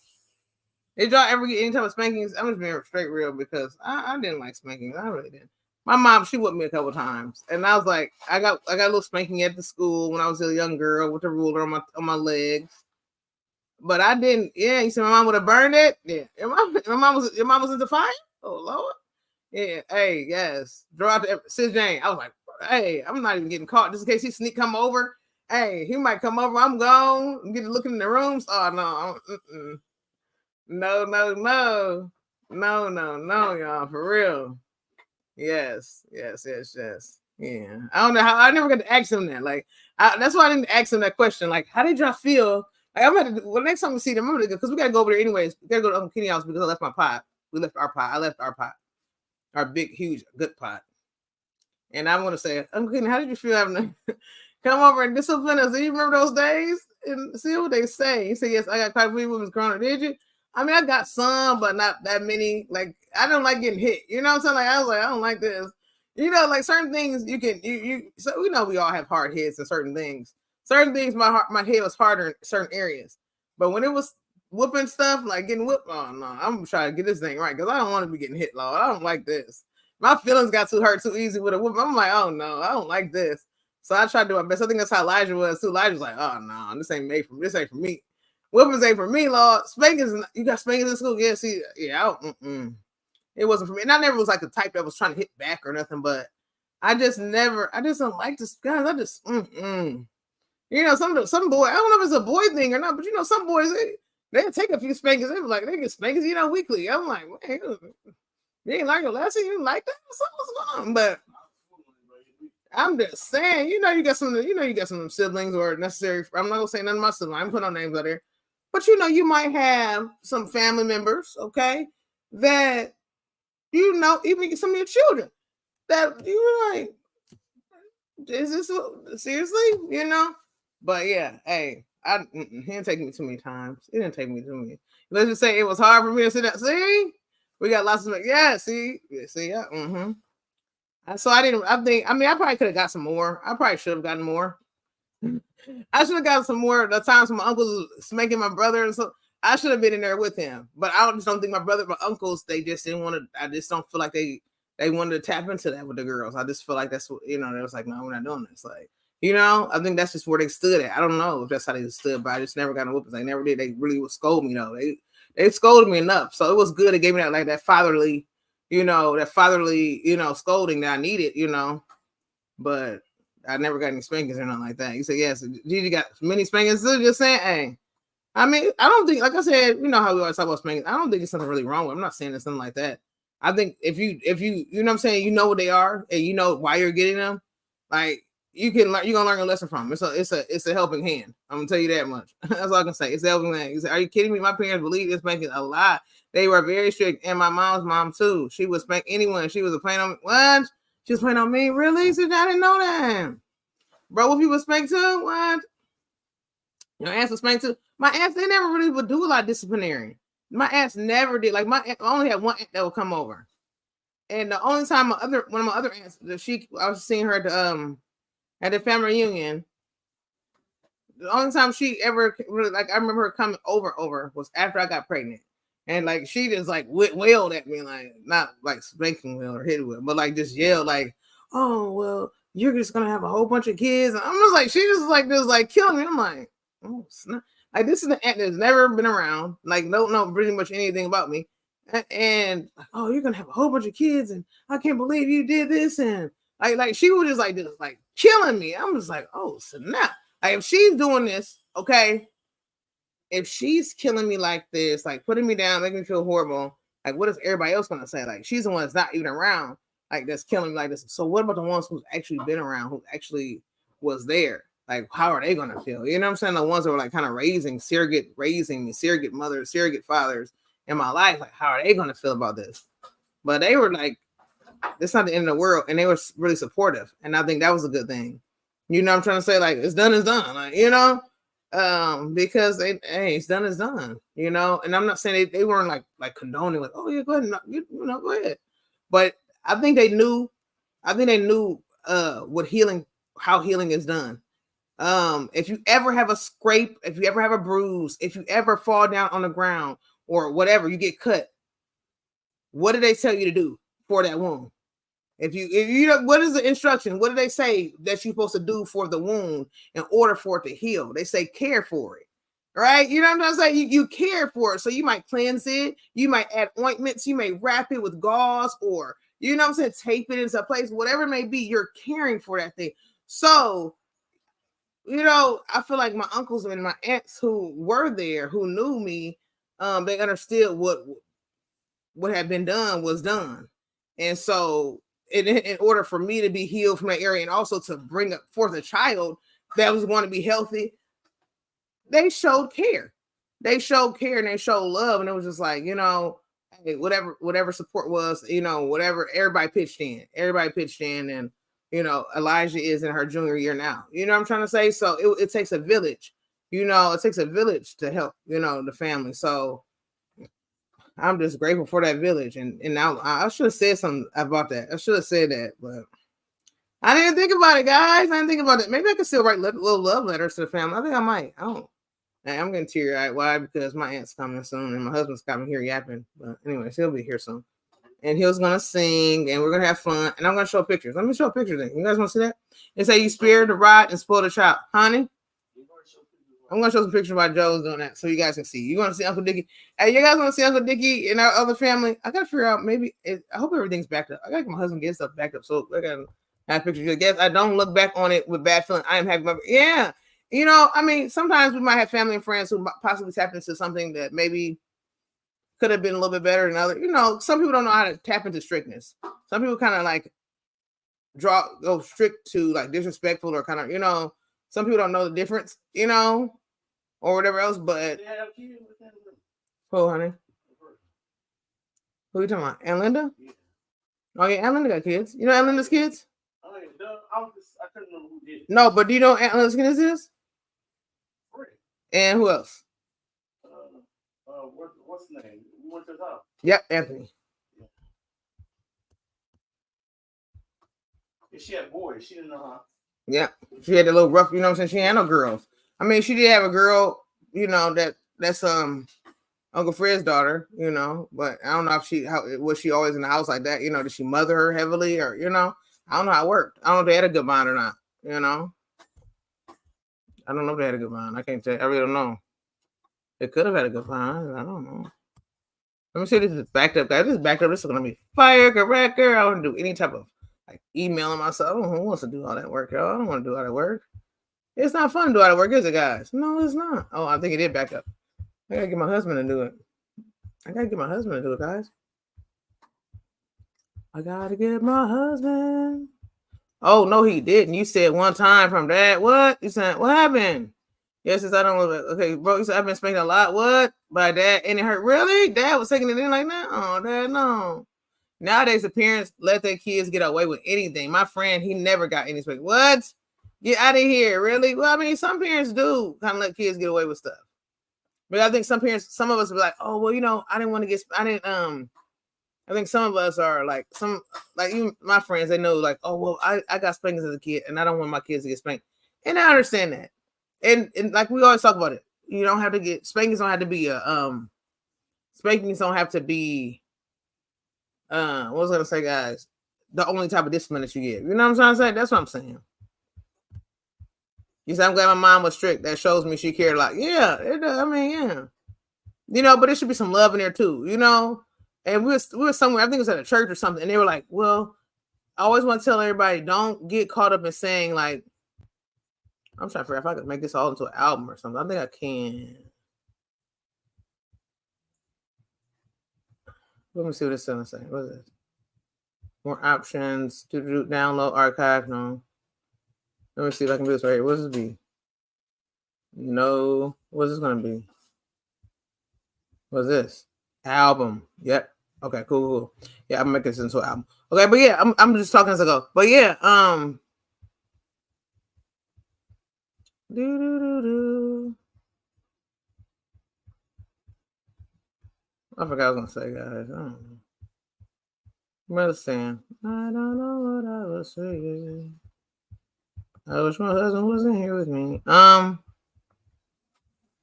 [SPEAKER 1] Did y'all ever get any type of spankings? I'm just being straight real because I didn't like spankings. I really didn't. My mom, she whooped me a couple times, and I was like, I got a little spanking at the school when I was a young girl with a ruler on my legs. But I didn't. Yeah, you said my mom would have burned it. Yeah, your mom was into fire. Oh Lord. Yeah. Hey, yes. Draw out the Sis Jane. I was like, hey, I'm not even getting caught just in case he come over. Hey, he might come over. I'm gone. I'm getting looking in the rooms. Oh no. No, y'all, for real. Yes. Yeah. I don't know how I never got to ask him that. Like, that's why I didn't ask him that question. Like, how did y'all feel? Like, I'm gonna well, next time we see them, I'm gonna because we gotta go over there anyways. We gotta go to Uncle Kenny's house because I left my pot. We left our pot. I left our pot, our big, huge, good pot. And I'm gonna say, Uncle Kenny, how did you feel having to come over and discipline us? Do you remember those days? And see what they say. He said, yes, I got quite a few women's corona. Did you? I mean, I got some, but not that many. Like, I don't like getting hit. You know what I'm saying? Like, I was like, I don't like this. You know, like certain things so we know we all have hard hits and certain things. Certain things my head was harder in certain areas. But when it was whooping stuff, like getting whooped, oh no, I'm gonna try to get this thing right because I don't want to be getting hit, Lord. I don't like this. My feelings got too hurt too easy with a whoop. I'm like, oh no, I don't like this. So I tried to do my best. I think that's how Elijah was too. Elijah was like, oh no, this ain't for me. Whoopings ain't for me, Lord. Spankings, you got spankings in school? Yeah, see, yeah, it wasn't for me. And I never was like the type that was trying to hit back or nothing, but I just don't like this, guys. You know, some boy, I don't know if it's a boy thing or not, but you know, some boys, they take a few spankings. They be like, they get spankings, you know, weekly. I'm like, man, you ain't like your lesson? You didn't like that? What's going on? But I'm just saying, you got some siblings or necessary. I'm not gonna say none of my siblings. I'm putting no names out there, but you might have some family members, okay, that even some of your children that you were like, is this seriously? But yeah, hey, he didn't take me too many times. It didn't take me too many. Let's just say it was hard for me to sit down. See, we got lots of yeah. See, yeah. So I probably could have got some more. I probably should have gotten more. I should have gotten some more. The times when my uncle was spanking my brother, and so I should have been in there with him. But I just don't think my uncles, they just didn't want to. I just don't feel like they wanted to tap into that with the girls. I just feel like that's what they was like, no, we're not doing this. Like, I think that's just where they stood at. I don't know if that's how they stood, but I just never got a whoopings. They never did. They really would scold me though. They scolded me enough, so it was good. It gave me that fatherly, scolding that I needed, but I never got any spankings or nothing like that. You said, yes, Gigi got many spankings. So just saying, hey, I mean, I don't think, like I said, how we always talk about spankings. I don't think there's something really wrong with it. I'm not saying there's something like that. I think if you, you know what I'm saying, you know what they are and you know why you're getting them, like, you're gonna learn a lesson from. It's a helping hand. I'm gonna tell you that much. That's all I can say. It's a helping hand. You say, are you kidding me? My parents believe this making a lot. They were very strict, and my mom's mom too. She would spank anyone. She was playing on me. What? She was playing on me? Really? So I didn't know that. Bro, what people spank too? What? Your aunts was spanked too. My aunts, they never really would do a lot of disciplinary. My aunts never did. Like my aunt, I only had one aunt that would come over. And the only time one of my other aunts, I was seeing her at the family reunion. The only time she ever really, like, I remember her coming over was after I got pregnant, and like she just like wailed at me, like not like spanking with or hit with, but like just yelled like, "Oh well, you're just gonna have a whole bunch of kids." And I'm just like, she just like killing me. I'm like, oh snap! Like this is an aunt that's never been around, like don't know pretty much anything about me, and like, oh, you're gonna have a whole bunch of kids, and I can't believe you did this, and like she was just like killing me. I'm just like, oh snap! Like if she's doing this, okay, if she's killing me like this, like putting me down, making me feel horrible, like what is everybody else gonna say? Like she's the one that's not even around, like that's killing me like this. So what about the ones who's actually been around, who actually was there? Like how are they gonna feel? You know what I'm saying? The ones that were like kind of surrogate mothers, surrogate fathers in my life. Like how are they gonna feel about this? But they were like, it's not the end of the world, and they were really supportive, and I think that was a good thing. You know what I'm trying to say? Like it's done is done. Like, you know, because it's done is done, you know. And I'm not saying they weren't like condoning, like, oh yeah, go ahead, you know, go ahead. But I think they knew how healing is done. If you ever have a scrape, if you ever have a bruise, if you ever fall down on the ground or whatever, you get cut. What do they tell you to do for that wound? If you know, what is the instruction? What do they say that you're supposed to do for the wound in order for it to heal? They say care for it, right? You know what I'm saying? You care for it. So you might cleanse it. You might add ointments. You may wrap it with gauze, or, you know what I'm saying, tape it into a place, whatever it may be. You're caring for that thing. So, you know, I feel like my uncles and my aunts who were there, who knew me, they understood what had been done was done. And so in order for me to be healed from that area and also to bring up forth a child that was going to be healthy, they showed care. They showed care and they showed love. And it was just like, you know, hey, whatever support was, you know, whatever, everybody pitched in. And, you know, Elijah is in her junior year now. You know what I'm trying to say? So it takes a village. You know, it takes a village to help, you know, the family. So I'm just grateful for that village, and now I should have said something about that. I should have said that, but I didn't think about it, guys. I didn't think about it. Maybe I could still write little love letters to the family. I think I might. I don't. I'm getting teary-eyed. Why? Because my aunt's coming soon, and my husband's coming here yapping. But anyways, he'll be here soon, and he was gonna sing, and we're gonna have fun, and I'm gonna show pictures. Let me show pictures. Then you guys want to see that? It say you spared the rod and spoiled the child, honey. I'm gonna show some pictures about Joe's doing that so you guys can see. You want to see Uncle Dickie? Hey, you guys want to see Uncle Dickie and our other family? I gotta figure out. I hope everything's backed up. I gotta get my husband get stuff backed up so I gotta have pictures. I guess I don't look back on it with bad feeling. I am happy. Yeah, you know, I mean, sometimes we might have family and friends who possibly tap into something that maybe could have been a little bit better than other. You know, some people don't know how to tap into strictness. Some people kind of like go strict to like disrespectful or kind of, you know. Some people don't know the difference, you know, or whatever else. But who, honey? Who are you talking about? Aunt Linda? Yeah. Oh yeah, Aunt Linda got kids. You know Aunt Linda's kids? I couldn't know who did. No, but do you know Aunt Linda's kids is? And who else? What's the name? Who went to the house? Yep, Anthony. Yeah. She had boys. She didn't know how. Yeah, she had a little rough. You know what I'm saying? She had no girls. I mean, she did have a girl. You know that's Uncle Fred's daughter. You know, but I don't know if was she always in the house like that. You know, did she mother her heavily or, you know? I don't know how it worked. I don't know if they had a good bond or not. You know, I don't know if they had a good bond. I can't tell. I really don't know. They could have had a good bond. I don't know. Let me see. This is backed up, guys. This is backed up. This is gonna be firecracker. I don't do any type of like emailing myself. Who wants to do all that work, y'all? I don't want to do all that work. It's not fun to do all that work, is it, guys? No, it's not. Oh, I think it did back up. I gotta get my husband to do it. I gotta get my husband to do it, guys. I gotta get my husband Oh no, he didn't. You said one time from dad. What? You said what happened? Yes, I don't look okay, bro. You said I've been spanking a lot. What? By dad, and it hurt. Really? Dad was taking it in like that. Oh, dad, no. Nowadays, the parents let their kids get away with anything. My friend, he never got any spanking. What? Get out of here, really? Well, I mean, some parents do kind of let kids get away with stuff. But I think some parents, some of us be like, oh, well, I didn't want to get, I think some of us are like even my friends, they know like, oh, well, I got spankings as a kid and I don't want my kids to get spanked. And I understand that. And like we always talk about it, you don't have to get spankings don't have to be spankings don't have to be what was I gonna say, guys? The only type of discipline that you get. You know what I'm trying to say? That's what I'm saying. You say I'm glad my mom was strict. That shows me she cared a lot. Yeah, it does. I mean, yeah. But there should be some love in there too, And we were somewhere, I think it was at a church or something, and they were like, well, I always want to tell everybody, don't get caught up in saying like, I'm trying to figure out if I could make this all into an album or something. I think I can. Let me see what this is saying. What is it? More options. Download, archive. No. Let me see if I can do this right here. What does this be? No. What's this going to be? What's this? Album. Yep. Okay, cool. Yeah, I'm making this into an album. Okay, but yeah, I'm just talking as I go. But yeah, I forgot what I was gonna say, guys. I don't know. What was saying? I don't know what I was saying. I wish my husband wasn't here with me. I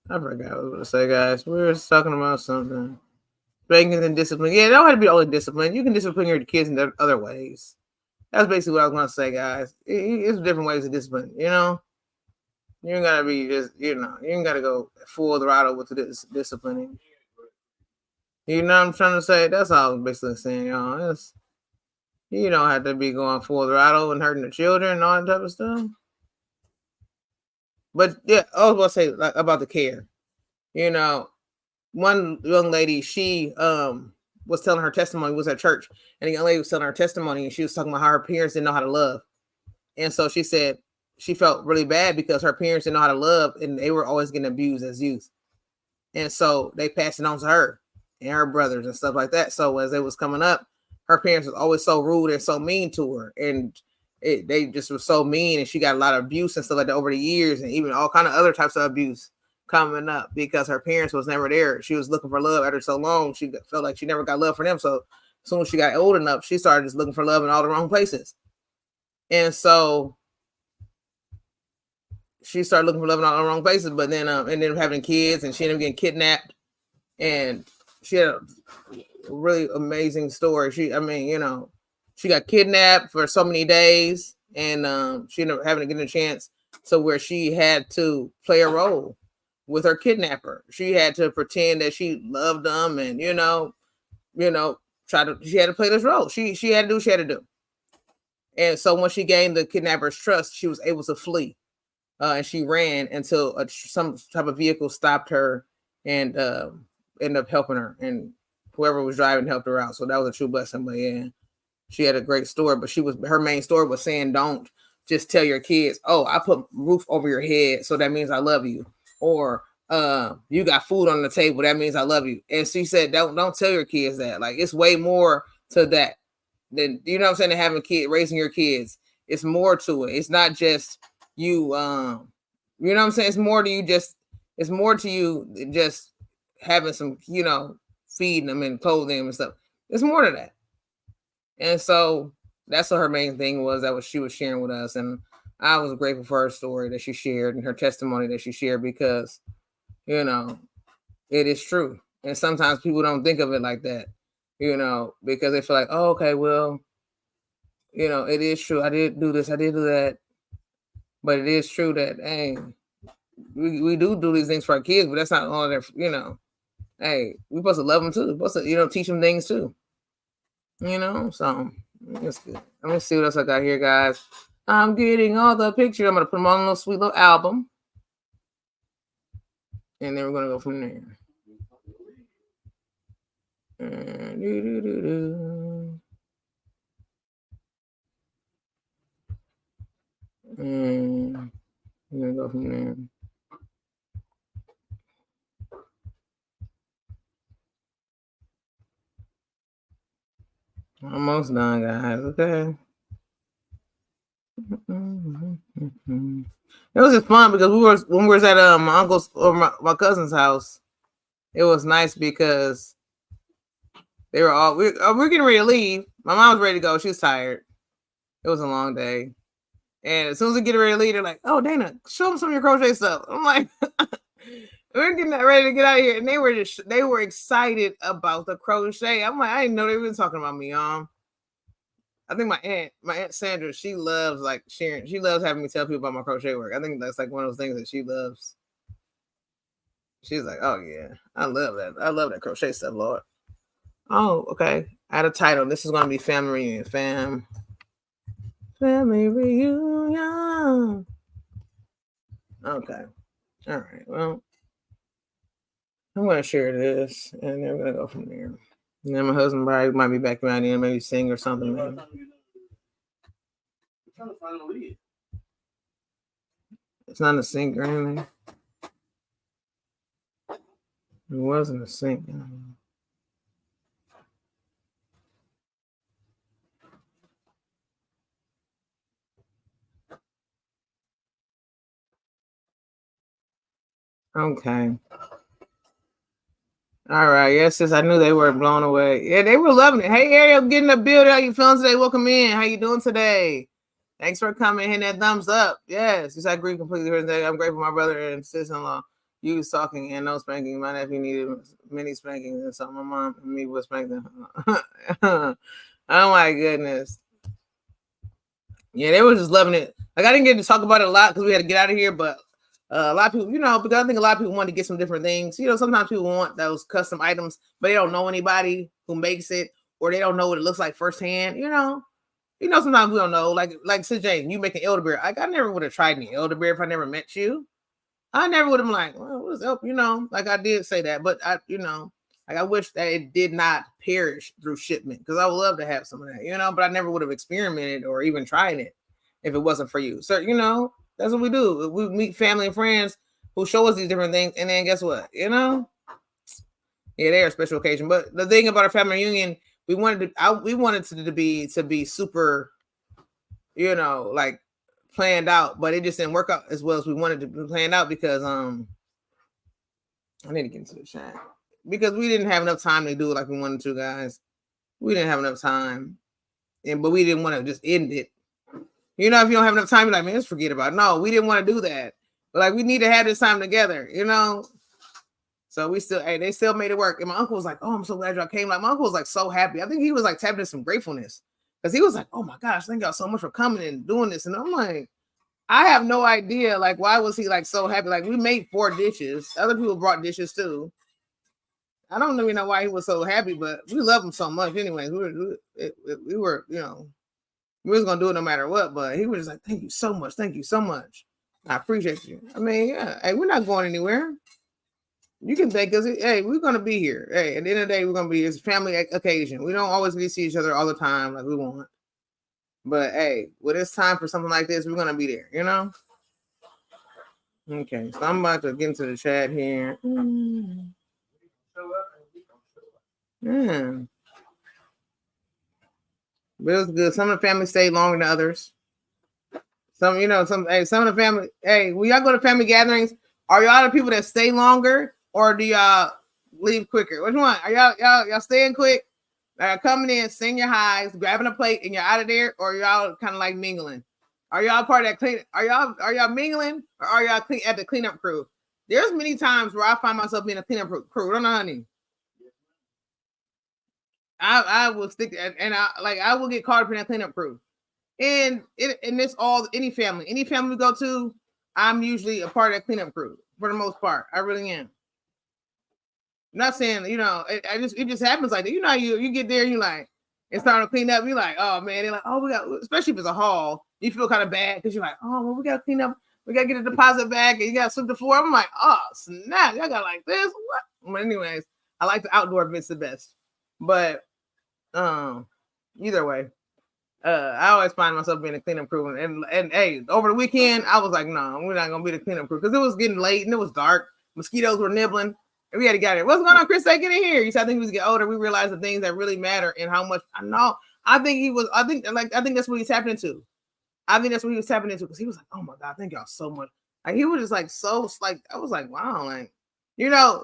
[SPEAKER 1] forgot what I was gonna say, guys. We were talking about something. Spanking and discipline. Yeah, it don't have to be only discipline. You can discipline your kids in other ways. That's basically what I was gonna say, guys. It's different ways of discipline. You ain't gotta be just, you ain't gotta go full throttle with this disciplining. You know what I'm trying to say? That's all I'm basically saying, y'all. You don't have to be going full throttle and hurting the children and all that type of stuff. But yeah, I was going to say like, about the care. One young lady, she was telling her testimony, was at church, and the young lady was telling her testimony, and she was talking about how her parents didn't know how to love. And so she said she felt really bad because her parents didn't know how to love, and they were always getting abused as youth. And so they passed it on to her and her brothers and stuff like that. So as it was coming up, her parents was always so rude and so mean to her, and they just were so mean, and she got a lot of abuse and stuff like that over the years, and even all kind of other types of abuse coming up because her parents was never there. She was looking for love after so long. She felt like she never got love from them. So as soon as she got old enough, she started just looking for love in all the wrong places. And so she started looking for love in all the wrong places, but then ended up having kids, and she ended up getting kidnapped. And she had a really amazing story. She got kidnapped for so many days, and she ended up having to get a chance to where she had to play a role with her kidnapper. She had to pretend that she loved them, and she had to play this role. She had to do what she had to do. And so when she gained the kidnapper's trust, she was able to flee. And she ran until some type of vehicle stopped her and ended up helping her. And whoever was driving helped her out. So that was a true blessing. But yeah, she had a great story. But her main story was saying, don't just tell your kids, oh, I put roof over your head, so that means I love you. Or you got food on the table, that means I love you. And she said, don't tell your kids that. Like, it's way more to that than, you know what I'm saying, having raising your kids. It's more to it. It's not just you you know what I'm saying? It's more to you just having some, feeding them and clothing them and stuff. It's more to that. And so that's what her main thing was, that what she was sharing with us. And I was grateful for her story that she shared and her testimony that she shared, because it is true. And sometimes people don't think of it like that, because they feel like, oh, okay, well, it is true. I did do this, I did do that. But it is true that, hey, we do these things for our kids, but that's not all their, hey, we're supposed to love them too. We're supposed to, teach them things too. So it's good. Let me see what else I got here, guys. I'm getting all the pictures. I'm going to put them on a little sweet little album. And then we're going to go from there. I'm gonna go from there. Almost done, guys. Okay. It was just fun because when we was at my uncle's or my cousin's house. It was nice because they were all we're getting ready to leave. My mom was ready to go. She was tired. It was a long day. And as soon as we get ready to leave, they're like, "Oh, Dana, show them some of your crochet stuff." I'm like, "We're getting ready to get out of here," and they were excited about the crochet. I'm like, I didn't know they were talking about me, I think my aunt Sandra, she loves like sharing. She loves having me tell people about my crochet work. I think that's like one of those things that she loves. She's like, "Oh yeah, I love that. I love that crochet stuff, Lord." Oh, okay. Add a title. This is gonna be family reunion. Family reunion. Okay. All right. Well, I'm gonna share this, and then we're gonna go from there. And then my husband probably might be back around here, maybe sing or something. Maybe.
[SPEAKER 2] Trying to find a lead.
[SPEAKER 1] It's not a sink or anything. It wasn't a sink. Okay. All right. Yes, sis. I knew they were blown away. Yeah, they were loving it. Hey, Ariel, getting the build. How you feeling today? Welcome in. How you doing today? Thanks for coming. Hitting that thumbs up. Yes. Yes, I agree completely. I'm grateful my brother and sister-in-law. You was talking and no spanking. My nephew needed many spankings, and so my mom and me was spanking. Oh my goodness. Yeah, they were just loving it. Like I didn't get to talk about it a lot because we had to get out of here, but a lot of people, because I think a lot of people want to get some different things. Sometimes people want those custom items, but they don't know anybody who makes it, or they don't know what it looks like firsthand. Sometimes we don't know. Like Sis Jane, you make an elderberry. Like I never would have tried any elderberry if I never met you. I never would have been like, well, what's up? Like I did say that, but I wish that it did not perish through shipment because I would love to have some of that, but I never would have experimented or even tried it if it wasn't for you. So, that's what we do. We meet family and friends who show us these different things. And then guess what? Yeah, they're a special occasion. But the thing about our family reunion, we wanted it to be super, like planned out, but it just didn't work out as well as we wanted to be planned out because I need to get into the chat because we didn't have enough time to do it like we wanted to, guys. We didn't have enough time, but we didn't want to just end it. If you don't have enough time, you're like, man, let's forget about it. No, we didn't want to do that. But like we need to have this time together, So they still made it work. And my uncle was like, oh, I'm so glad y'all came. Like my uncle was like so happy. I think he was like tapping in some gratefulness. Because he was like, oh my gosh, thank y'all so much for coming and doing this. And I'm like, I have no idea. Like, why was he like so happy? Like, we made 4 dishes. Other people brought dishes too. I don't even know why he was so happy, but we love him so much. Anyway, we were, we was gonna do it no matter what. But he was just like, thank you so much. Thank you so much. I appreciate you. I mean, yeah. Hey, we're not going anywhere. You can take us. Hey, we're gonna be here. Hey, at the end of the day, it's a family occasion. We don't always get to see each other all the time like we want. But hey, when it's time for something like this, we're gonna be there, Okay, so I'm about to get into the chat here. Yeah. But it was good. Some of the family stayed longer than others. Some of the family, when y'all go to family gatherings, are y'all the people that stay longer or do y'all leave quicker? Which one? Are y'all staying quick? Coming in, sing your highs, grabbing a plate, and you're out of there, or y'all kind of like mingling? Are y'all part of that clean? Are y'all mingling, or are y'all at the cleanup crew? There's many times where I find myself being a cleanup crew. Don't know, honey. I will stick, and I will get caught up in that cleanup crew. And it's all any family we go to, I'm usually a part of that cleanup crew for the most part. I really am. I'm not saying, it just happens like that. You get there, you like, it's starting to clean up. You're like, oh man, they're like, oh, we got, especially if it's a hall, you feel kind of bad because you're like, oh, well, we got to clean up. We got to get a deposit back and you got to sweep the floor. I'm like, oh, snap. Y'all got like this. What? But anyways, I like the outdoor events the best. But either way, I always find myself being a cleanup crew, and hey, over the weekend I was like, no, we're not gonna be the cleanup crew because it was getting late and it was dark. Mosquitoes were nibbling, and we had to get here. What's going on, Chris? Say, get in here. You said I think we was get older, we realized the things that really matter and how much I know. I think that's what he's tapping into. I think that's what he was tapping into because he was like, oh my god, thank y'all so much. Like he was just like so like I was like, wow, like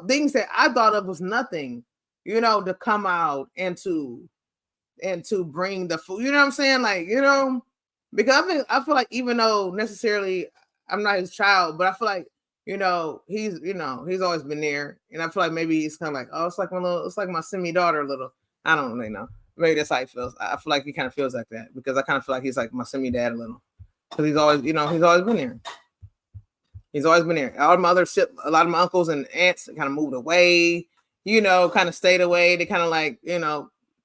[SPEAKER 1] things that I thought of was nothing, to come out and to bring the food, you know what I'm saying? Like, because I feel like even though necessarily I'm not his child, but I feel like, he's always been there. And I feel like maybe it's kind of like, oh, it's like my semi-daughter a little. I don't really know. Maybe that's how he feels. I feel like he kind of feels like that because I kind of feel like he's like my semi-dad a little. Because he's always, he's always been there. He's always been there. All my a lot of my uncles and aunts kind of moved away, kind of stayed away. They kind of like,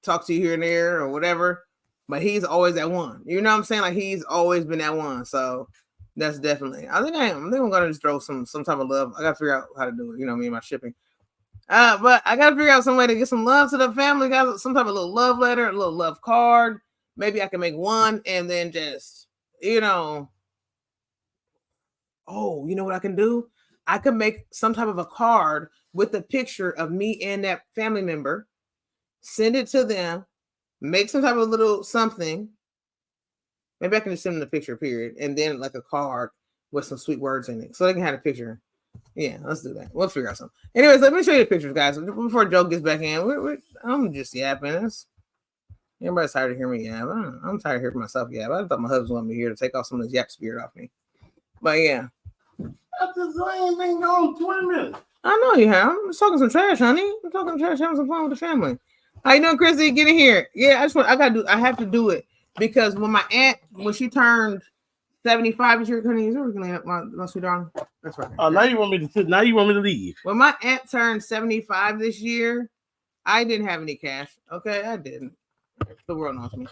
[SPEAKER 1] talk to you here and there or whatever, but he's always that one. You know what I'm saying? Like he's always been that one. So that's definitely. I think I'm gonna just throw some type of love. I gotta figure out how to do it. Me and my shipping. But I gotta figure out some way to get some love to the family. Got some type of little love letter, a little love card. Maybe I can make one and then just Oh, you know what I can do? I can make some type of a card with a picture of me and that family member. Send it to them, make some type of little something. Maybe I can just send them the picture, period, and then like a card with some sweet words in it, so they can have a picture. Yeah, let's do that. We'll figure out something. Anyways, let me show you the pictures, guys. Before Joe gets back in, I'm just yapping. Everybody's tired of hearing me yap. I'm tired of hearing myself yap. I thought my husband wanted me here to take off some of this yap spirit off me. But yeah.
[SPEAKER 2] After ain't been gone 20 minutes.
[SPEAKER 1] I know you have. I'm just talking some trash, honey. I'm talking trash, having some fun with the family. How you doing, Chrissy? Get in here. Yeah, I have to do it because when my aunt, when she turned 75 this year, honey, we're clean up my sweet darling. That's right.
[SPEAKER 2] Oh, now you want me to sit? Now you want me to leave?
[SPEAKER 1] When my aunt turned 75 this year, I didn't have any cash. Okay, I didn't. The world knows me.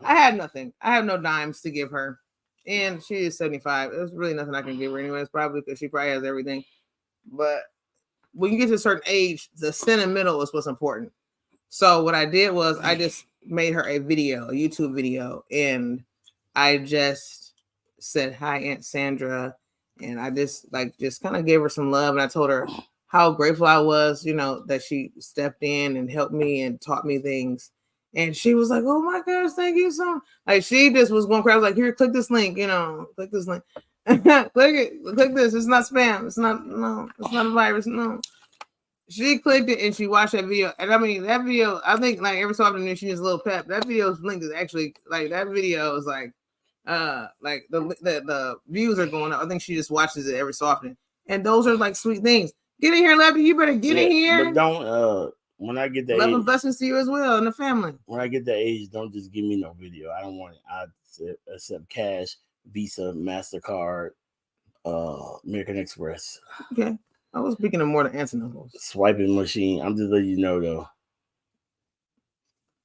[SPEAKER 1] I had nothing. I have no dimes to give her, and she is 75. There's really nothing I can give her anyways, probably because she probably has everything. But when you get to a certain age, the sentimental is what's important. So what I did was I just made her a YouTube video, and I just said, hi, Aunt Sandra. And I just kind of gave her some love. And I told her how grateful I was, that she stepped in and helped me and taught me things. And she was like, oh my gosh, thank you so much. Like she just was going crazy. I was like, here, click this link, click this link. click this. It's not spam. It's not a virus. No. She clicked it and she watched that video. And I mean, that video, I think like every so often she needs a little pep. That video's link is actually like that video is like the views are going up. I think she just watches it every so often. And those are like sweet things. Get in here, Lefty. You better get in here.
[SPEAKER 2] But don't when I get that
[SPEAKER 1] love and blessings to you as well and the family.
[SPEAKER 2] When I get that age, don't just give me no video. I don't want it. I accept cash, Visa, MasterCard, American Express.
[SPEAKER 1] Okay. I was speaking of more than answer numbers.
[SPEAKER 2] Swiping machine. I'm just letting you know, though.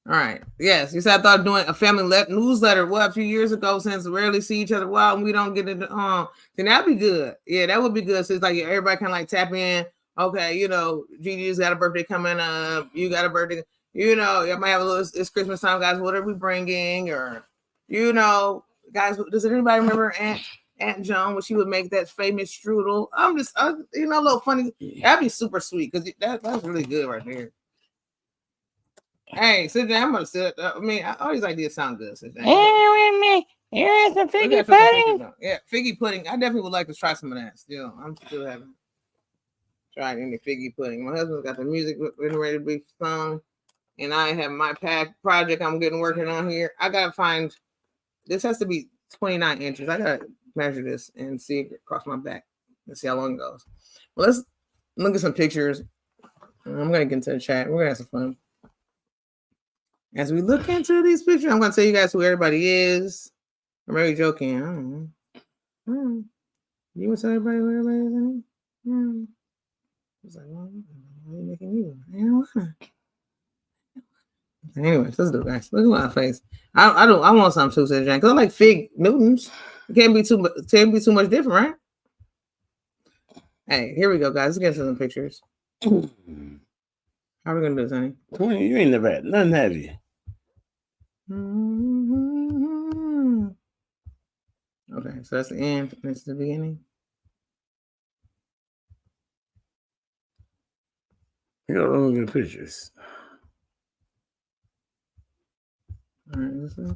[SPEAKER 1] All right. Yes. You said I thought doing a family newsletter. Well, a few years ago, since we rarely see each other, well, and we don't get it. Then that'd be good. Yeah, that would be good. So it's like everybody can like tap in. Okay, Gigi's got a birthday coming up. You got a birthday. You might have a little. It's Christmas time, guys. What are we bringing? Or, guys. Does anybody remember Aunt Joan when she would make that famous strudel? I'm just, a little funny. That'd be super sweet because that's really good right there. Hey, sit down. I'm gonna sit. All these ideas sound good. Sit down.
[SPEAKER 2] Here's the figgy pudding.
[SPEAKER 1] Yeah, figgy pudding. I definitely would like to try some of that. Still, I'm still haven't tried any figgy pudding. My husband's got the music ready to be sung, and I have my project I'm working on here. I gotta find. This has to be 29 inches. I gotta measure this and see it across my back. Let's see how long it goes. Well, let's look at some pictures. I'm gonna get into the chat. We're gonna have some fun. As we look into these pictures, I'm gonna tell you guys who everybody is. I'm really joking. I don't know. You want to tell everybody who everybody is? It's like, well, what are you making me? I don't wanna. Anyways, let's do it, guys. Look at my face. I want some too, says Jan, because I like fig Newtons. It can't be too much different, right? Hey, here we go, guys. Let's get some pictures. How are we gonna do this, honey?
[SPEAKER 2] You ain't never had nothing, have you?
[SPEAKER 1] Okay, so that's the end. This is the beginning.
[SPEAKER 2] You got all good pictures.
[SPEAKER 1] All right, this is.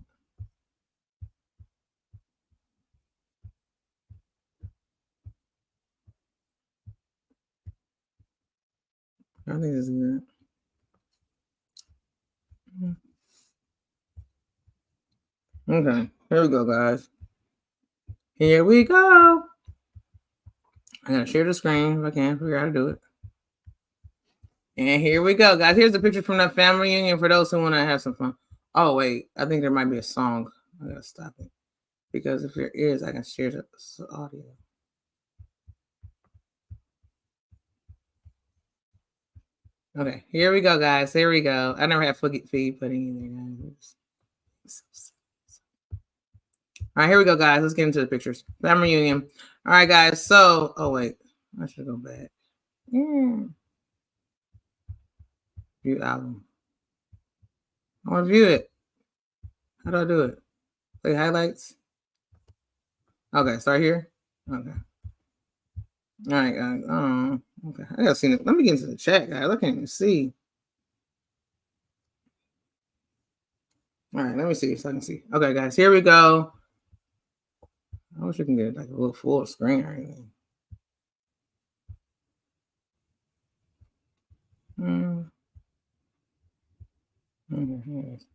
[SPEAKER 1] I think this is good. Okay, here we go, guys. Here we go. I gotta share the screen if I can figure out how to do it. And here we go, guys. Here's the picture from that family reunion for those who want to have some fun. Oh, wait. I think there might be a song. I gotta stop it. Because if there is, I can share the audio. Okay, here we go, guys. Here we go. I never had feed pudding either, guys. All right, here we go, guys. Let's get into the pictures. Family reunion. All right, guys. So, oh, wait. I should go back. View album. I want to view it. How do I do it? Play highlights. Okay, start here. Okay. All right, guys. Okay. I gotta see it. Let me get into the chat, guys. I can't even see. All right, let me see so I can see. Okay, guys, here we go. I wish you can get like a little full screen or anything. All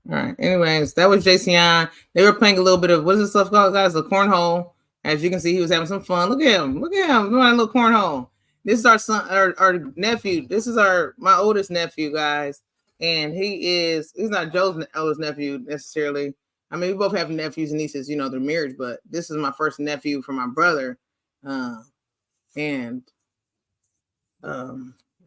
[SPEAKER 1] right. Anyways, that was JCon. They were playing a little bit of what's this stuff called, guys? The cornhole. As you can see, he was having some fun. Look at him. Look at him doing a little cornhole. This is our son, our nephew. This is my oldest nephew, guys. And he's not Joe's eldest nephew necessarily. I mean, we both have nephews and nieces, they're marriage, but this is my first nephew from my brother. And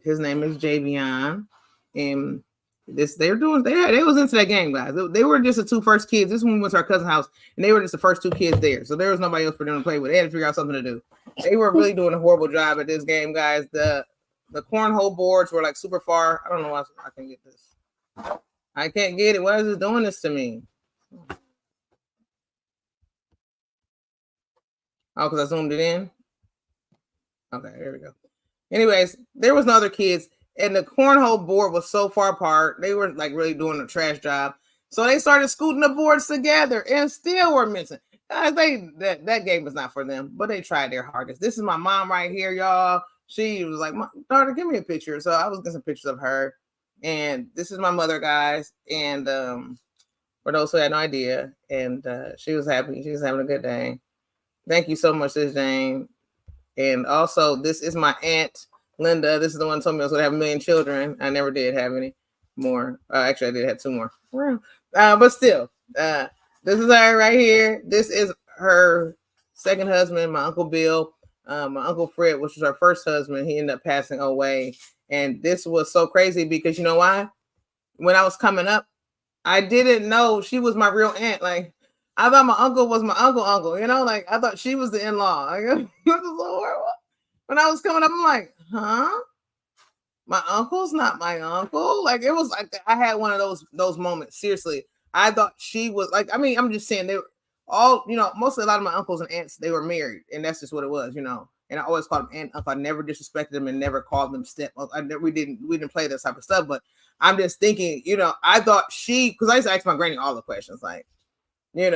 [SPEAKER 1] his name is Javion. And they was into that game, guys. They were just the two first kids. This one we went to our cousin's house, and they were just the first two kids there. So there was nobody else for them to play with. They had to figure out something to do. They were really doing a horrible job at this game, guys. The cornhole boards were like super far. I don't know why I can get this. I can't get it. Why is it doing this to me? Oh, because I zoomed it in. Okay, there we go. Anyways, there was no other kids. And the cornhole board was so far apart. They were like really doing a trash job. So they started scooting the boards together and still were missing. Guys, that game was not for them, but they tried their hardest. This is my mom right here, y'all. She was like, daughter, give me a picture. So I was getting some pictures of her. And this is my mother, guys. And for those who had no idea. And she was happy. She was having a good day. Thank you so much, Sis Jane. And also, this is my aunt, Linda. This is the one who told me I was going to have 1 million children. I never did have any more. Actually, I did have 2 more. But still, this is her right here. This is her second husband, my Uncle Bill. My Uncle Fred, which was her first husband, he ended up passing away. And this was so crazy because you know why? When I was coming up, I didn't know she was my real aunt. Like, I thought my uncle was my uncle, like I thought she was the in-law. Like, it was so horrible. When I was coming up, I'm like, huh? My uncle's not my uncle. Like, it was like I had one of those moments. Seriously, I thought she was like. I mean, I'm just saying they were all, mostly a lot of my uncles and aunts, they were married, and that's just what it was, And I always called them aunt, uncle. I never disrespected them and never called them step. We didn't play this type of stuff. But I'm just thinking, I thought because I used to ask my granny all the questions, like, and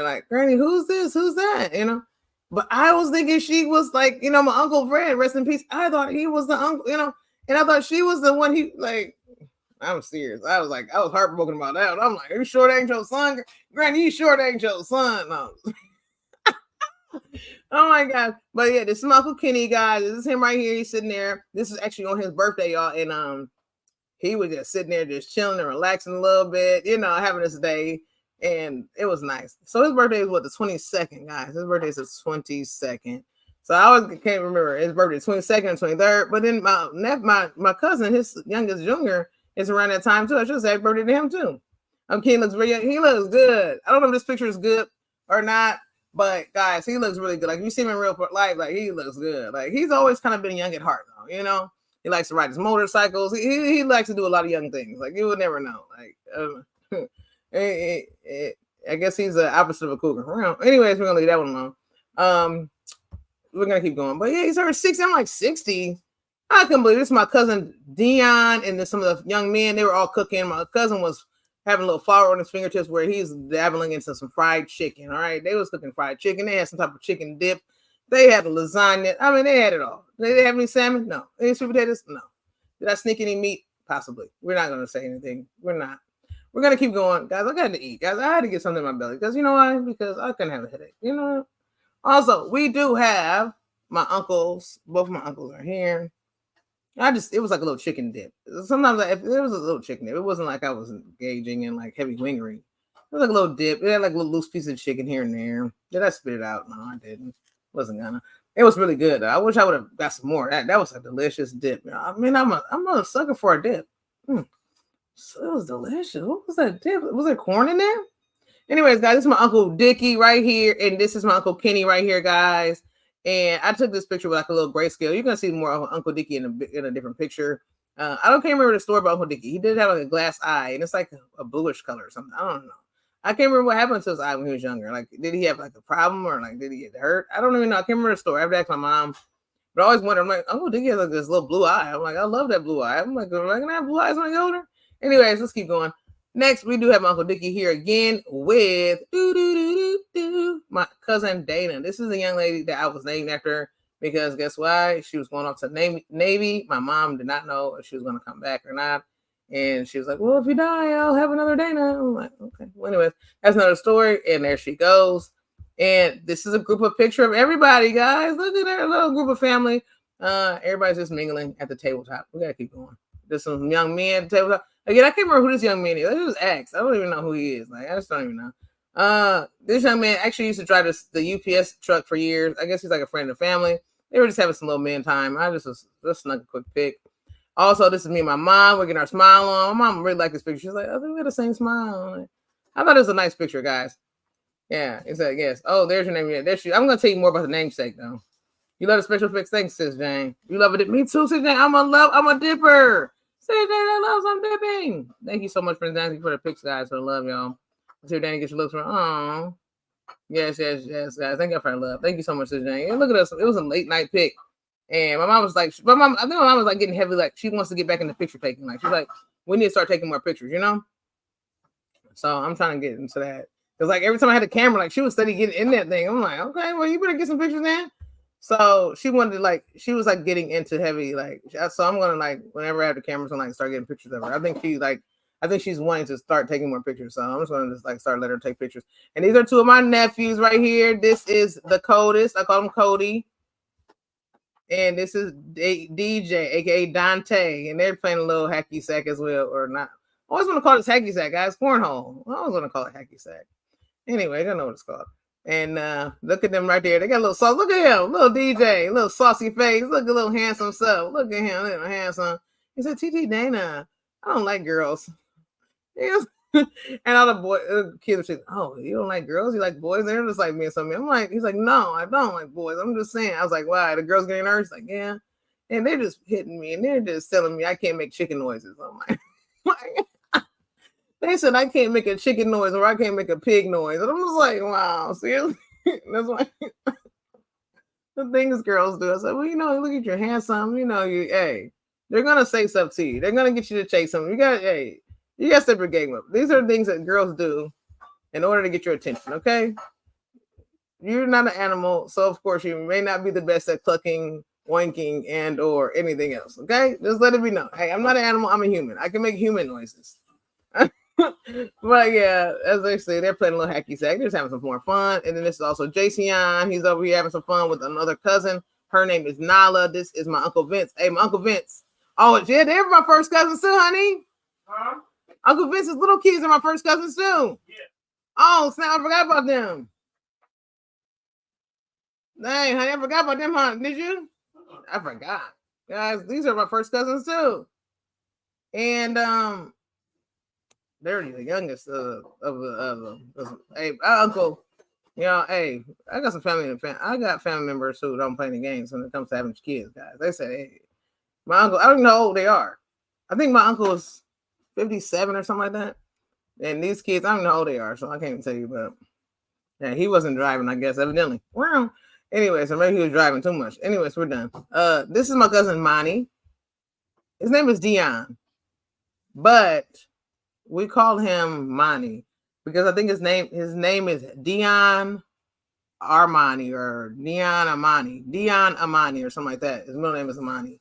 [SPEAKER 1] like, Granny, who's this? Who's that? But I was thinking she was like, my Uncle Fred, rest in peace. I thought he was the uncle, and I thought she was the one I'm serious. I was heartbroken about that. I'm like, are you sure that ain't your son? Granny, you sure that ain't your son? No. Oh my God. But yeah, this is my Uncle Kenny, guys. This is him right here. He's sitting there. This is actually on his birthday, y'all. And he was just sitting there just chilling and relaxing a little bit, having this day. And it was nice. So his birthday is the 22nd, guys. His birthday is the 22nd. So I always can't remember his birthday, 22nd and 23rd. But then my cousin, his youngest junior, is around that time too. I should say happy birthday to him too. He looks he looks good. I don't know if this picture is good or not, but guys, he looks really good. Like, you see him in real life, like, he looks good. Like, he's always kind of been young at heart, though, He likes to ride his motorcycles. He likes to do a lot of young things. Like, you would never know. Like, I guess he's the opposite of a cougar. Anyways, we're gonna leave that one alone. We're gonna keep going. But yeah, he's over 60. I'm like 60. I couldn't believe this. My cousin Dion and then some of the young men, they were all cooking. My cousin was having a little flour on his fingertips where he's dabbling into some fried chicken. All right. They was cooking fried chicken. They had some type of chicken dip. They had a lasagna. I mean, they had it all. Did they have any salmon? No. Any sweet potatoes? No. Did I sneak any meat? Possibly. We're not gonna say anything. We're not. We're gonna keep going. Guys, I got to eat. Guys, I had to get something in my belly. Because you know why? Because I couldn't have a headache. You know what? Also, we do have my uncles. Both of my uncles are here. It was like a little chicken dip. Sometimes if it was a little chicken dip, it wasn't like I was engaging in like heavy wingery. It was like a little dip. It had like a little loose piece of chicken here and there. Did I spit it out? No, I didn't. Wasn't gonna. It was really good. I wish I would have got some more. That was a delicious dip. I mean, I'm a sucker for a dip. So it was delicious. What was that dip? Was there corn in there? Anyways, guys, this is my Uncle Dickie right here, and this is my Uncle Kenny right here, guys. And I took this picture with like a little grayscale. You're gonna see more of Uncle Dickie in a different picture. I can't remember the story about Uncle Dickie. He did have like a glass eye, and it's like a bluish color or something. I don't know. I can't remember what happened to his eye when he was younger. Like, did he have like a problem or like did he get hurt? I don't even know. I can't remember the story. I have to ask my mom. But I always wonder, I'm like, Uncle Dickie has like this little blue eye. I'm like, I love that blue eye. I'm like, am I gonna have blue eyes when I get older? Anyways, let's keep going. Next, we do have Uncle Dickie here again with my cousin Dana. This is a young lady that I was named after because guess why? She was going off to Navy. My mom did not know if she was going to come back or not. And she was like, well, if you die, I'll have another Dana. I'm like, okay. Well, anyways, that's another story. And there she goes. And this is a group of picture of everybody, guys. Look at that little group of family. Everybody's just mingling at the tabletop. We got to keep going. There's some young men at the tabletop. Again, I can't remember who this young man is. Let's just ask. I don't even know who he is. Like, I just don't even know. This young man actually used to drive the UPS truck for years. I guess he's like a friend of the family. They were just having some little man time. I just snuck a quick pic. Also, this is me and my mom. We're getting our smile on. My mom really liked this picture. She's like, I think we got the same smile. I thought it was a nice picture, guys. Yeah, it's like, yes. Oh, there's your name. Yeah, there's you. I'm going to tell you more about the namesake, though. You love the special effects. Thanks, Sis Jane. You love it. Me too, Sis Jane. I'm a dipper. Sis Jane, I love some dipping. Thank you so much, friends. Thank you for the pics, guys. For the love, y'all. Let's see if Danny gets your looks from. Oh, yes, guys. Thank you for the love. Thank you so much, Sis Jane. And look at us. It was a late night pic. And my mom was like, I think my mom was like getting heavy. Like, she wants to get back into picture taking. Like, she's like, we need to start taking more pictures, you know? So I'm trying to get into that. Because, like, every time I had a camera, like, she was steady getting in that thing. I'm like, okay, well, you better get some pictures in. So she wanted to, like, she was, like, getting into heavy, like, so I'm going to, like, whenever I have the cameras, I'm, like, start getting pictures of her. I think she's wanting to start taking more pictures. So I'm just going to just, like, start letting her take pictures. And these are two of my nephews right here. This is the Codist. I call him Cody. And this is DJ, a.k.a. Dante. And they're playing a little hacky sack as well, or not. I always want to call this hacky sack, guys. Cornhole. I always want to call it hacky sack. Anyway, I don't know what it's called. And look at them right there. They got a little sauce. Look at him, little DJ, little saucy face. Look at little handsome self. Look at him, little handsome. He said, TT Dana, I don't like girls. Yes. And all the kids are saying, oh, you don't like girls? You like boys? And they're just like me and something. I'm like, he's like, no, I don't like boys. I'm just saying. I was like, why? The girls getting nervous? Like, yeah. And they're just hitting me and they're just telling me I can't make chicken noises. I'm like, they said I can't make a chicken noise or I can't make a pig noise. And I'm just like, wow, seriously? That's why the things girls do. I said, well, you know, look at your handsome, you know, hey, they're gonna say stuff to you. They're gonna get you to chase them. You got to step your game up. These are things that girls do in order to get your attention, okay? You're not an animal, so of course you may not be the best at clucking, oinking, and or anything else, okay? Just let it be known. Hey, I'm not an animal, I'm a human. I can make human noises. But yeah, as they say, they're playing a little hacky sack. They're just having some more fun. And then this is also Jason. He's over here having some fun with another cousin. Her name is Nala. This is my Uncle Vince. Hey, my Uncle Vince. Oh, yeah, they're my first cousins too, honey. Huh? Uncle Vince's little kids are my first cousins too. Yeah. Oh, snap, I forgot about them. Dang, honey, I forgot about them, huh? Did you? I forgot. Guys, these are my first cousins too. And they're the youngest of them. Hey, uncle, you know, hey, I got some family. I got family members who don't play any games when it comes to having kids, guys. They say, hey, my uncle, I don't know how old they are. I think my uncle is 57 or something like that. And these kids, I don't know how old they are, so I can't even tell you, but yeah, he wasn't driving, I guess, evidently. Well, anyway, so maybe he was driving too much. Anyways, we're done. This is my cousin Monty. His name is Dion, but we call him Monty because I think his name is Dion Armani or Dion Amani or something like that. His middle name is Amani.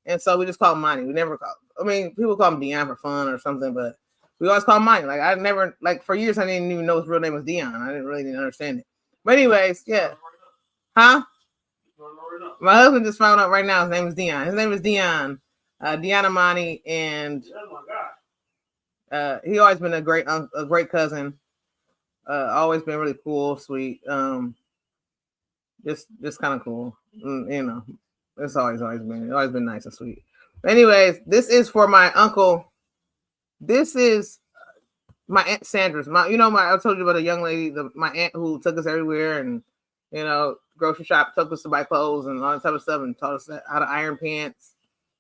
[SPEAKER 1] And so we just call him Monty. We never call, I mean, people call him Dion for fun or something, but we always call him Monty. Like I never, like for years, I didn't even know his real name was Dion. I didn't really understand it. But anyways, yeah. Huh? My husband just found out right now his name is Dion. His name is Dion. Dion Amani. And he always been a great cousin. Always been really cool, sweet. Just kind of cool. You know, it's always been nice and sweet. But anyways, this is for my uncle. This is my aunt Sandra's. I told you about a young lady, my aunt who took us everywhere and grocery shop, took us to buy clothes and all that type of stuff, and taught us how to iron pants.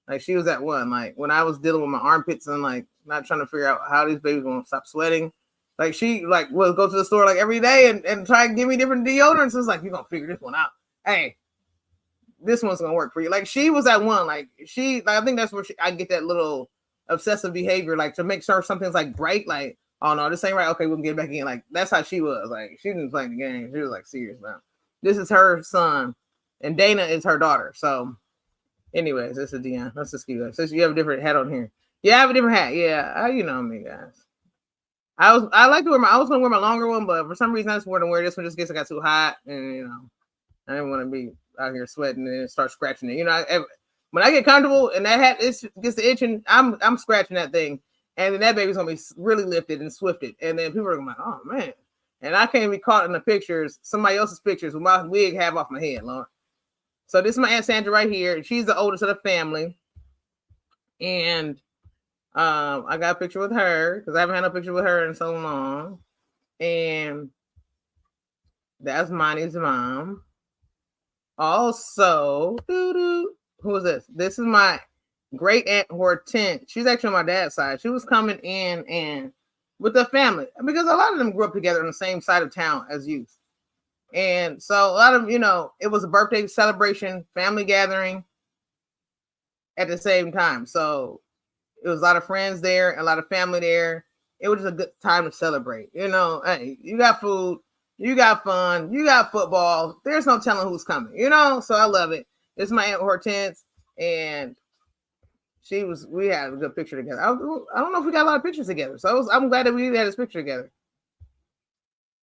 [SPEAKER 1] Like she was that one. Like when I was dealing with my armpits and like not trying to figure out how these babies gonna stop sweating. Like she like would go to the store like every day and try and give me different deodorants. It's like, you're gonna figure this one out. Hey, this one's gonna work for you. Like she was that one. Like I think that's where I get that little obsessive behavior, like to make sure something's like bright, like, oh no, this ain't right. Okay, we'll get back in. Like that's how she was. Like she didn't play the game. She was like serious now. This is her son, and Dana is her daughter. So, anyways, this is Dion. Let's just keep that. Since you have a different hat on here, yeah, I have a different hat. Yeah, you know me, guys. I like to wear I was gonna wear my longer one, but for some reason I just wanted to wear this one just in case I got too hot, and I didn't want to be out here sweating and start scratching it. When I get comfortable and that hat gets the itching, I'm scratching that thing, and then that baby's gonna be really lifted and swifted, and then people are gonna be like, oh man, and I can't be caught in the pictures, somebody else's pictures with my wig half off my head, Lord. So this is my Aunt Sandra right here. She's the oldest of the family, and I got a picture with her because I haven't had a picture with her in so long, and that's Monty's mom. Also, who is this? This is my great aunt Hortense. She's actually on my dad's side. She was coming in and with the family because a lot of them grew up together on the same side of town as youth. And so a lot of, it was a birthday celebration, family gathering at the same time. So it was a lot of friends there, a lot of family there. It was just a good time to celebrate. Hey, you got food, you got fun, you got football. There's no telling who's coming, So I love it. This is my Aunt Hortense, and we had a good picture together. I don't know if we got a lot of pictures together, so I'm glad that we had this picture together.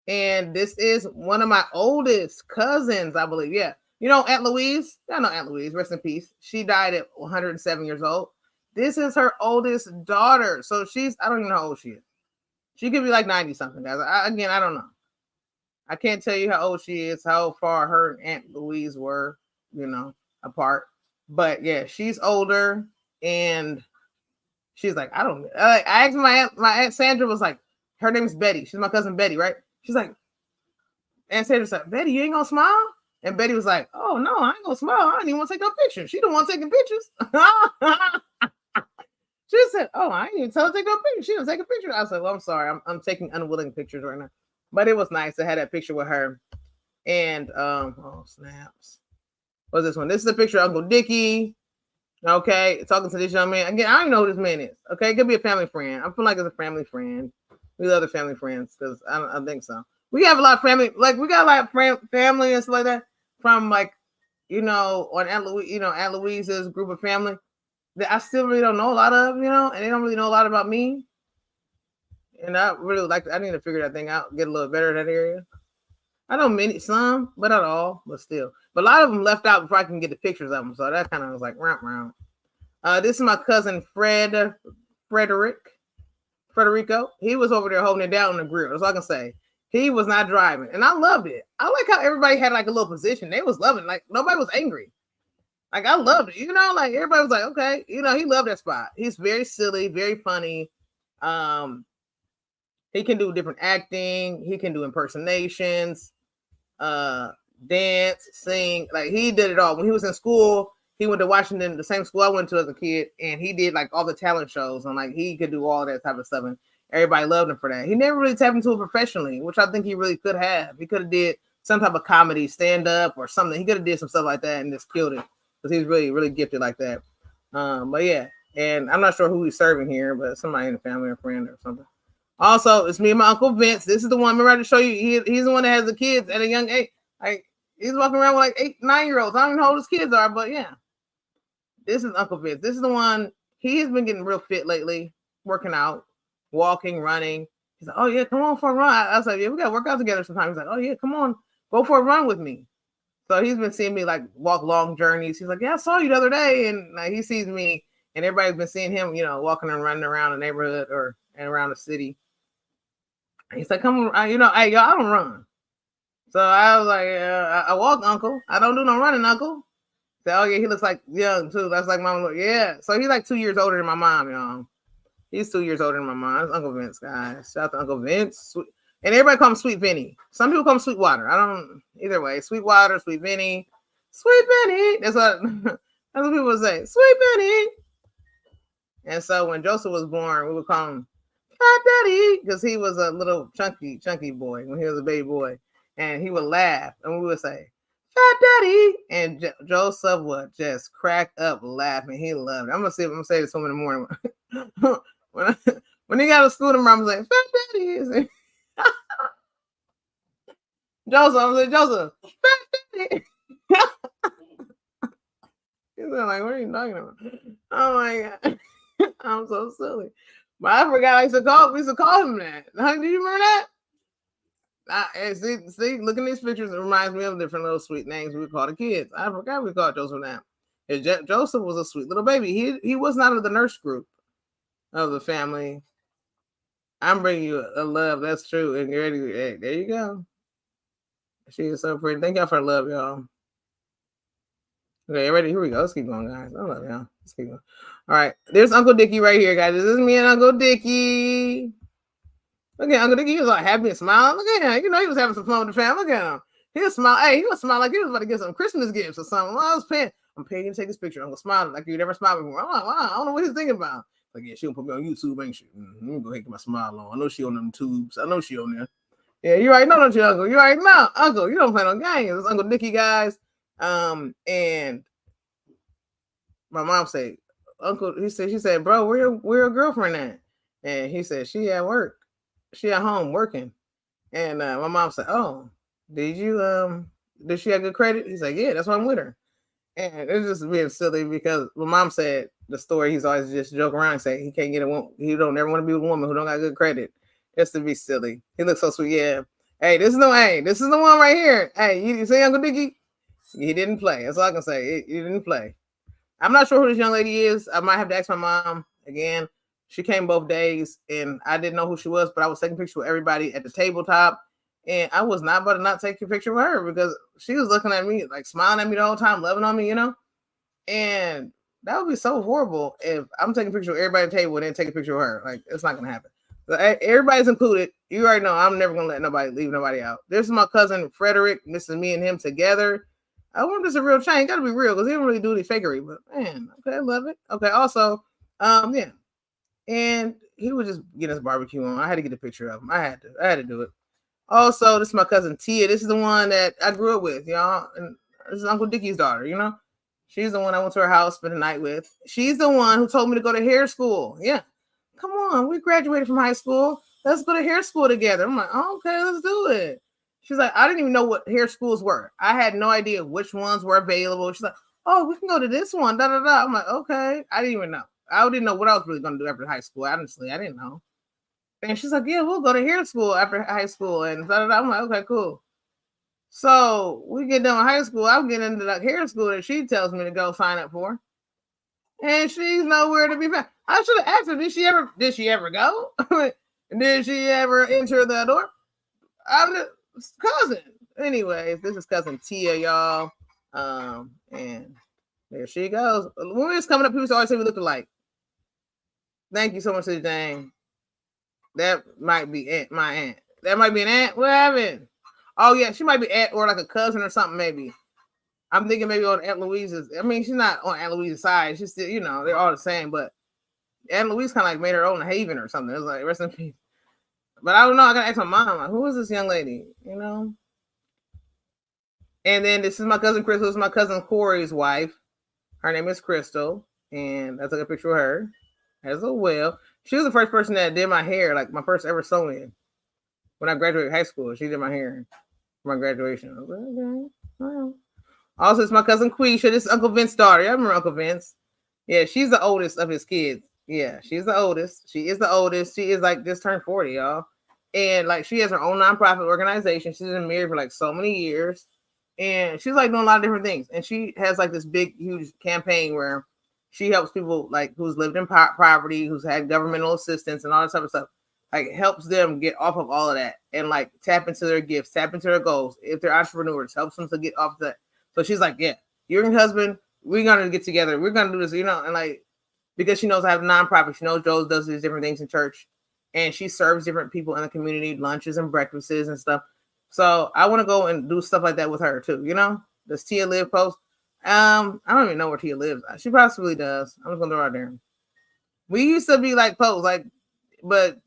[SPEAKER 1] And this is one of my oldest cousins, I believe. Yeah. Aunt Louise? I know Aunt Louise, rest in peace. She died at 107 years old. This is her oldest daughter. So I don't even know how old she is. She could be like 90 something, guys. I don't know. I can't tell you how old she is, how far her and Aunt Louise were, apart. But yeah, she's older, and she's like, I asked my Aunt Sandra was like, her name is Betty. She's my cousin Betty, right? She's like, Aunt Sandra's like, Betty, you ain't gonna smile? And Betty was like, oh no, I ain't gonna smile. I don't even want to take no pictures. She don't want taking pictures. She said, oh, I ain't even tell her to take no pictures. She don't take a picture. I was like, well, I'm sorry. I'm taking unwilling pictures right now. But it was nice to have that picture with her. And oh snaps. What's this one? This is a picture of Uncle Dickie. Okay, talking to this young man. Again, I don't even know who this man is. Okay, it could be a family friend. I feel like it's a family friend. We love the family friends because I think so. We have a lot of family, like we got a lot of family and stuff like that from like, on Aunt Louise's group of family that I still really don't know a lot of, and they don't really know a lot about me. And I really I need to figure that thing out, get a little better in that area. I know some, but not all, but still. But a lot of them left out before I can get the pictures of them. So that kind of was like, round. This is my cousin Frederico. He was over there holding it down on the grill. That's all I can say. He was not driving, and I loved it. I like how everybody had like a little position. They was loving it. Like nobody was angry. Like I loved it. Like everybody was like, okay. He loved that spot. He's very silly, very funny. He can do different acting. He can do impersonations, dance, sing. Like he did it all. When he was in school, he went to Washington, the same school I went to as a kid, and he did like all the talent shows, and like he could do all that type of stuff. everybody loved him for that. He never really tapped into it professionally, which I think he really could have. He could have did some type of comedy, stand up or something. He could have did some stuff like that and just killed it because he's really, really gifted like that. But yeah, and I'm not sure who he's serving here, but somebody in the family or friend or something. Also, it's me and my Uncle Vince. This is the one. Remember, I to show you. He's the one that has the kids at a young age. Like he's walking around with like 8, 9-year-olds. I don't even know how old his kids are, but yeah. This is Uncle Vince. This is the one. He's been getting real fit lately, working out, walking, running. He's like, oh yeah, come on for a run. I was like, yeah, we gotta work out together sometimes. He's like, oh yeah, come on, go for a run with me. So he's been seeing me like walk long journeys. He's like, yeah, I saw you the other day, and like, he sees me, and everybody's been seeing him, walking and running around the neighborhood and around the city. And he's like, come on, hey y'all, I don't run. So I was like, I walk, Uncle. I don't do no running, Uncle. So, oh yeah, he looks like young too. That's like mom. Yeah. So he's like 2 years older than my mom, y'all. He's 2 years older than my mom. That's Uncle Vince, guys. Shout out to Uncle Vince. And everybody calls him Sweet Vinny. Some people call him Sweetwater. I don't either way. Sweetwater, Sweet Vinny. Sweet Vinny. That's what people say. Sweet Vinny. And so when Joseph was born, we would call him Fat Daddy because he was a little chunky boy when he was a baby boy. And he would laugh. And we would say, Fat Daddy. And Joseph would just crack up laughing. He loved it. I'm going to say this to him in the morning. when he got to school tomorrow, I'm like, Fat Daddy. Joseph, Fat Daddy. He's like, what are you talking about? Oh my God. I'm so silly. But I forgot we used to call him that. Honey, do you remember that? See, looking at these pictures, it reminds me of different little sweet names we call the kids. I forgot we called Joseph that. Joseph was a sweet little baby. He was not of the nurse group of the family. I'm bringing you a love. That's true. And you're ready. Hey, there you go. She is so pretty. Thank y'all for the love, y'all. Okay, ready? Here we go. Let's keep going, guys. I love y'all. Let's keep going. All right. There's Uncle Dickie right here, guys. This is me and Uncle Dickie. Look at Uncle Dickie. He was like happy and smiling. Look at him. He was having some fun with the family. Look at him. He was smiling. Hey, he was smiling like he was about to get some Christmas gifts or something. Well, I'm paying you to take this picture. Uncle smiling like you never smiled before. I'm like, wow, I don't know what he's thinking about. Like, yeah, she'll put me on YouTube, ain't she? Let me go ahead and get my smile on. I know she on them tubes. I know she on there. Yeah, you already know, don't you, Uncle? You already know, Uncle. You don't play no games. It's Uncle Dickie, guys. And my mom said, Uncle, she said, bro, where your girlfriend at? And he said, she at work. She at home working. And my mom said, oh, did she have good credit? He's like, yeah, that's why I'm with her. And it's just being silly because my mom said the story, he's always just joke around and say he can't get a woman. He don't ever want to be with a woman who don't got good credit. Just to be silly. He looks so sweet. Yeah. Hey, this is the one right here. Hey, you see Uncle Dickie? He didn't play. That's all I can say. He didn't play. I'm not sure who this young lady is. I might have to ask my mom again. She came both days and I didn't know who she was, but I was taking pictures with everybody at the tabletop. And I was not about to not take a picture with her because she was looking at me, like smiling at me the whole time, loving on me, And that would be so horrible if I'm taking a picture with everybody at the table and then take a picture with her. Like, it's not going to happen. So, everybody's included. You already know I'm never going to leave nobody out. This is my cousin, Frederick. This is me and him together. I wonder if this is a real change. Got to be real because he don't really do any fakery. But, man, okay, I love it. Okay, also, yeah. And he would just get his barbecue on. I had to get a picture of him. I had to do it. Also, this is my cousin Tia. This is the one that I grew up with, y'all. And this is Uncle Dickie's daughter, She's the one I went to her house, spent the night with. She's the one who told me to go to hair school. Yeah. Come on, we graduated from high school. Let's go to hair school together. I'm like, oh, okay, let's do it. She's like, I didn't even know what hair schools were. I had no idea which ones were available. She's like, oh, we can go to this one. Da da da. I'm like, okay. I didn't even know. I didn't know what I was really going to do after high school. Honestly, I didn't know. And she's like, yeah, we'll go to hair school after high school. And da da da. I'm like, okay, cool. So we get done with high school. I'm getting into the hair school that she tells me to go sign up for. And she's nowhere to be found. I should have asked her, did she ever go? Did she ever enter the door? I'm the cousin. Anyways, this is cousin Tia, y'all. And there she goes. When we was coming up, people always say we look alike. Thank you so much, Jane. That might be my aunt. That might be an aunt. What happened? Oh, yeah, she might be aunt or like a cousin or something, maybe. I'm thinking maybe on Aunt Louise's. I mean, she's not on Aunt Louise's side. She's still, they're all the same. But Aunt Louise kind of like made her own haven or something. It was like, rest in peace. But I don't know. I gotta ask my mom. Like, who is this young lady? You know. And then this is my cousin Crystal. This is my cousin Corey's wife. Her name is Crystal, and I took a picture of her as well. She was the first person that did my hair, like my first ever sew-in. When I graduated high school, she did my hair for my graduation. I was like, okay. Well. Also, it's my cousin Quisha. This is Uncle Vince's daughter. I remember Uncle Vince. Yeah, she's the oldest of his kids. Yeah, she's the oldest. She is the oldest. She is like just turned 40, y'all. And like she has her own nonprofit organization. She's been married for like so many years. And she's like doing a lot of different things. And she has like this big, huge campaign where she helps people like who's lived in poverty, who's had governmental assistance and all that type of stuff. Like helps them get off of all of that and like tap into their gifts, tap into their goals. If they're entrepreneurs, helps them to get off that. So she's like, yeah, you and your husband, we're gonna get together. We're gonna do this, you know, and like because she knows I have a nonprofit, she knows Joe does these different things in church, and she serves different people in the community, lunches and breakfasts and stuff. So I want to go and do stuff like that with her too. You know, does Tia live close? I don't even know where Tia lives. She possibly does. I'm just gonna throw her out there. We used to be like close, like, but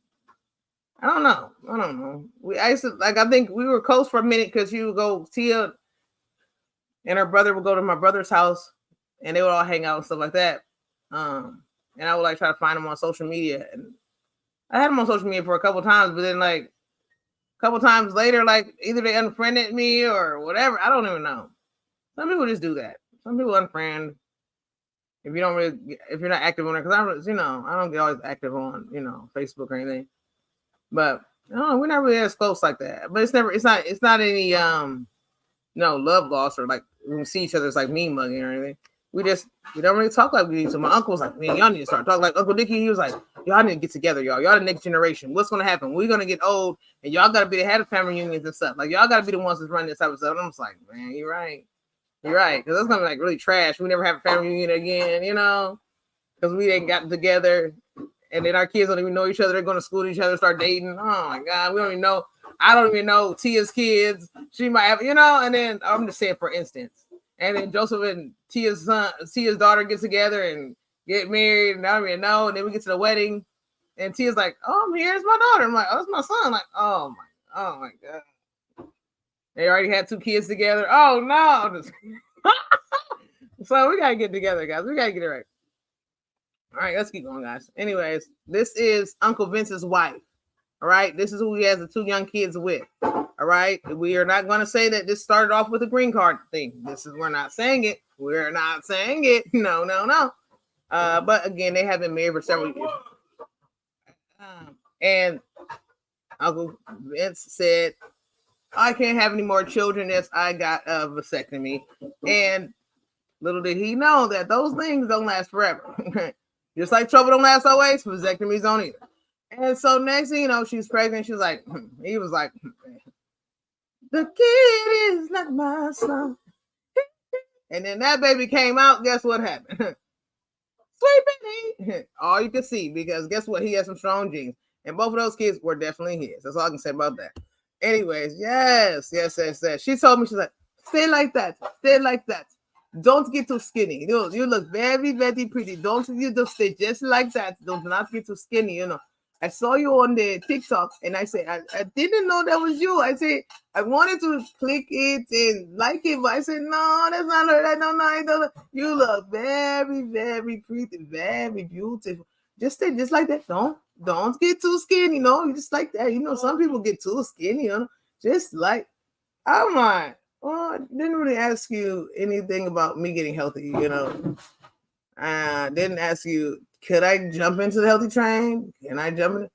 [SPEAKER 1] I don't know. I used to like. I think we were close for a minute because she would go. Tia and her brother would go to my brother's house, and they would all hang out and stuff like that. And I would like try to find them on social media, and I had them on social media for a couple times, but then like a couple times later, like either they unfriended me or whatever. I don't even know. Some people just do that. Some people unfriend if you don't really, if you're not active on it. Because I don't get always active on Facebook or anything. But no, we're not really as close like that. But it's not any love loss or like when we see each other, it's like mean mugging or anything. We don't really talk like we need to. My uncle was like, man, y'all need to start talking. Like Uncle Dickie, he was like, y'all need to get together, y'all. Y'all the next generation. What's gonna happen? We're gonna get old, and y'all gotta be the head of family reunions and stuff. Like y'all gotta be the ones that's running this type of stuff. And I'm just like, man, you're right, because that's gonna be like really trash. We never have a family reunion again, because we ain't gotten together, and then our kids don't even know each other. They're going to school to each other, start dating. Oh my God, we don't even know. I don't even know Tia's kids. She might have, and then I'm just saying for instance. And then Joseph and Tia's daughter get together and get married, and I don't even know. And then we get to the wedding, and Tia's like, "Oh, here's my daughter." I'm like, "Oh, that's my son." I'm like, oh my God. They already had 2 kids together. Oh no! So we gotta get together, guys. We gotta get it right. All right, let's keep going, guys. Anyways, this is Uncle Vince's wife. All right, this is who he has the 2 young kids with. All right, we are not going to say that this started off with a green card thing. We're not saying it. We're not saying it. No. But again, they have been married for several years. And Uncle Vince said, I can't have any more children as I got a vasectomy. And little did he know that those things don't last forever. Just like trouble don't last always, vasectomies don't either. And so next thing you know, she's pregnant. She's like, he was like, the kid is not my son. And then that baby came out. Guess what happened? Sweet baby. All you can see, because guess what? He has some strong genes. And both of those kids were definitely his. That's all I can say about that. Anyways, yes. She told me, she's like, stay like that. Stay like that. Don't get too skinny. You look very, very pretty. You just stay just like that. Don't not get too skinny, I saw you on the TikTok, and I said, I didn't know that was you. I said, I wanted to click it and like it, but I said, no, that's not her. I don't know. You look very, very pretty, very beautiful. Just stay just like that. Don't get too skinny, you just like that. Some people get too skinny, just like, I'm like, well, I didn't really ask you anything about me getting healthy, I didn't ask you, could I jump into the healthy train? Can I jump in?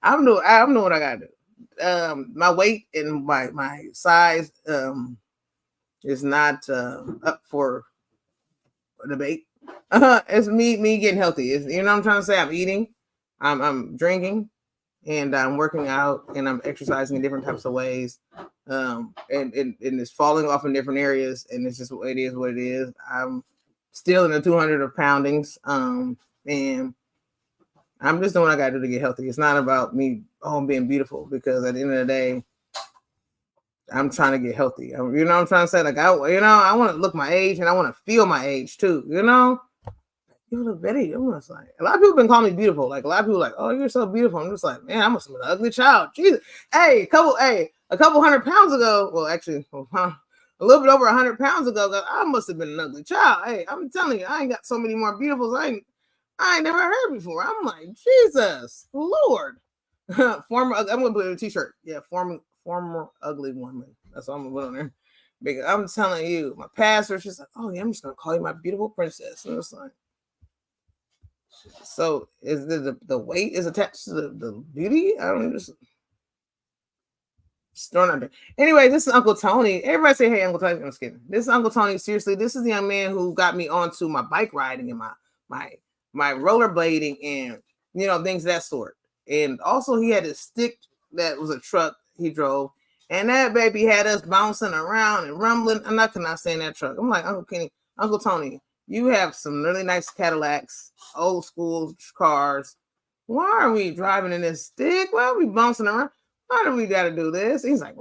[SPEAKER 1] I'm doing what I gotta do. My weight and my size is not up for debate. It's me getting healthy. You know what I'm trying to say? I'm eating, I'm drinking, and I'm working out, and I'm exercising in different types of ways. And it's falling off in different areas, and it's just it is what it is. I'm still in the 200 of poundings, and I'm just doing what I gotta do to get healthy. It's not about me being beautiful, because at the end of the day, I'm trying to get healthy. You know what I'm trying to say? Like I want to look my age, and I want to feel my age too. you look very. I'm just like, a lot of people been calling me beautiful. Like a lot of people like, oh, you're so beautiful. I'm just like, man, I must have been an ugly child. Jesus. Hey, a couple 100 pounds ago. Well, actually, a little bit over 100 pounds ago, I must have been an ugly child. Hey, I'm telling you, I ain't got so many more beautifuls I ain't never heard before. I'm like, Jesus, Lord. I'm gonna put it in a t-shirt. Yeah, former ugly woman. That's what I'm gonna put on there. Because I'm telling you, my pastor, she's like, oh yeah, I'm just gonna call you my beautiful princess. And it's like, so is the weight is attached to the beauty? I don't just throwing out there. Anyway, this is Uncle Tony. Everybody say, hey, Uncle Tony. I'm just kidding. This is Uncle Tony. Seriously, this is the young man who got me onto my bike riding and my rollerblading and things of that sort. And also he had a stick that was a truck he drove. And that baby had us bouncing around and rumbling. I'm not saying that truck. I'm like, Uncle Tony, you have some really nice Cadillacs, old school cars. Why are we driving in this stick? Why are we bouncing around? Why do we got to do this? He's like,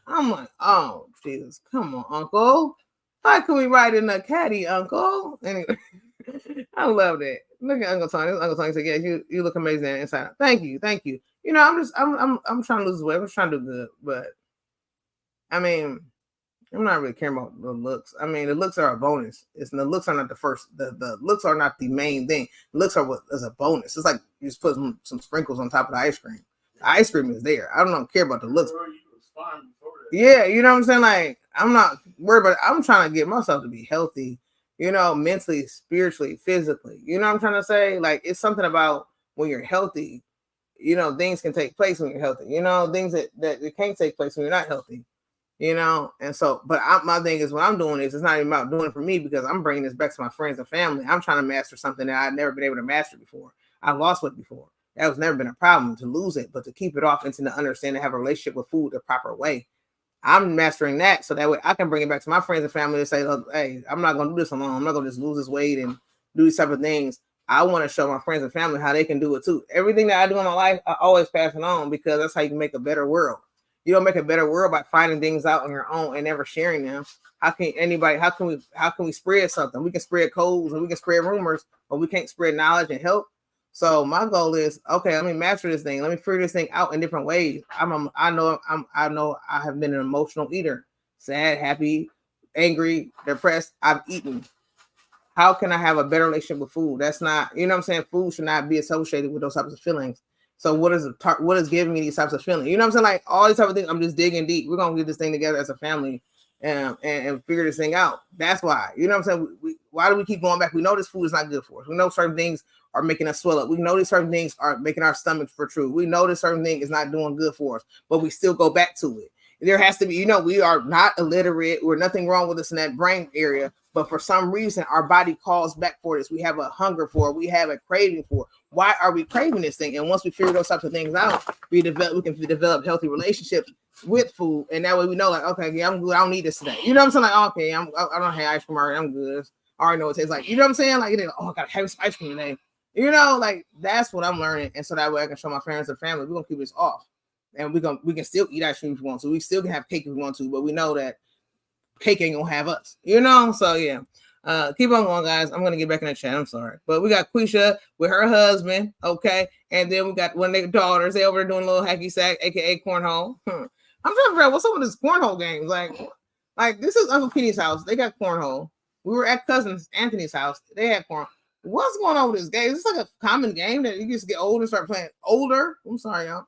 [SPEAKER 1] I'm like, oh, Jesus, come on, Uncle. Why can we ride in a caddy, Uncle? Anyway, I love that. Look at Uncle Tony. Uncle Tony said, yeah, you look amazing inside. Thank you. I'm trying to lose weight. I'm just trying to do good, but I mean, I'm not really caring about the looks. I mean, the looks are a bonus. The looks are not the first. The looks are not the main thing. The looks are what is a bonus. It's like you just put some sprinkles on top of the ice cream. The ice cream is there. I don't care about the looks. Yeah, you know what I'm saying? Like, I'm not worried about it. I'm trying to get myself to be healthy, mentally, spiritually, physically. You know what I'm trying to say? Like, it's something about when you're healthy, things can take place when you're healthy. Things that can't take place when you're not healthy. And so, but my thing is, what I'm doing is, it's not even about doing it for me, because I'm bringing this back to my friends and family. I'm trying to master something that I've never been able to master before. I lost weight before. That was never been a problem to lose it, but to keep it off and to understand and have a relationship with food the proper way. I'm mastering that, so that way I can bring it back to my friends and family to say, look, hey, I'm not going to do this alone. I'm not going to just lose this weight and do these type of things. I want to show my friends and family how they can do it too. Everything that I do in my life, I always pass it on, because that's how you can make a better world. You don't make a better world by finding things out on your own and never sharing them. How can we spread something? We can spread codes and we can spread rumors, but we can't spread knowledge and help. So my goal is, okay, let me master this thing. Let me figure this thing out in different ways. I know I have been an emotional eater, sad, happy, angry, depressed. I've eaten. How can I have a better relationship with food? That's not, what I'm saying? Food should not be associated with those types of feelings. So what is giving me these types of feelings? You know what I'm saying? Like, all these type of things, I'm just digging deep. We're going to get this thing together as a family and figure this thing out. That's why. You know what I'm saying? Why do we keep going back? We know this food is not good for us. We know certain things are making us swell up. We know that certain things are making our stomachs protrude. We know that certain thing is not doing good for us, but we still go back to it. There has to be, we are not illiterate. We're nothing wrong with us in that brain area, but for some reason, our body calls back for this. We have a hunger for it. We have a craving for it. Why are we craving this thing? And once we figure those types of things out, we can develop healthy relationships with food. And that way we know, like, okay, yeah, I'm good. I don't need this today. You know what I'm saying? Like, okay, I don't have ice cream already. I'm good. I already know what it tastes like. You know what I'm saying? Like, oh, I got to have some ice cream today. Like, that's what I'm learning. And so that way I can show my friends and family, we're going to keep this off. And we can still eat ice cream if we want to. We still can have cake if we want to, but we know that cake ain't gonna have us, So yeah. Keep on going, guys. I'm gonna get back in the chat. I'm sorry. But we got Quisha with her husband, okay. And then we got one of their daughters. They over there doing a little hacky sack, aka cornhole. I'm trying to figure out what's up with this cornhole games. Like this is Uncle Kenny's house. They got cornhole. We were at cousin Anthony's house. They had cornhole. What's going on with this game? Is this like a common game that you just get older and start playing older? I'm sorry, y'all.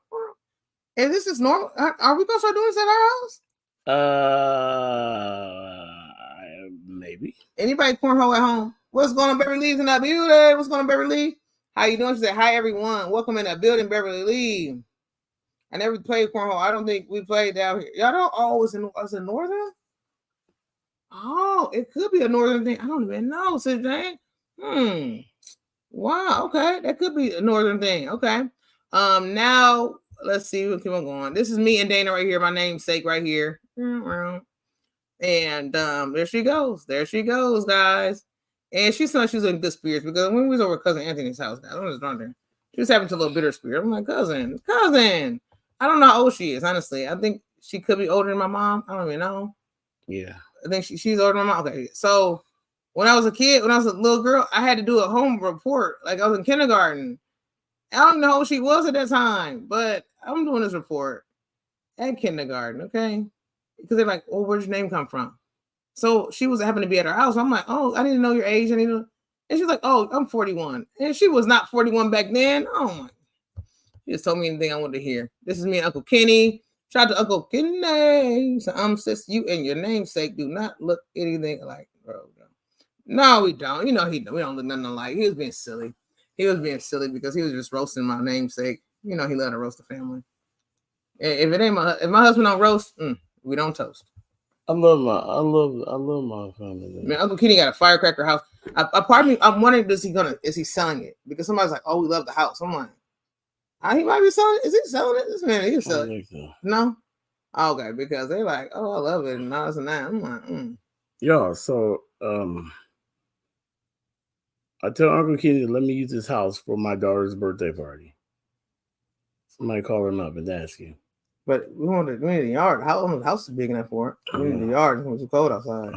[SPEAKER 1] And this is normal. Are we gonna start doing this at our
[SPEAKER 2] house? Maybe.
[SPEAKER 1] Anybody cornhole at home? What's going on, Beverly Lee's in that building? What's going on, Beverly Lee? How you doing? She said, hi, everyone. Welcome in that building, Beverly Lee. I never played cornhole. I don't think we played down here. Y'all don't always in northern? Oh, it could be a northern thing. I don't even know, Sid Jane. Wow, okay. That could be a northern thing. Okay. Now let's see. We'll keep on going. This is me and Dana right here. My namesake right here. And there she goes. There she goes, guys. And she said she was in good spirits, because when we was over at cousin Anthony's house, guys, I was wondering. She was having a little bitter spirit. I'm like, cousin. I don't know how old she is, honestly. I think she could be older than my mom. I don't even know.
[SPEAKER 2] Yeah.
[SPEAKER 1] I think she's older than my mom. Okay. So when I was a kid, when I was a little girl, I had to do a home report. Like I was in kindergarten. I don't know who she was at that time, but I'm doing this report at kindergarten, okay? Because they're like, "Oh, where'd your name come from?" So she was happened to be at her house. I'm like, "Oh, I didn't know your age." And she's like, "Oh, I'm 41," and she was not 41 back then. Oh my! She just told me anything I wanted to hear. This is me and Uncle Kenny. Shout out to Uncle Kenny. So sis, you and your namesake do not look anything alike, bro. No, we don't. You know we don't look nothing alike. He was being silly. He was being silly because he was just roasting my namesake. You know he loved to roast the family. If it ain't if my husband don't roast, we don't toast.
[SPEAKER 2] I love my family.
[SPEAKER 1] Man, Uncle Kenny got a firecracker house. Part of me, I'm wondering, is he selling it? Because somebody's like, "Oh, we love the house." I'm like, he might be selling it. Is he selling it? This man, he's selling it. So. No, okay, because they're like, "Oh, I love it," and all this and that. I'm like,
[SPEAKER 2] Yeah. So, I tell Uncle Kenny to let me use his house for my daughter's birthday party. Somebody call him up and ask him.
[SPEAKER 1] But we need a yard. The house is big enough for it. We need a yard. It's too cold outside.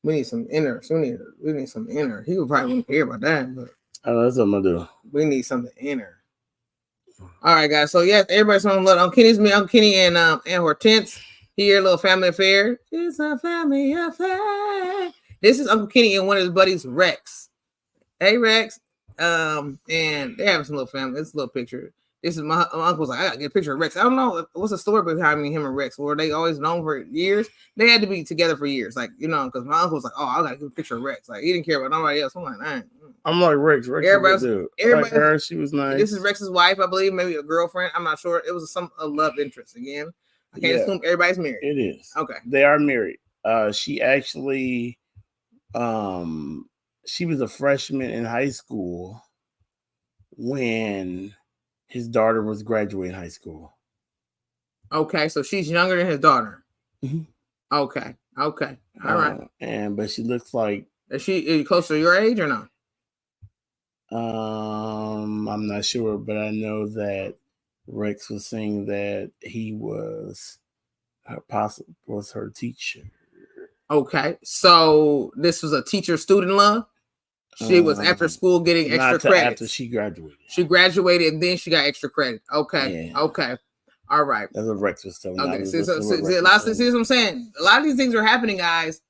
[SPEAKER 1] We need some inner. So we need some inner. He would probably wouldn't care about that, but
[SPEAKER 2] that's what I'm gonna do.
[SPEAKER 1] We need something inner. All right, guys. So yes, everybody's on love. Uncle Kenny's me, Uncle Kenny and Hortense here, little family affair. It's a family affair. This is Uncle Kenny and one of his buddies, Rex. Hey, Rex. And they have some little family. It's a little picture. This is my uncle's like, I gotta get a picture of Rex. I don't know what's the story behind him and Rex. Were they always known for years? They had to be together for years, like because my uncle was like, oh, I gotta get a picture of Rex. Like he didn't care about nobody else. I'm like,
[SPEAKER 2] I'm like Rex. Everybody, like her, she was nice.
[SPEAKER 1] This is Rex's wife, I believe, maybe a girlfriend. I'm not sure. It was a love interest again. I can't assume everybody's married.
[SPEAKER 2] It is.
[SPEAKER 1] Okay,
[SPEAKER 2] they are married. She actually, she was a freshman in high school when his daughter was graduating high school.
[SPEAKER 1] Okay, so she's younger than his daughter.
[SPEAKER 2] Mm-hmm.
[SPEAKER 1] Okay. All right.
[SPEAKER 2] But she looks like.
[SPEAKER 1] Is she close to your age or not?
[SPEAKER 2] I'm not sure, but I know that Rex was saying that he was her teacher.
[SPEAKER 1] Okay, so this was a teacher-student love. She was after school getting extra credit.
[SPEAKER 2] After she graduated.
[SPEAKER 1] She graduated and then she got extra credit. Okay. Yeah. Okay. All right.
[SPEAKER 2] That's what Rex was telling me.
[SPEAKER 1] Okay. See what I'm saying? A lot of these things are happening, guys,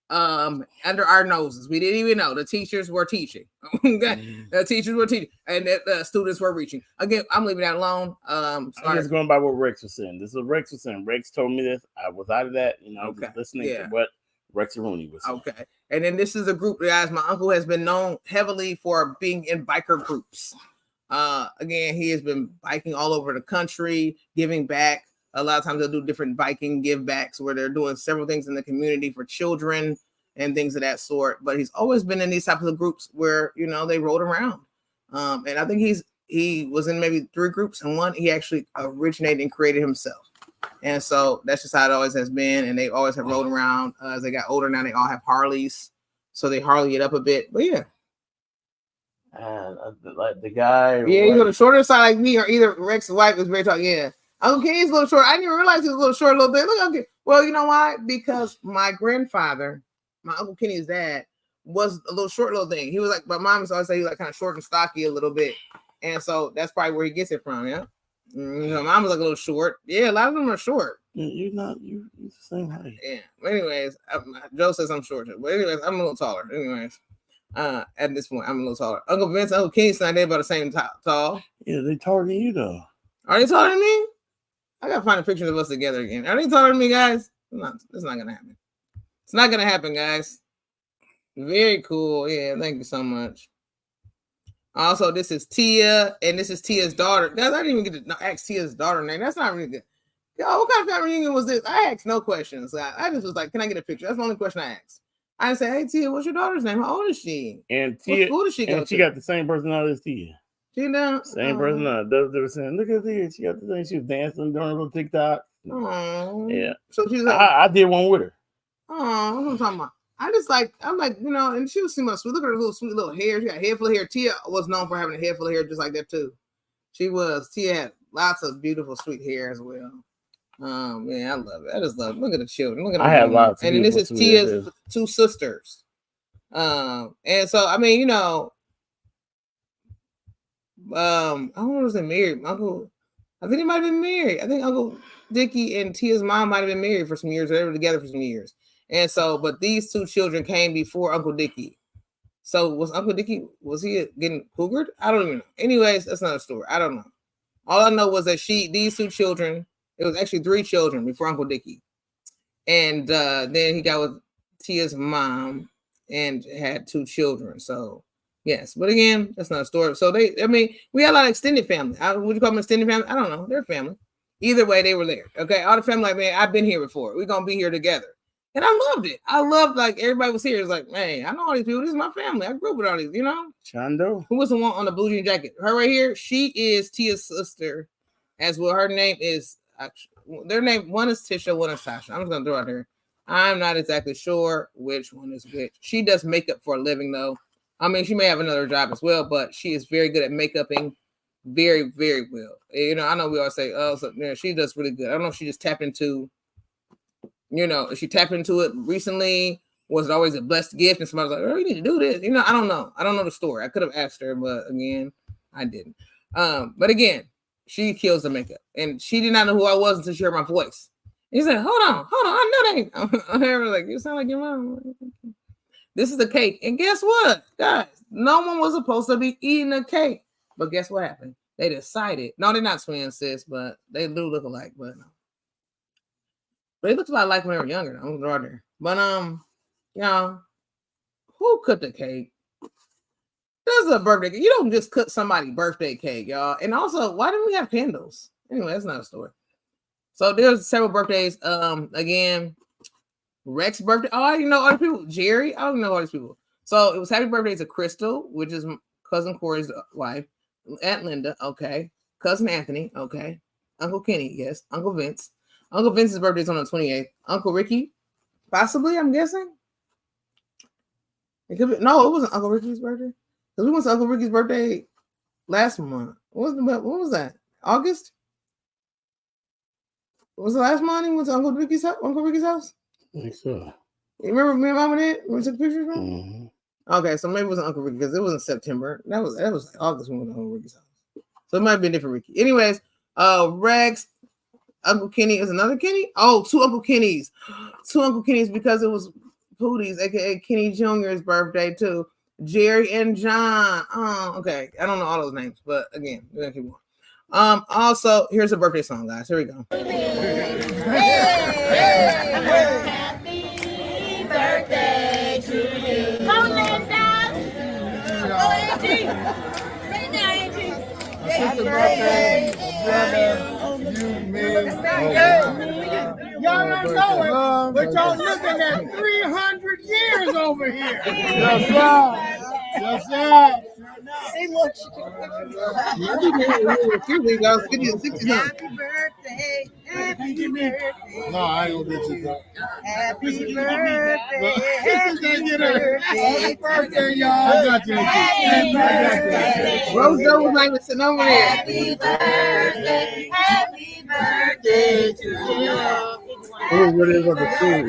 [SPEAKER 1] under our noses. We didn't even know. The teachers were teaching. Okay. The teachers were teaching. And the students were reaching. Again, I'm leaving that alone.
[SPEAKER 2] I'm just going by what Rex was saying. This is what Rex was saying. Rex told me this. I was out of that. Just listening to what Rex Rooney was saying.
[SPEAKER 1] Okay. And then this is a group, guys. My uncle has been known heavily for being in biker groups. Again, he has been biking all over the country, giving back. A lot of times they'll do different biking give backs where they're doing several things in the community for children and things of that sort. But he's always been in these types of groups where, they rode around. And I think he was in maybe 3 groups, and one he actually originated and created himself. And so that's just how it always has been. And they always have rode around. As they got older now, they all have Harleys. So they Harley it up a bit. But yeah.
[SPEAKER 2] Like the guy.
[SPEAKER 1] Yeah, he's on the shorter side like me, or either Rex's wife is very tall. Yeah. Uncle Kenny's a little short. I didn't even realize he was a little short a little bit. Look, okay. Well, you know why? Because my grandfather, my Uncle Kenny's dad, was a little short little thing. He was like, my mom used to always say he was like kind of short and stocky a little bit. And so that's probably where he gets it from, yeah. Mom was like a little short. Yeah, a lot of them are short.
[SPEAKER 2] You're the same height.
[SPEAKER 1] Yeah. Anyways, Joe says I'm short. But anyways, I'm a little taller. Anyways, at this point, I'm a little taller. Uncle Vince, Uncle Kenny's not there about the same tall.
[SPEAKER 2] Yeah, they taller than you though.
[SPEAKER 1] Are they taller than me? I gotta find a picture of us together again. Are they taller than me, guys? It's not gonna happen. It's not gonna happen, guys. Very cool. Yeah, thank you so much. Also, this is Tia, and this is Tia's daughter. Guys, I didn't even get to ask Tia's daughter name. That's not really good. Yo, what kind of family reunion was this? I asked no questions. I just was like, can I get a picture? That's the only question I asked. I didn't say, hey, Tia, what's your daughter's name? How old is she?
[SPEAKER 2] And Tia,
[SPEAKER 1] who does she go to?
[SPEAKER 2] She got the same personality as Tia.
[SPEAKER 1] She down?
[SPEAKER 2] Same personality. They were saying, look at Tia. She got the thing. She was dancing, doing a little TikTok.
[SPEAKER 1] Oh.
[SPEAKER 2] Yeah.
[SPEAKER 1] So she's like,
[SPEAKER 2] I did one with her.
[SPEAKER 1] Oh, what am I talking about? I'm like, and she was sweet. Look at her little sweet little hair. She got a head full of hair. Tia was known for having a head full of hair just like that too. Tia had lots of beautiful sweet hair as well. Man, I love it. I just love it. Look at the children. Look at them.
[SPEAKER 2] I had lots.
[SPEAKER 1] And then this is Tia's 2 sisters. And so I mean, you know, I don't know, was married. Uncle, I think he might have been married. I think Uncle Dickie and Tia's mom might have been married for some years. They were together for some years. And so, but these two children came before Uncle Dickie. So was Uncle Dickie, was he getting cougared? I don't even know. Anyways, that's not a story. I don't know. All I know was that these two children, it was actually 3 children before Uncle Dickie. And then he got with Tia's mom and had 2 children. So yes, but again, that's not a story. So I mean, we had a lot of extended family. Would you call them extended family? I don't know. They're family. Either way, they were there. Okay, all the family, like, man, I've been here before. We're gonna be here together. And I loved it. I loved, like, everybody was here. It's like, man, I know all these people. This is my family. I grew up with all these, you know.
[SPEAKER 2] Chando.
[SPEAKER 1] Who was the one on the blue jean jacket? Her right here. She is Tia's sister, as well. Her name is their name. One is Tisha, one is Tasha. I'm just gonna throw out here. I'm not exactly sure which one is which. She does makeup for a living, though. I mean, she may have another job as well, but she is very good at makeuping, very, very well. You know, I know we always say, oh, so, you know, she does really good. I don't know if she just tapped into, you know, she tapped into it recently. Was it always a blessed gift? And somebody was like, oh, you need to do this. You know, I don't know. I don't know the story. I could have asked her, but again, I didn't. But again, she kills the makeup. And she did not know who I was until she heard my voice. He said, hold on, I know that. I was like, you sound like your mom. This is a cake. And guess what, guys? No one was supposed to be eating a cake. But guess what happened? They decided. No, they're not twins, sis, but they do look alike. But no. They looked a lot like when they were younger. I'm gonna draw there. But y'all, who cooked the cake? This is a birthday cake. You don't just cook somebody's birthday cake, y'all. And also, why didn't we have candles? Anyway, that's not a story. So there's several birthdays. Again, Rex's birthday. Oh, I didn't know other people. Jerry, I don't know all these people. So it was happy birthday to Crystal, which is cousin Corey's wife. Aunt Linda, okay. Cousin Anthony, okay. Uncle Kenny, yes. Uncle Vince. Uncle Vince's birthday is on the 28th. Uncle Ricky, possibly, I'm guessing. It could be. No, it wasn't Uncle Ricky's birthday. Because we went to Uncle Ricky's birthday last month. What was that? August? What was the last month we went to Uncle Ricky's house?
[SPEAKER 2] I think so.
[SPEAKER 1] You remember me and Mama did? We took pictures from?
[SPEAKER 2] Mm-hmm.
[SPEAKER 1] Okay, so maybe it wasn't Uncle Ricky because it wasn't September. That was like August when we went to Uncle Ricky's house. So it might be a different Ricky. Anyways, Rex, Uncle Kenny is another Kenny? Oh, 2 Uncle Kennys. 2 Uncle Kennys because it was Pootie's, aka Kenny Jr.'s birthday too. Jerry and John. Oh, okay. I don't know all those names, but again, we're gonna keep going. Also, here's a birthday song, guys. Here we go.
[SPEAKER 3] Happy birthday to you. Come on, Linda. Oh, Angie. Right now, Angie. Happy birthday, brother. You, me.
[SPEAKER 4] Y'all don't know it, but y'all looking at 300 years over here.
[SPEAKER 3] Yes, sir.
[SPEAKER 4] Yes, sir.
[SPEAKER 3] Hey, look.
[SPEAKER 4] Happy birthday. Happy birthday. No, I ain't gonna get you that.
[SPEAKER 3] Happy birthday.
[SPEAKER 4] Happy birthday, y'all. I got you.
[SPEAKER 3] Happy birthday.
[SPEAKER 1] Rose Joe was not even sitting over there.
[SPEAKER 3] Happy birthday. Happy birthday to you.
[SPEAKER 2] Oh, what is on the screen?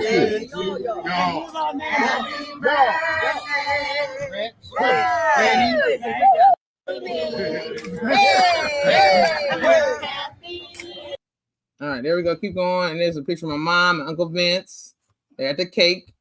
[SPEAKER 1] All right, there we go. Keep going. And there's a picture of my mom and Uncle Vince. They're at the cake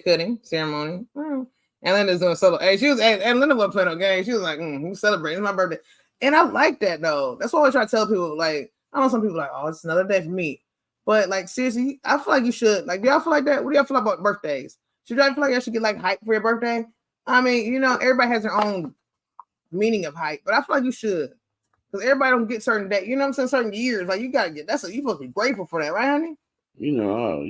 [SPEAKER 1] cutting ceremony. And Linda's doing solo. Hey, and Linda wasn't playing no games. She was like, we celebrating. It's my birthday. And I like that though. That's why I try to tell people, like, I know some people like, oh, it's another day for me. But like, seriously, I feel like you should. Like, do y'all feel like that? What do y'all feel about birthdays? Should y'all feel like y'all should get like hype for your birthday? I mean, you know, everybody has their own meaning of hype, but I feel like you should. Because everybody don't get certain days, you know what I'm saying? Certain years. Like, you gotta get you supposed to be grateful for that, right, honey?
[SPEAKER 2] You know.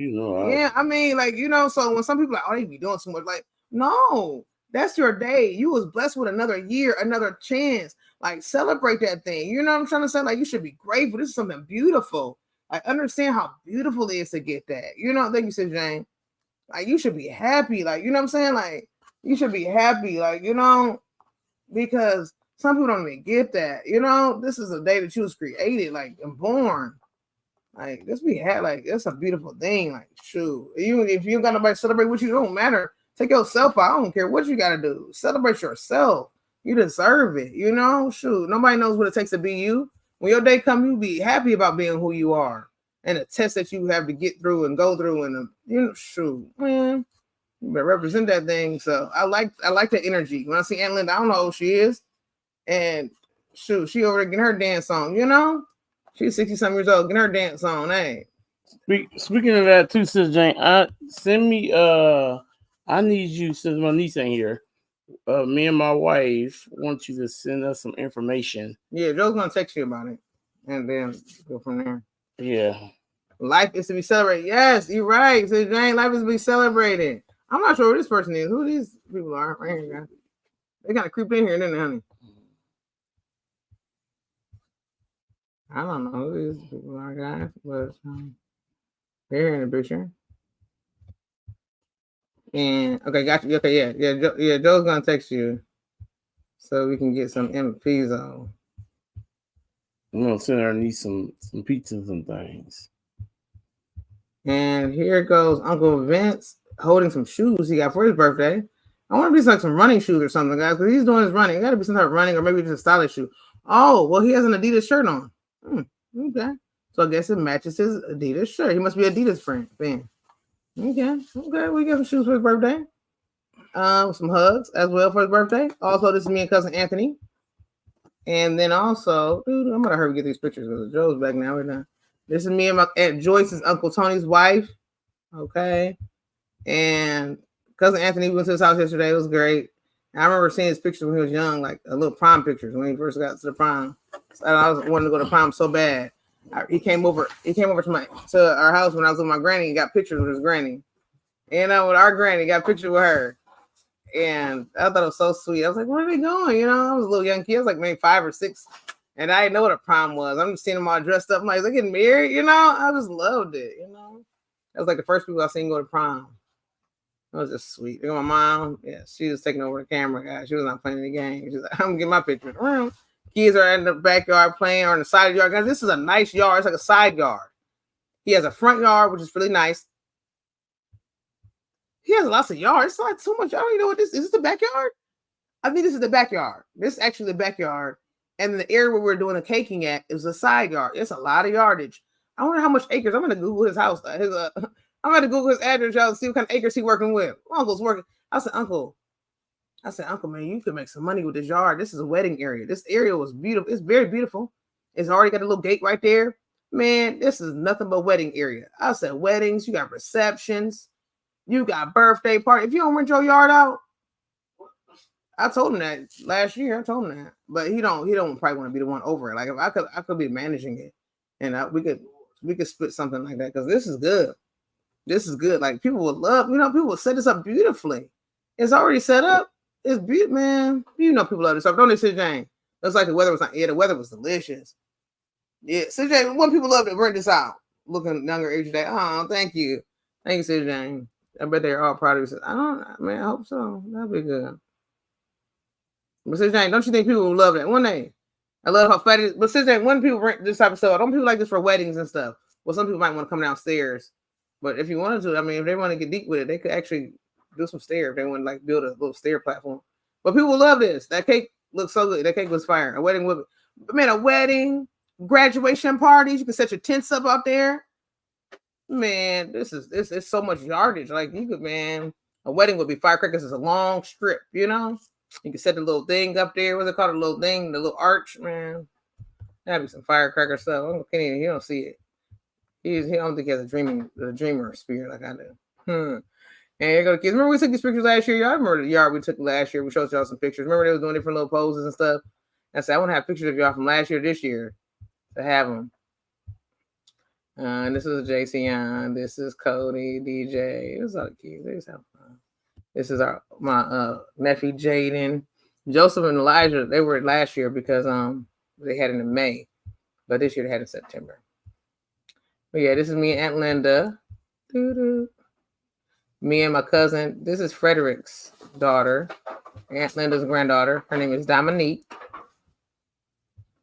[SPEAKER 1] Yeah, I mean, like, you know, so when some people are like, oh, they be doing too much, like, no, that's your day. You was blessed with another year, another chance. Like, celebrate that thing. You know what I'm trying to say? Like, you should be grateful. This is something beautiful. I understand how beautiful it is to get that. You know, thank you, Sis Jane. Like, you should be happy. Like, you know what I'm saying? Like, you should be happy. Like, you know, because some people don't even get that. You know, this is a day that you was created, like, and born. Like, just be happy. Like, that's a beautiful thing. Like, shoot. Even if you ain't got nobody to celebrate with you, it don't matter. Take yourself out. I don't care what you got to do. Celebrate yourself. You deserve it. You know, shoot. Nobody knows what it takes to be you. When your day comes, you be happy about being who you are. And the test that you have to get through and go through, and you know, shoot, man, you better represent that thing. So I like the energy. When I see Aunt Linda, I don't know who she is, and shoot, she over there getting her dance on. You know, she's 60-something years old, getting her dance on. Hey,
[SPEAKER 2] Speaking of that too, Sis Jane, send me. I need you, since my niece ain't here. Me and my wife want you to send us some information.
[SPEAKER 1] Yeah, Joe's gonna text you about it, and then go from there.
[SPEAKER 2] Yeah.
[SPEAKER 1] Life is to be celebrated. Yes, you're right. So Jane, life is to be celebrated. I'm not sure who this person is. Who these people are right here, guys. They kind of creeped in here, didn't they, honey? I don't know who these people are, guys, but they're in the picture. And okay, got you. Okay, yeah. Joe's gonna text you so we can get some MPs on.
[SPEAKER 2] I'm gonna send our niece some pizzas and things.
[SPEAKER 1] And here goes Uncle Vince holding some shoes he got for his birthday. I want to be like some running shoes or something, guys, because he's doing his running. It got to be some type of running or maybe just a stylish shoe. Oh, well, he has an Adidas shirt on. Okay. So I guess it matches his Adidas shirt. He must be Adidas fan. Okay. We got some shoes for his birthday. Some hugs as well for his birthday. Also, this is me and cousin Anthony. And then also, dude, I'm gonna hurry get these pictures because Joe's back now. Right now. This is me and my Aunt Joyce's Uncle Tony's wife. Okay. And cousin Anthony went to his house yesterday. It was great. And I remember seeing his pictures when he was young, like a little prom pictures when he first got to the prom. So I was wanting to go to prom so bad. He came over to our house when I was with my granny and got pictures with his granny. And with our granny, got pictures with her. And I thought it was so sweet. I was like, where are they going? You know, I was a little young kid. I was like maybe 5 or 6. And I didn't know what a prom was. I'm just seeing them all dressed up. I'm like, they're getting married, you know? I just loved it, you know? That was like the first people I seen go to prom. It was just sweet. My mom, yeah, she was taking over the camera, guys. She was not playing the game. She's like, I'm gonna get my picture. Kids are in the backyard playing or in the side of the yard. Guys, this is a nice yard. It's like a side yard. He has a front yard, which is really nice. He has lots of yards. It's not too much. I don't even know what this is. Is this the backyard? I think this is the backyard. This is actually the backyard. And the area where we're doing the caking at is a side yard. It's a lot of yardage. I wonder how much acres. I'm gonna Google his house. I'm gonna Google his address, y'all, to see what kind of acres he's working with. My uncle's working. I said, Uncle, man, you could make some money with this yard. This is a wedding area. This area was beautiful. It's very beautiful. It's already got a little gate right there. Man, this is nothing but wedding area. I said weddings, you got receptions, you got birthday party. If you don't rent your yard out, I told him that last year. I told him that, but he don't probably want to be the one over it. Like if I could be managing it, and we could split something like that because this is good. This is good. Like people would love, you know, people would set this up beautifully. It's already set up. It's beautiful, man. You know, people love this stuff. Don't they, Sis Jane? Looks like the weather was not. Yeah, the weather was delicious. Yeah, Sis Jane. What people love to bring this out. Looking younger age today. Oh, thank you, Sis Jane. I bet they're all proud of you. I hope so. That'd be good. But Sis Jane, don't you think people will love that one day? I love how fat it is. But Sis Jane, when people rent this type of stuff, don't people like this for weddings and stuff? Well, some people might want to come downstairs. But if you wanted to, I mean, if they want to get deep with it, they could actually do some stairs. They want to like build a little stair platform. But people love this. That cake looks so good. That cake was fire. A wedding with, man, a wedding, graduation parties. You can set your tents up out there. Man, this is so much yardage. Like you could, man, a wedding would be firecrackers. Is a long strip, you know. You can set the little thing up there. What's it called? The little thing, the little arch, man. That'd be some firecracker stuff. Uncle Kenny, he don't see it. He don't think he has a dreamer spirit like I do. And here go the kids. Remember we took these pictures last year? Y'all remember the yard we took last year? We showed y'all some pictures. Remember they was doing different little poses and stuff? I said, I want to have pictures of y'all from last year, this year, to have them. And this is JC. This is Cody, DJ. This is all the kids. They just have fun. This is my nephew Jaden, Joseph and Elijah. They were last year because they had it in May, but this year they had it in September. But yeah, this is me and Aunt Linda. Me and my cousin. This is Frederick's daughter, Aunt Linda's granddaughter. Her name is Dominique.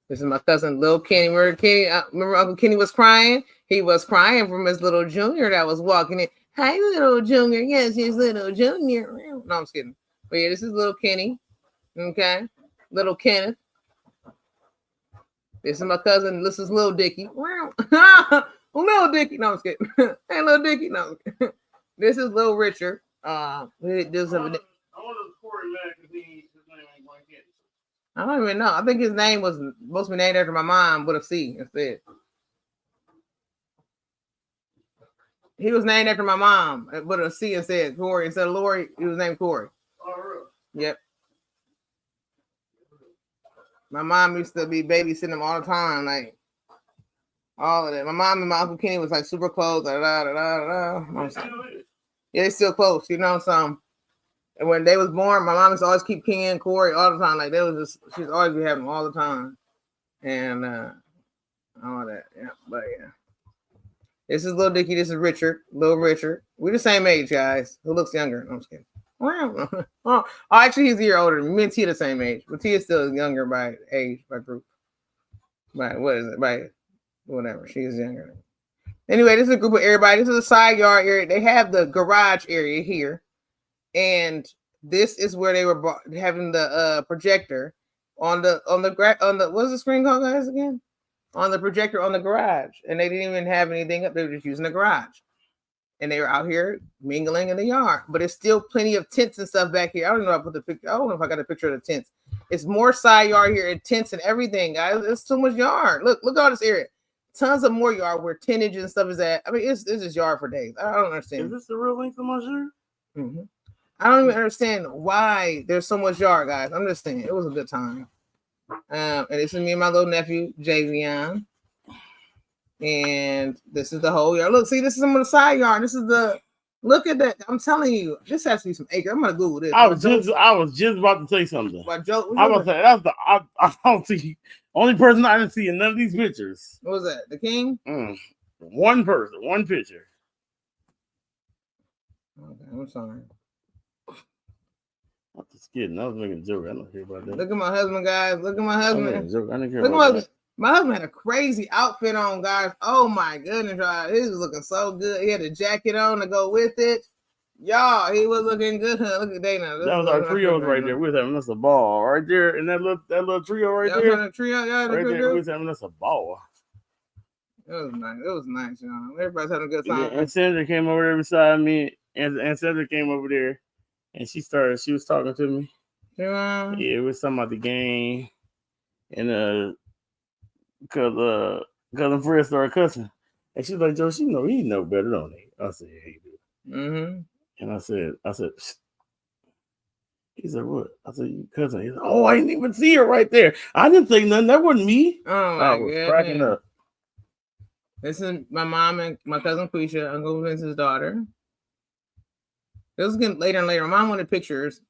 [SPEAKER 1] This is my cousin, Lil Kenny. Remember Uncle Kenny was crying? He was crying from his little junior that was walking in. Hi, little Junior. Yes, he's little Junior. No, I'm just kidding. But yeah, this is little Kenny. Okay. Little Kenneth. This is my cousin. This is little Dickie. Little Dickie. No, I'm just kidding. Hey, little Dickie. No, I'm kidding. This is little Richard. This I don't even know. I think his name was supposed to be named after my mom with a C instead. He was named after my mom with a C instead. Corey instead of Lori, he was named Corey. Oh, really? Yep. My mom used to be babysitting him all the time, like all of that. My mom and my Uncle Kenny was like super close. Yeah, they still close, you know. So, and when they was born, my mom used to always keep Kenny and Corey all the time. Like they was just, she's always be having them all the time, and all that. Yeah, but yeah. This is little Dickie. This is Richard. Little Richard. We're the same age, guys. Who looks younger? No, I'm just kidding. Oh, actually, he's a year older. Me and Tia the same age, but Tia's still younger by age, by group. By what is it? By whatever. She is younger. Anyway, this is a group of everybody. This is a side yard area. They have the garage area here, and this is where they were having the projector on the what's the screen called, guys, again? On the projector on the garage, and they didn't even have anything up. They were just using the garage. And they were out here mingling in the yard, but there's still plenty of tents and stuff back here. I don't know if I put the picture. I don't know if I got a picture of the tents. It's more side yard here and tents and everything, guys. It's too much yard. Look at all this area. Tons of more yard where tentage and stuff is at. I mean, it's just yard for days. I don't understand.
[SPEAKER 2] Is this the real length of my shirt?
[SPEAKER 1] Mm-hmm. I don't even understand why there's so much yard, guys. I'm just saying it was a good time. And this is me and my little nephew, Javion. And this is the whole yard. Look, see, this is some of the side yard. This is the look at that. I'm telling you, this has to be some acre. I'm gonna Google this.
[SPEAKER 2] I was just about to say something.
[SPEAKER 1] What Joe?
[SPEAKER 2] I was say that's the I don't see only person I didn't see in none of these pictures.
[SPEAKER 1] What was that? The king?
[SPEAKER 2] One person, one picture.
[SPEAKER 1] Okay, I'm sorry.
[SPEAKER 2] I'm just kidding. I was making a joke. I don't care about that.
[SPEAKER 1] Look at my husband, guys. Look at my husband.
[SPEAKER 2] I didn't care
[SPEAKER 1] Look
[SPEAKER 2] about
[SPEAKER 1] at
[SPEAKER 2] that.
[SPEAKER 1] my husband had a crazy outfit on, guys. Oh my goodness, y'all. He was looking so good. He had a jacket on to go with it. Y'all, he was looking good. Look at Dana.
[SPEAKER 2] That was our trios right there. We're having that's a ball right there, and that little trio right there.
[SPEAKER 1] The trio,
[SPEAKER 2] right there. We're having that's a ball.
[SPEAKER 1] It was nice. It was nice, y'all. Everybody's having a good time.
[SPEAKER 2] Yeah, and Sandra came over there beside me, and Sandra came over there, and she was talking to me. Yeah, it was something about the game, and cousin Fred started cussing, and she's like, "Joe, he know better, don't he?" I said, "Yeah, he do." Mm-hmm. And I said, he said, "What?" I said, "You cousin." He said, "Oh, I didn't even see her right there. I didn't say nothing. That wasn't me."
[SPEAKER 1] Oh,
[SPEAKER 2] I was cracking up.
[SPEAKER 1] This is my mom and my cousin Quisha, Uncle Vince's daughter. It was getting later and later. My mom wanted pictures,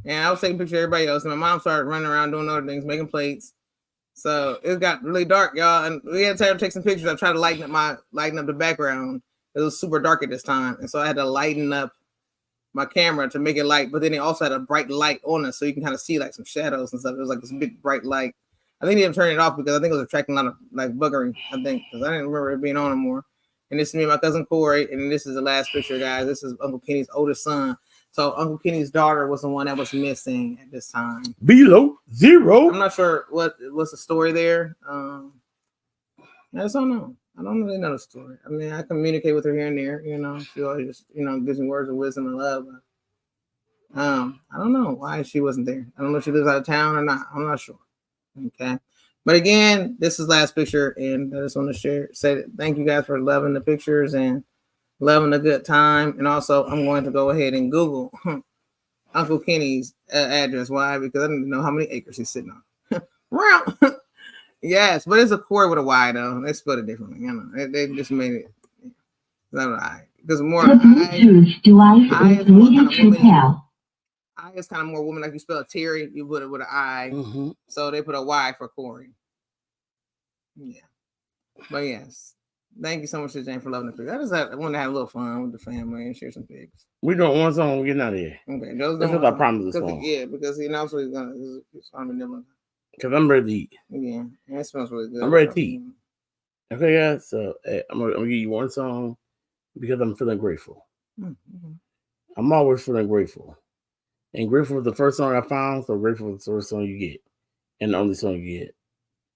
[SPEAKER 1] and I was taking pictures of everybody else. And my mom started running around doing other things, making plates. So it got really dark, y'all, and we had time to take some pictures. I tried to lighten up the background. It was super dark at this time, and so I had to lighten up my camera to make it light. But then it also had a bright light on it, so you can kind of see like some shadows and stuff. It was like this big bright light. I think they didn't turn it off because I think it was attracting a lot of like buggering. I think because I didn't remember it being on anymore. And this is me and my cousin Corey, and this is the last picture, guys. This is Uncle Kenny's oldest son. So Uncle Kenny's daughter was the one that was missing at this time.
[SPEAKER 2] Below zero.
[SPEAKER 1] I'm not sure what's the story there. I just don't know. I don't really know the story. I mean, I communicate with her here and there. You know, she always just gives me words of wisdom and love. But, I don't know why she wasn't there. I don't know if she lives out of town or not. I'm not sure. Okay. But again, this is last picture, and I just want to say thank you guys for loving the pictures and loving a good time. And also, I'm going to go ahead and Google Uncle Kenny's address. Why? Because I don't know how many acres he's sitting on. Yes, but it's a Corey with a Y, though. They spelled it differently. You know, they just made it. Not an I. Because more I is kind of more woman, like you spell Terry, you put it with an I. Mm-hmm. So they put a Y for Corey. Yeah. But yes. Thank you so much, Jane, for loving the picture. I want to have a little fun with the family and share some pics.
[SPEAKER 2] We're doing one song. We're getting out of here.
[SPEAKER 1] Okay.
[SPEAKER 2] That's what I promised this song.
[SPEAKER 1] Yeah, because he knows what he's going to do.
[SPEAKER 2] Because I'm ready to eat.
[SPEAKER 1] Yeah. It smells really good.
[SPEAKER 2] I'm ready to eat. Okay, guys. So I'm gonna give you one song because I'm feeling grateful.
[SPEAKER 1] Mm-hmm.
[SPEAKER 2] I'm always feeling grateful. And grateful for the first song I found, so grateful for the first song you get. And the only song you get.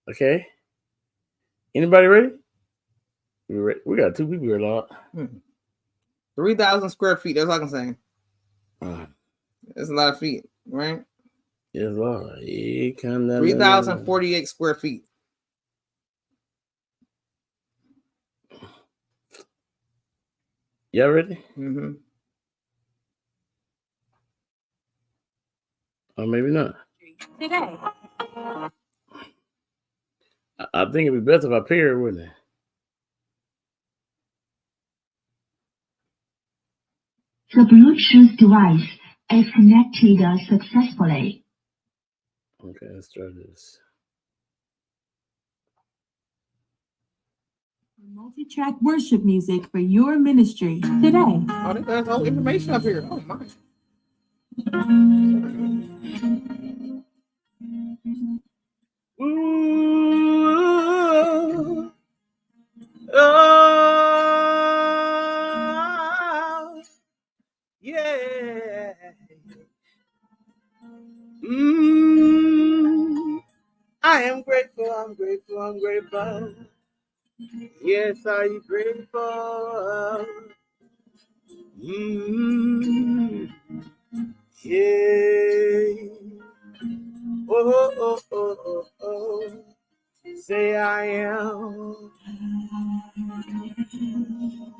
[SPEAKER 2] Okay? Anybody ready? We got 2 people here, Lord.
[SPEAKER 1] 3,000 square feet. That's all I can say.
[SPEAKER 2] Uh,
[SPEAKER 1] That's a lot of feet, right?
[SPEAKER 2] yes, Lord.
[SPEAKER 1] 3,048 square feet.
[SPEAKER 2] Y'all ready?
[SPEAKER 1] Mm-hmm.
[SPEAKER 2] Or maybe not.
[SPEAKER 3] Today.
[SPEAKER 2] I think it'd be best if I pair it, wouldn't it?
[SPEAKER 5] The Bluetooth device is connected successfully.
[SPEAKER 2] Okay, let's try this.
[SPEAKER 6] Multi-track worship music for your ministry today.
[SPEAKER 1] Oh, there's whole information up here. Oh my.
[SPEAKER 2] Ooh, oh, yeah. I am grateful, I'm grateful, I'm grateful. Yes, are you grateful? Yeah. Oh. Say I am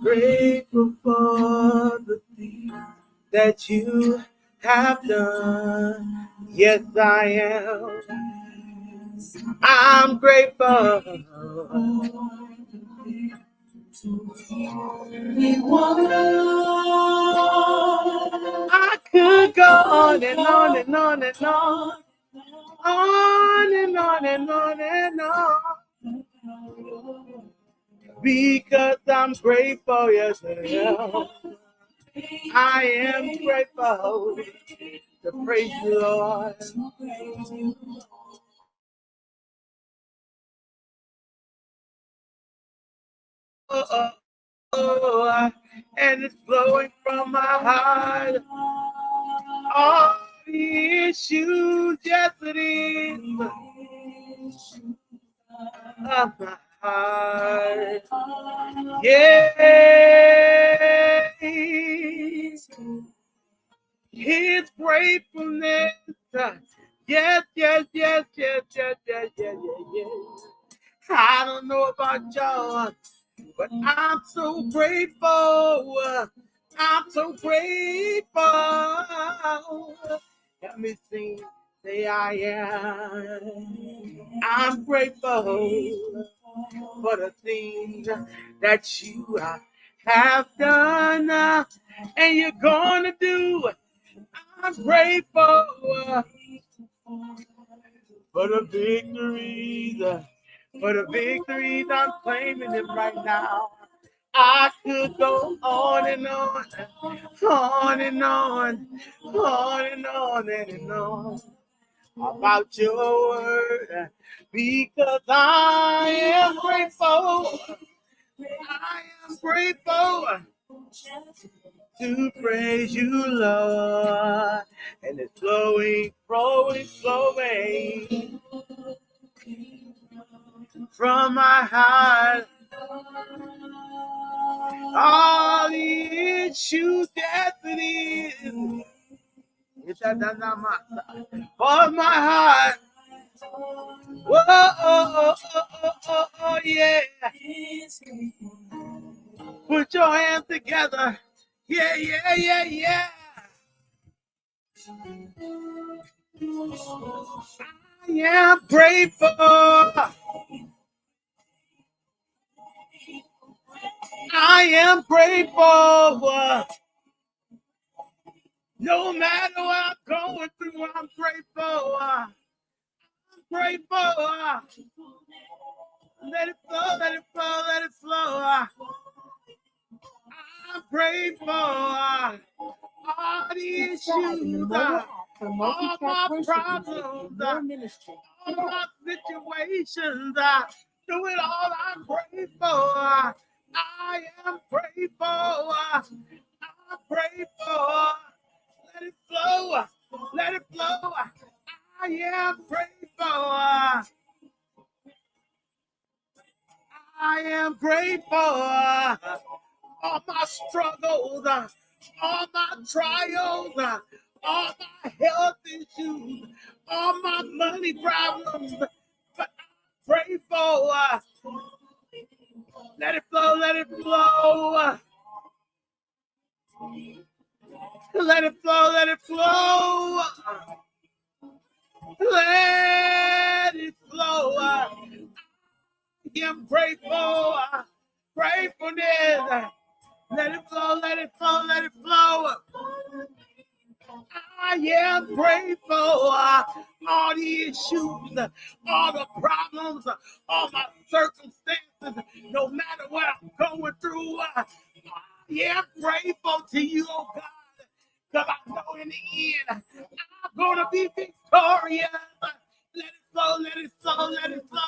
[SPEAKER 2] grateful for the things that you have done. Yes, I am. I'm grateful. I could go on and on and on and on. On and on and on and on. Because I'm grateful, yes I am. I am grateful to praise you, Lord. And it's flowing from my heart. All the issues, yes it is, of my heart. Yes, His gratefulness. Yes. I don't know about y'all, but I'm so grateful. I'm so grateful. Let me sing. Say I am. I'm grateful for the things that you have done and you're gonna do. I'm grateful for the victories. For the victories, I'm claiming them right now. I could go on and on, on and on, on and on and on about your word, because I am grateful. I am grateful to praise you, Lord. And it's flowing from my heart. All the issues that it is. It's for my heart. Whoa, yeah. Put your hands together. Yeah. I am grateful. I am grateful. No matter what I'm going through, I'm grateful. I'm grateful. Let it flow, let it flow, let it flow. I'm grateful. All the issues, all my problems, all my situations, through it all, I'm grateful. I am grateful. I grateful. Let it flow. Let it flow. I am grateful. I am grateful. All my struggles, all my trials, all my health issues, all my money problems. But I'm grateful. Let it flow, let it flow. Let it flow, let it flow. Let it flow. I am grateful. Gratefulness. Let it flow, let it flow, let it flow. I am grateful. All the issues, all the problems, all my circumstances, no matter what I'm going through, I am grateful to you, oh God. Because I know in the end, I'm going to be victorious. Let it flow, let it flow, let it flow.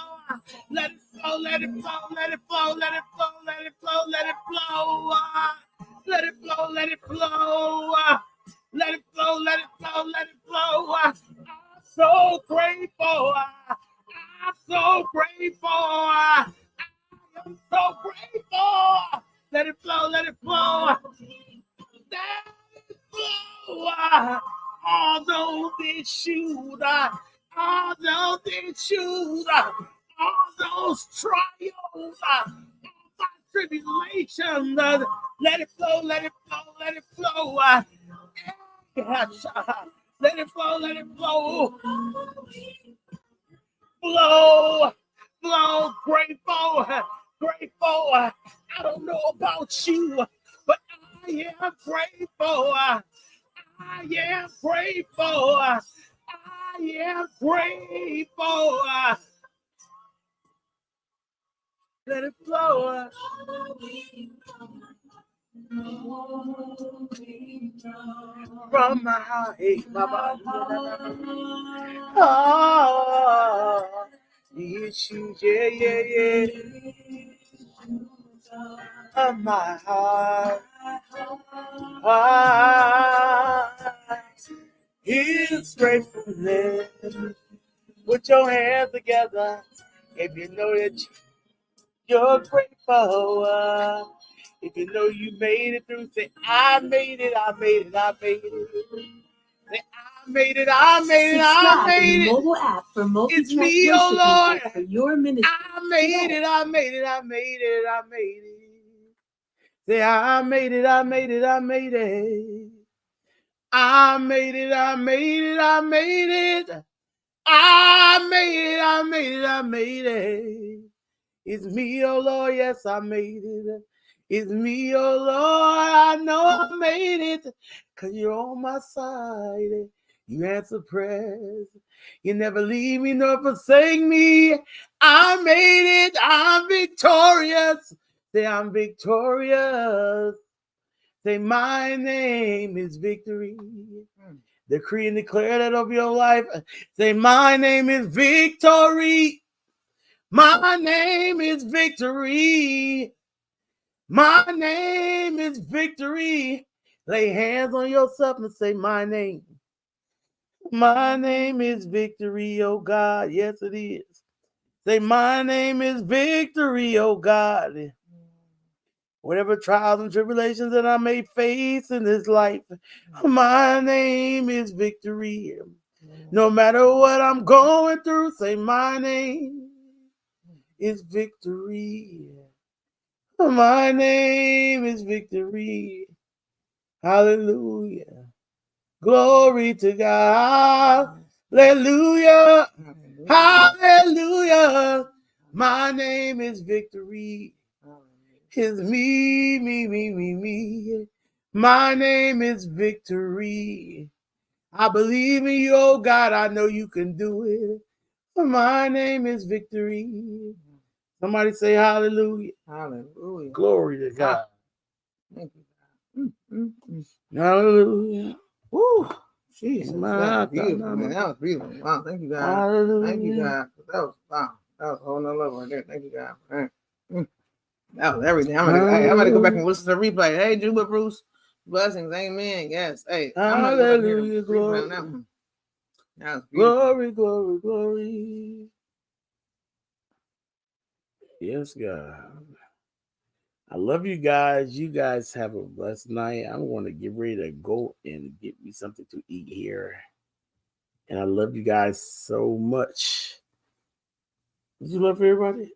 [SPEAKER 2] Let it flow, let it flow, let it flow, let it flow, let it flow, let it flow. Let it flow, let it flow. Let it flow, let it flow, let it flow. I'm so grateful. I'm so grateful. I'm so grateful. Let it flow, let it flow. Let it flow. All those issues, all those issues, all those trials, all my tribulations. Let it flow, let it flow, let it flow. Yes, let it flow, let it flow. Flow, flow, grateful, grateful. I don't know about you, but I am grateful. I am grateful. I am grateful. Let it flow. From my heart, Baba. Oh, the issues, yeah. Of my heart. His gratefulness. Put your hands together if you know that you're grateful. If you know you made it through, say, I made it, I made it, I made it. Say, I made it, I made it, I made it.
[SPEAKER 6] Mobile app for
[SPEAKER 2] It's me, oh Lord.
[SPEAKER 6] for your ministry.
[SPEAKER 2] I made it, I made it, I made it, I made it. Say, I made it, I made it, I made it. I made it, I made it, I made it. I made it, I made it, I made it. It's me, oh Lord, yes, I made it. It's me, oh Lord, I know I made it. Cause you're on my side. You answer prayers. You never leave me nor forsake me. I made it. I'm victorious. Say I'm victorious. Say my name is victory. Decree and declare that of your life. Say my name is victory. My name is victory. My name is victory. Lay hands on yourself and say my name. My name is victory, oh God. Yes, it is. Say my name is victory, oh God. Whatever trials and tribulations that I may face in this life, my name is victory. No matter what I'm going through, say my name is victory. My name is victory. Hallelujah. Glory to God. Hallelujah. Hallelujah. My name is victory. It's me. My name is victory. I believe in you, oh God. I know you can do it. My name is victory. Somebody say hallelujah.
[SPEAKER 1] Hallelujah.
[SPEAKER 2] Glory to God.
[SPEAKER 1] Thank you.
[SPEAKER 2] Hallelujah.
[SPEAKER 1] Woo. Jesus. That
[SPEAKER 2] My
[SPEAKER 1] was beautiful, man. That was beautiful. Wow. Thank you, God.
[SPEAKER 2] Hallelujah.
[SPEAKER 1] Thank you, God. That was wow. That was a whole nother level right there. Thank you, God. Man. That was everything. I'm gonna go back and listen to the replay. Hey, Juba Bruce. Blessings, amen. Yes. Hey, I'm gonna go back here
[SPEAKER 2] Hallelujah,
[SPEAKER 1] and replay on that
[SPEAKER 2] glory,
[SPEAKER 1] one. That was beautiful.
[SPEAKER 2] glory, glory, glory. Yes, God. I love you guys. You guys have a blessed night. I'm going to get ready to go and get me something to eat here. And I love you guys so much. Did you love everybody?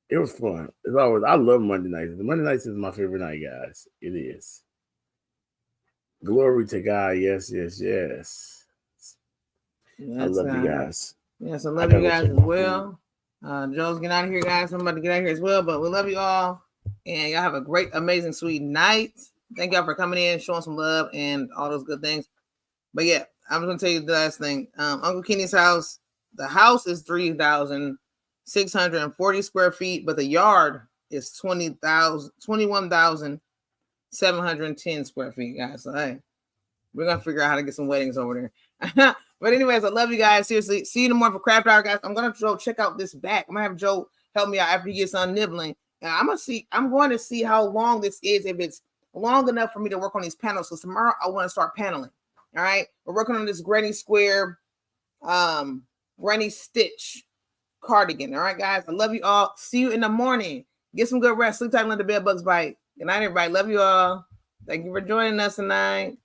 [SPEAKER 2] It was fun. It's always, I love Monday nights. Monday nights is my favorite night, guys. It is. Glory to God. Yes, yes, yes. I
[SPEAKER 1] That's,
[SPEAKER 2] love you guys.
[SPEAKER 1] Yes, I
[SPEAKER 2] I
[SPEAKER 1] love
[SPEAKER 2] gotta
[SPEAKER 1] you
[SPEAKER 2] go
[SPEAKER 1] guys
[SPEAKER 2] check
[SPEAKER 1] as
[SPEAKER 2] my
[SPEAKER 1] well. Joe's getting out of here, guys. I'm about to get out of here as well, but we love you all. And y'all have a great, amazing, sweet night. Thank y'all for coming in, showing some love, and all those good things. But yeah, I'm going to tell you the last thing. Uncle Kenny's house, the house is 3,640 square feet, but the yard is 21,710 square feet, guys. So, hey, we're going to figure out how to get some weddings over there. But anyways, I love you guys. Seriously, see you tomorrow for Craft Hour, guys. I'm going to Joe check out this back. I'm going to have Joe help me out after he gets on nibbling. And I'm going to see how long this is, if it's long enough for me to work on these panels. So tomorrow I want to start paneling. All right. We're working on this granny square, granny stitch cardigan. All right, guys. I love you all. See you in the morning. Get some good rest. Sleep tight and let the bed bugs bite. Good night, everybody. Love you all. Thank you for joining us tonight.